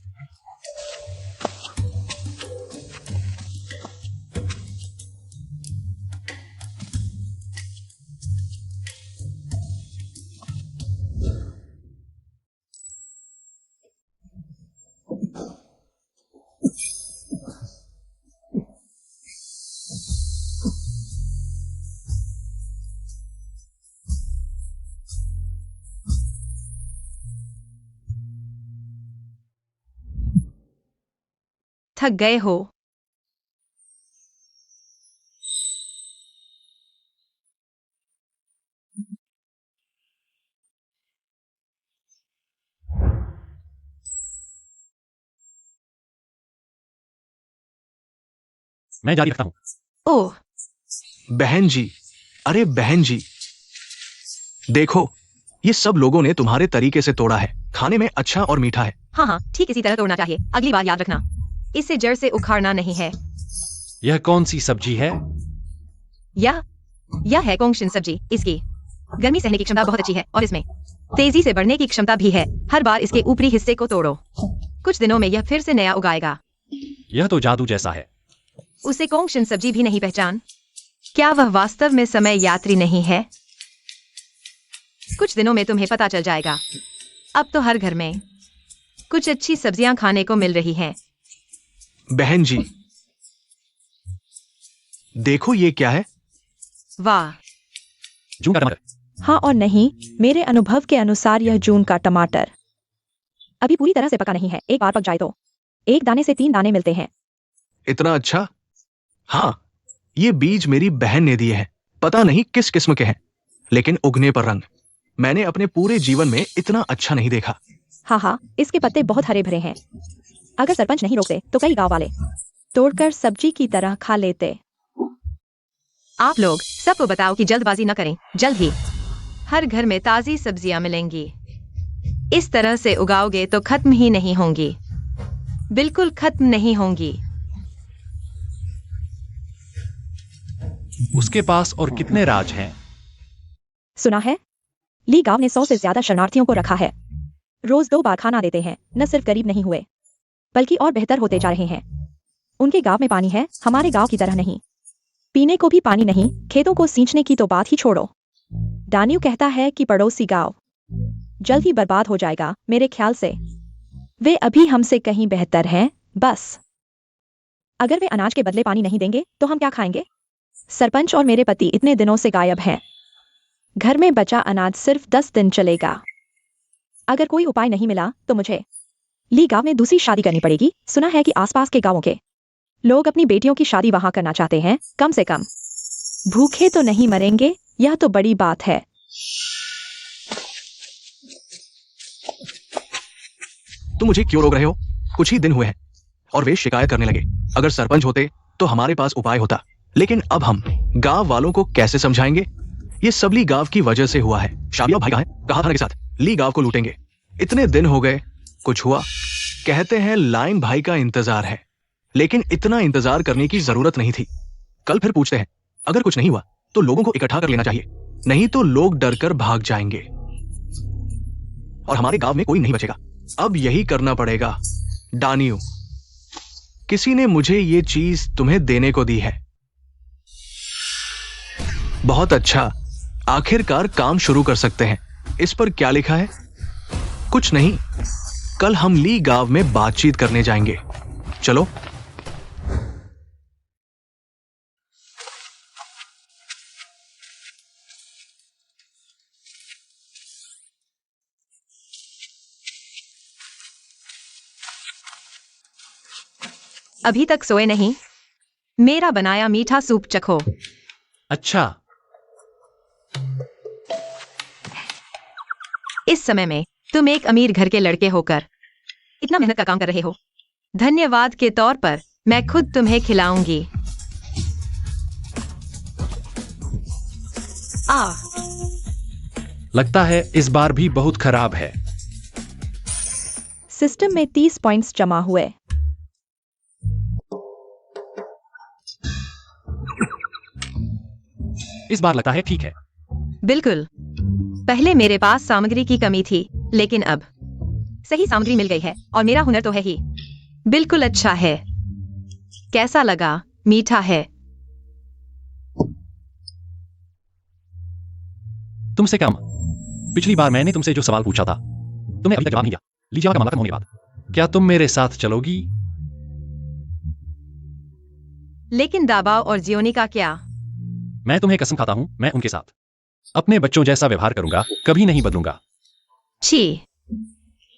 थक गए हो? मैं जारी रखता हूँ। ओह, बहन जी, अरे बहन जी, देखो, ये सब लोगों ने तुम्हारे तरीके से तोड़ा है। खाने में अच्छा और मीठा है। हाँ हाँ, ठीक इसी तरह तोड़ना चाहिए। अगली बार याद रखना, इसे जड़ से उखाड़ना नहीं है। यह कौन सी सब्जी है? यह है कोंगशिन सब्जी। इसकी गर्मी सहने की क्षमता बहुत अच्छी है और इसमें तेजी से बढ़ने की क्षमता भी है। हर बार इसके ऊपरी हिस्से को तोड़ो, कुछ दिनों में यह फिर से नया उगाएगा। यह तो जादू जैसा है। उसे कोंगशिन सब्जी भी नहीं पहचान? क्या वह वास्तव में समय यात्री नहीं है? कुछ दिनों में तुम्हें पता चल जाएगा। अब तो हर घर में कुछ अच्छी सब्जियां खाने को मिल रही हैं। बहन जी, देखो ये क्या है? वाह, जून का टमाटर। हाँ और नहीं, मेरे अनुभव के अनुसार यह जून का टमाटर अभी पूरी तरह से पका नहीं है। एक बार पक जाए तो एक दाने से 3 दाने मिलते हैं। इतना अच्छा? हाँ, ये बीज मेरी बहन ने दिए हैं। पता नहीं किस किस्म के हैं, लेकिन उगने पर रंग मैंने अपने पूरे जीवन में इतना अच्छा नहीं देखा। हाँ हाँ, इसके पत्ते बहुत हरे भरे हैं। अगर सरपंच नहीं रोकते तो कई गांव वाले तोड़कर सब्जी की तरह खा लेते। आप लोग सबको बताओ कि जल्दबाजी न करें। जल्द ही हर घर में ताजी सब्जियां मिलेंगी। इस तरह से उगाओगे तो खत्म ही नहीं होंगी, बिल्कुल खत्म नहीं होंगी। उसके पास और कितने राज हैं? सुना है, ली गांव ने 100 से ज्यादा शरणार्थियों को रखा है। रोज 2 बार खाना देते हैं। न सिर्फ गरीब नहीं हुए, बल्कि और बेहतर होते जा रहे हैं। उनके गांव में पानी है, हमारे गांव की तरह नहीं। पीने को भी पानी नहीं, खेतों को सींचने की तो बात ही छोड़ो। डान्यू कहता है कि पड़ोसी गांव जल्द ही बर्बाद हो जाएगा। मेरे ख्याल से वे अभी हमसे कहीं बेहतर हैं। बस अगर वे अनाज के बदले पानी नहीं देंगे तो हम क्या खाएंगे? सरपंच और मेरे पति इतने दिनों से गायब हैं। घर में बचा अनाज सिर्फ 10 दिन चलेगा। अगर कोई उपाय नहीं मिला तो मुझे ली गांव में दूसरी शादी करनी पड़ेगी। सुना है कि आसपास के गांवों के लोग अपनी बेटियों की शादी वहां करना चाहते हैं। कम से कम भूखे तो नहीं मरेंगे, यह तो बड़ी बात है। तुम मुझे क्यों रोक रहे हो? कुछ ही दिन हुए हैं और वे शिकायत करने लगे। अगर सरपंच होते तो हमारे पास उपाय होता, लेकिन अब हम गांव वालों को कैसे समझाएंगे? ये सब ली गांव की वजह से हुआ है। शाबिया भाई कहाँ है? कहा था ना के साथ ली गांव को लूटेंगे। इतने दिन हो गए, कुछ हुआ? कहते हैं लाइन भाई का इंतजार है, लेकिन इतना इंतजार करने की जरूरत नहीं थी। कल फिर पूछते हैं। अगर कुछ नहीं हुआ तो लोगों को इकट्ठा कर लेना चाहिए, नहीं तो लोग डरकर भाग जाएंगे और हमारे गांव में कोई नहीं बचेगा। अब यही करना पड़ेगा। डानियो, किसी ने मुझे ये चीज तुम्हें देने को दी है। बहुत अच्छा, आखिरकार काम शुरू कर सकते हैं। इस पर क्या लिखा है? कुछ नहीं। कल हम ली गांव में बातचीत करने जाएंगे। चलो। अभी तक सोए नहीं? मेरा बनाया मीठा सूप चखो। अच्छा, इस समय में तुम एक अमीर घर के लड़के होकर इतना मेहनत का काम कर रहे हो। धन्यवाद के तौर पर मैं खुद तुम्हें खिलाऊंगी। लगता है इस बार भी बहुत खराब है। सिस्टम में 30 पॉइंट्स जमा हुए। इस बार लगता है ठीक है। बिल्कुल। पहले मेरे पास सामग्री की कमी थी, लेकिन अब सही सामग्री मिल गई है और मेरा हुनर तो है ही। बिल्कुल अच्छा है। कैसा लगा? मीठा है। तुमसे कम। पिछली बार मैंने तुमसे जो सवाल पूछा था तुमने अभी तक जवाब नहीं दिया। लीजिए का मामला खत्म होने के बाद क्या तुम मेरे साथ चलोगी? लेकिन दाबाव और जियोनी का क्या? मैं तुम्हें कसम खाता हूं, मैं उनके साथ अपने बच्चों जैसा व्यवहार करूंगा, कभी नहीं बदलूंगा। छी,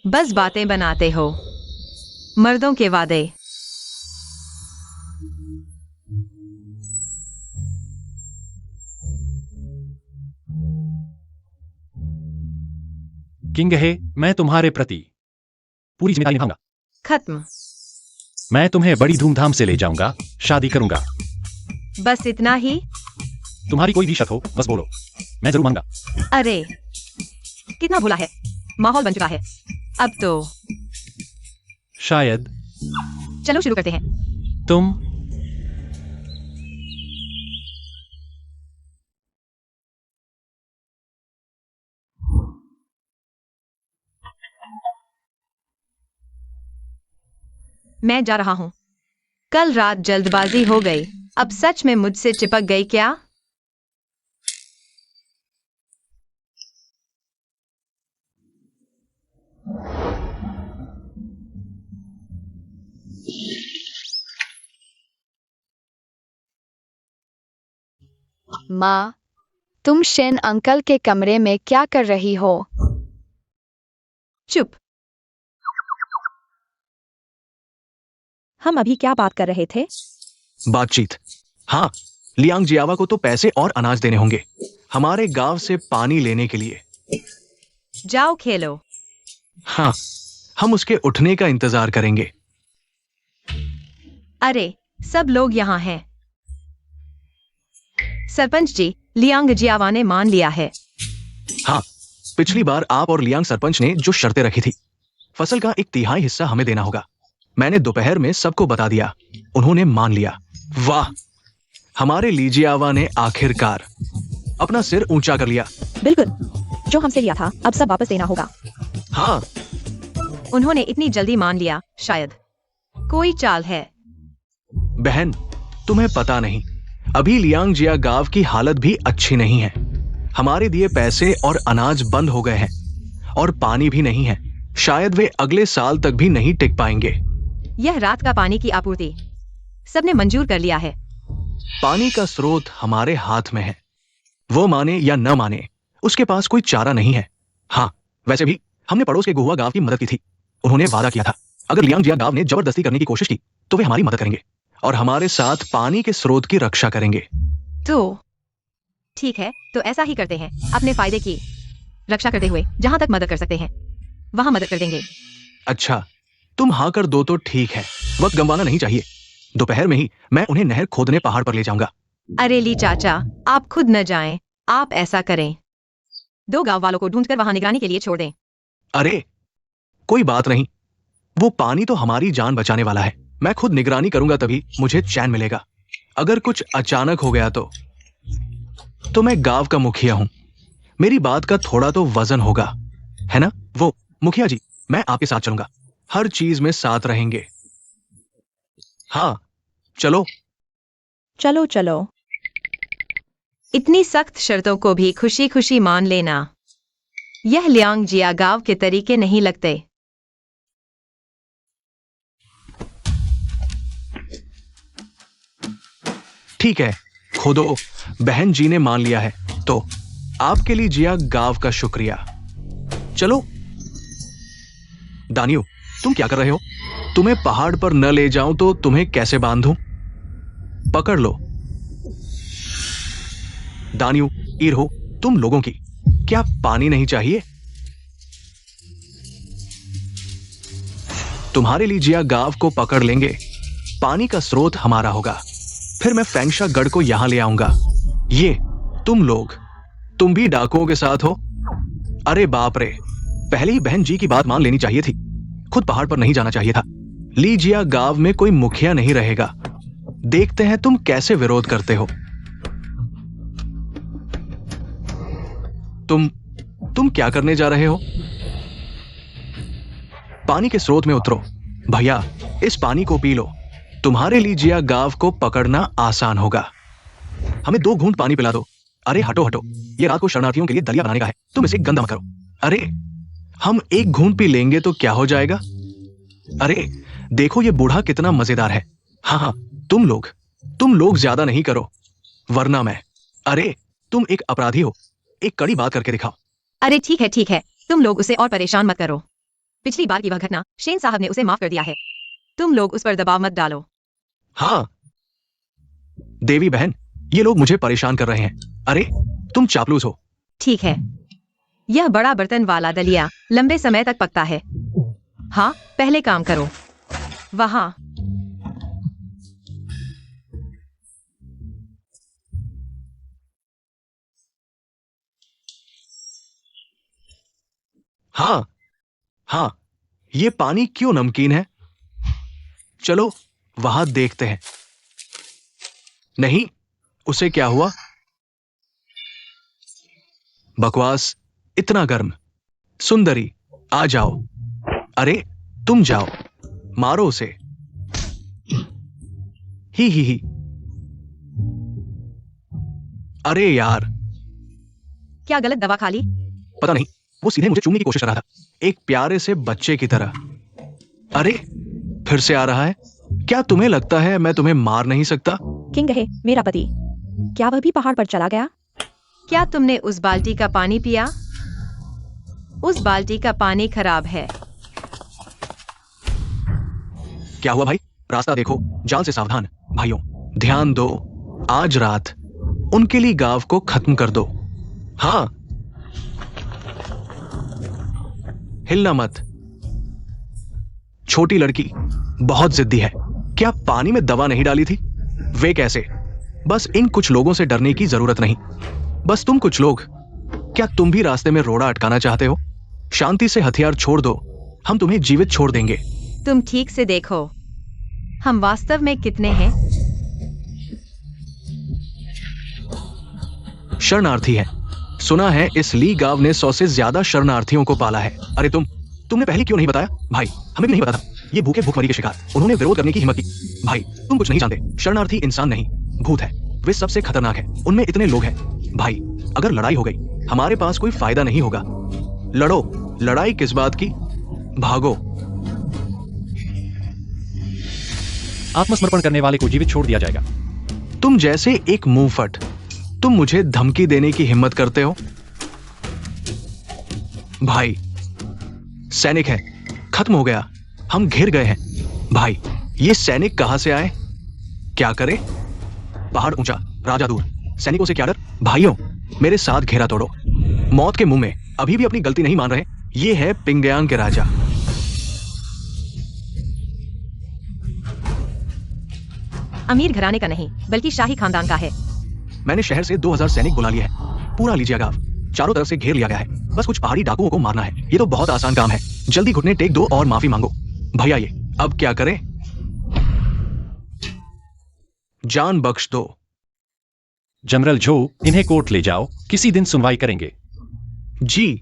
बस बातें बनाते हो। मर्दों के वादे। किंग है, मैं तुम्हारे प्रति पूरी जिम्मेदारी निभाऊंगा। खत्म। मैं तुम्हें बड़ी धूमधाम से ले जाऊंगा, शादी करूंगा। बस इतना ही? तुम्हारी कोई भी शर्त हो बस बोलो, मैं जरूर मानूंगा। अरे कितना भोला है, माहौल बन चुका है अब तो। शायद। चलो शुरू करते हैं। तुम मैं जा रहा हूँ। कल रात जल्दबाजी हो गई, अब सच में मुझसे चिपक गई क्या? माँ, तुम शेन अंकल के कमरे में क्या कर रही हो? चुप। हम अभी क्या बात कर रहे थे? बातचीत। हाँ, लियांग जियावा को तो पैसे और अनाज देने होंगे हमारे गांव से पानी लेने के लिए। जाओ खेलो। हाँ, हम उसके उठने का इंतजार करेंगे। अरे सब लोग यहाँ हैं। सरपंच जी, लियांग जियावा ने मान लिया है। हाँ, पिछली बार आप और लियांग सरपंच ने जो शर्तें रखी थी, फसल का 1/3 हिस्सा हमें देना होगा, मैंने दोपहर में सबको बता दिया, उन्होंने मान लिया। वाह, हमारे लीजियावा ने आखिरकार अपना सिर ऊंचा कर लिया। बिल्कुल, जो हमसे लिया था अब सब वापस देना होगा। हाँ, उन्होंने इतनी जल्दी मान लिया, शायद कोई चाल है। बहन, तुम्हें पता नहीं, अभी लियांग जिया गांव की हालत भी अच्छी नहीं है। हमारे दिए पैसे और अनाज बंद हो गए हैं और पानी भी नहीं है। शायद वे अगले साल तक भी नहीं टिक पाएंगे। यह रात का पानी की आपूर्ति सबने मंजूर कर लिया है। पानी का स्रोत हमारे हाथ में है, वो माने या न माने, उसके पास कोई चारा नहीं है। हाँ, वैसे भी हमने पड़ोस के गुहुआ गांव की मदद की थी। उन्होंने वादा किया था, अगर लियांग जिया गांव ने जबरदस्ती करने की कोशिश की तो वे हमारी मदद करेंगे और हमारे साथ पानी के स्रोत की रक्षा करेंगे। तो ठीक है, तो ऐसा ही करते हैं। अपने फायदे की रक्षा करते हुए जहां तक मदद कर सकते हैं वहां मदद कर देंगे। अच्छा, तुम हाँ कर दो तो ठीक है, वक्त गंवाना नहीं चाहिए। दोपहर में ही मैं उन्हें नहर खोदने पहाड़ पर ले जाऊंगा। अरे ली चाचा, आप खुद न जाएं, आप ऐसा करें, 2 गांव वालों को ढूंढकर वहां निगरानी के लिए छोड़ दें। अरे कोई बात नहीं, वो पानी तो हमारी जान बचाने वाला है। मैं खुद निगरानी करूंगा, तभी मुझे चैन मिलेगा। अगर कुछ अचानक हो गया तो मैं गांव का मुखिया हूं, मेरी बात का थोड़ा तो वजन होगा, है ना? वो मुखिया जी, मैं आपके साथ चलूंगा, हर चीज में साथ रहेंगे। हाँ, चलो। चलो चलो। इतनी सख्त शर्तों को भी खुशी खुशी मान लेना, यह लियांग जिया गांव के तरीके नहीं लगते। ठीक है, खोदो। बहन जी ने मान लिया है तो आपके लिए जिया गांव का शुक्रिया। चलो। दानियो, तुम क्या कर रहे हो? तुम्हें पहाड़ पर न ले जाऊं तो तुम्हें कैसे बांधूं? पकड़ लो। दानियो, ईरहो, तुम लोगों की क्या पानी नहीं चाहिए? तुम्हारे लिए जिया गांव को पकड़ लेंगे, पानी का स्रोत हमारा होगा। फिर मैं फेंगशा गढ़ को यहां ले आऊंगा। ये तुम लोग, तुम भी डाकुओं के साथ हो? अरे बाप रे, पहले ही बहन जी की बात मान लेनी चाहिए थी, खुद पहाड़ पर नहीं जाना चाहिए था। लीजिया गांव में कोई मुखिया नहीं रहेगा, देखते हैं तुम कैसे विरोध करते हो। तुम क्या करने जा रहे हो? पानी के स्रोत में उतरो। भैया, इस पानी को पी लो, तुम्हारे लिए जिया गांव को पकड़ना आसान होगा। हमें 2 घूंट पानी पिला दो। अरे हटो हटो, ये रात को शरणार्थियों के लिए दलिया बनाने का है, तुम इसे गंदा मत करो। अरे हम 1 घूंट पी लेंगे तो क्या हो जाएगा? अरे देखो ये बूढ़ा कितना मजेदार है। हाँ हाँ, तुम लोग ज्यादा नहीं करो वरना मैं। अरे तुम एक अपराधी हो, एक कड़ी बात करके दिखाओ। अरे ठीक है, तुम लोग उसे और परेशान मत करो। पिछली बार की वह घटना, शेन साहब ने उसे माफ कर दिया है, तुम लोग उस पर दबाव मत डालो। हाँ देवी बहन, ये लोग मुझे परेशान कर रहे हैं। अरे तुम चापलूस हो। ठीक है, यह बड़ा बर्तन वाला दलिया लंबे समय तक पकता है। हाँ, पहले काम करो। वहां हाँ हाँ, ये पानी क्यों नमकीन है? चलो वहां देखते हैं। नहीं, उसे क्या हुआ? बकवास, इतना गर्म। सुंदरी, आ जाओ। अरे तुम जाओ, मारो उसे। ही। अरे यार, क्या गलत दवा खा ली? पता नहीं, वो सीधे मुझे चूमने की कोशिश कर रहा था, एक प्यारे से बच्चे की तरह। अरे फिर से आ रहा है। क्या तुम्हें लगता है मैं तुम्हें मार नहीं सकता? किंग है मेरा पति, क्या वह भी पहाड़ पर चला गया? क्या तुमने उस बाल्टी का पानी पिया? उस बाल्टी का पानी खराब है। क्या हुआ भाई? रास्ता देखो, जाल से सावधान। भाइयों ध्यान दो, आज रात उनके लिए गांव को खत्म कर दो। हाँ, हिलना मत। छोटी लड़की बहुत जिद्दी है। क्या पानी में दवा नहीं डाली थी? वे कैसे? बस इन कुछ लोगों से डरने की जरूरत नहीं। बस तुम कुछ लोग, क्या तुम भी रास्ते में रोड़ा अटकाना चाहते हो? शांति से हथियार छोड़ दो, हम तुम्हें जीवित छोड़ देंगे। तुम ठीक से देखो, हम वास्तव में कितने हैं? शरणार्थी है। सुना है इस ली गांव ने 100 से ज्यादा शरणार्थियों को पाला है। अरे तुमने पहले क्यों नहीं बताया? भाई हमें भी नहीं पता था। ये भूखे भूखमरी के शिकार, उन्होंने विरोध करने की हिम्मत की। भाई तुम कुछ नहीं जानते, शरणार्थी इंसान नहीं, भूत है। वे सबसे खतरनाक है, उनमें इतने लोग हैं। भाई अगर लड़ाई हो गई, हमारे पास कोई फायदा नहीं होगा। लड़ो, लड़ाई किस बात की? भागो। आत्मसमर्पण करने वाले को जीवित छोड़ दिया जाएगा। तुम जैसे एक मुंहफट, तुम मुझे धमकी देने की हिम्मत करते हो? भाई सैनिक है, खत्म हो गया, हम घिर गए हैं। भाई ये सैनिक कहां से आए? क्या करे? पहाड़ ऊंचा, राजा दूर, सैनिकों से क्या डर? भाइयों मेरे साथ घेरा तोड़ो। मौत के मुंह में, अभी भी अपनी गलती नहीं मान रहे। ये है पिंगयांग के राजा। अमीर घराने का नहीं, बल्कि शाही खानदान का है। मैंने शहर से 2000 सैनिक बुला लिए हैं। पूरा लीजिए गांव, चारों तरफ से घेर लिया गया है। बस कुछ पहाड़ी डाकुओं को मारना है। ये तो बहुत आसान काम है। जल्दी घुटने टेक दो और माफी मांगो। भैया ये अब क्या करें? जान बख्श दो। जनरल जो, इन्हें कोर्ट ले जाओ, किसी दिन सुनवाई करेंगे। जी।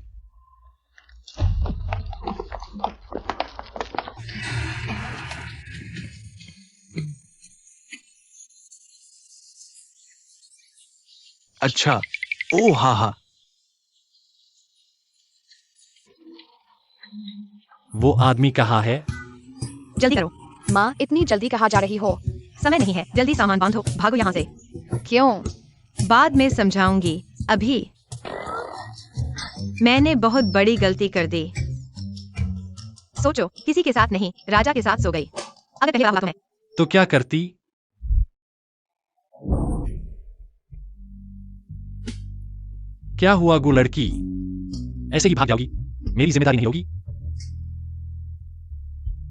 अच्छा, ओ हा। वो आदमी कहाँ है? जल्दी करो, माँ इतनी जल्दी कहाँ जा रही हो? समय नहीं है, जल्दी सामान बांधो, भागो यहाँ से। क्यों? बाद में समझाऊंगी, अभी मैंने बहुत बड़ी गलती कर दी। सोचो, किसी के साथ नहीं, राजा के साथ सो गई। अगर पहली बार हुआ तुम्हें, तो क्या करती? क्या हुआ गो लड़की? ऐसे ही भाग जाओगी? मेरी जिम्मेदारी नहीं होगी?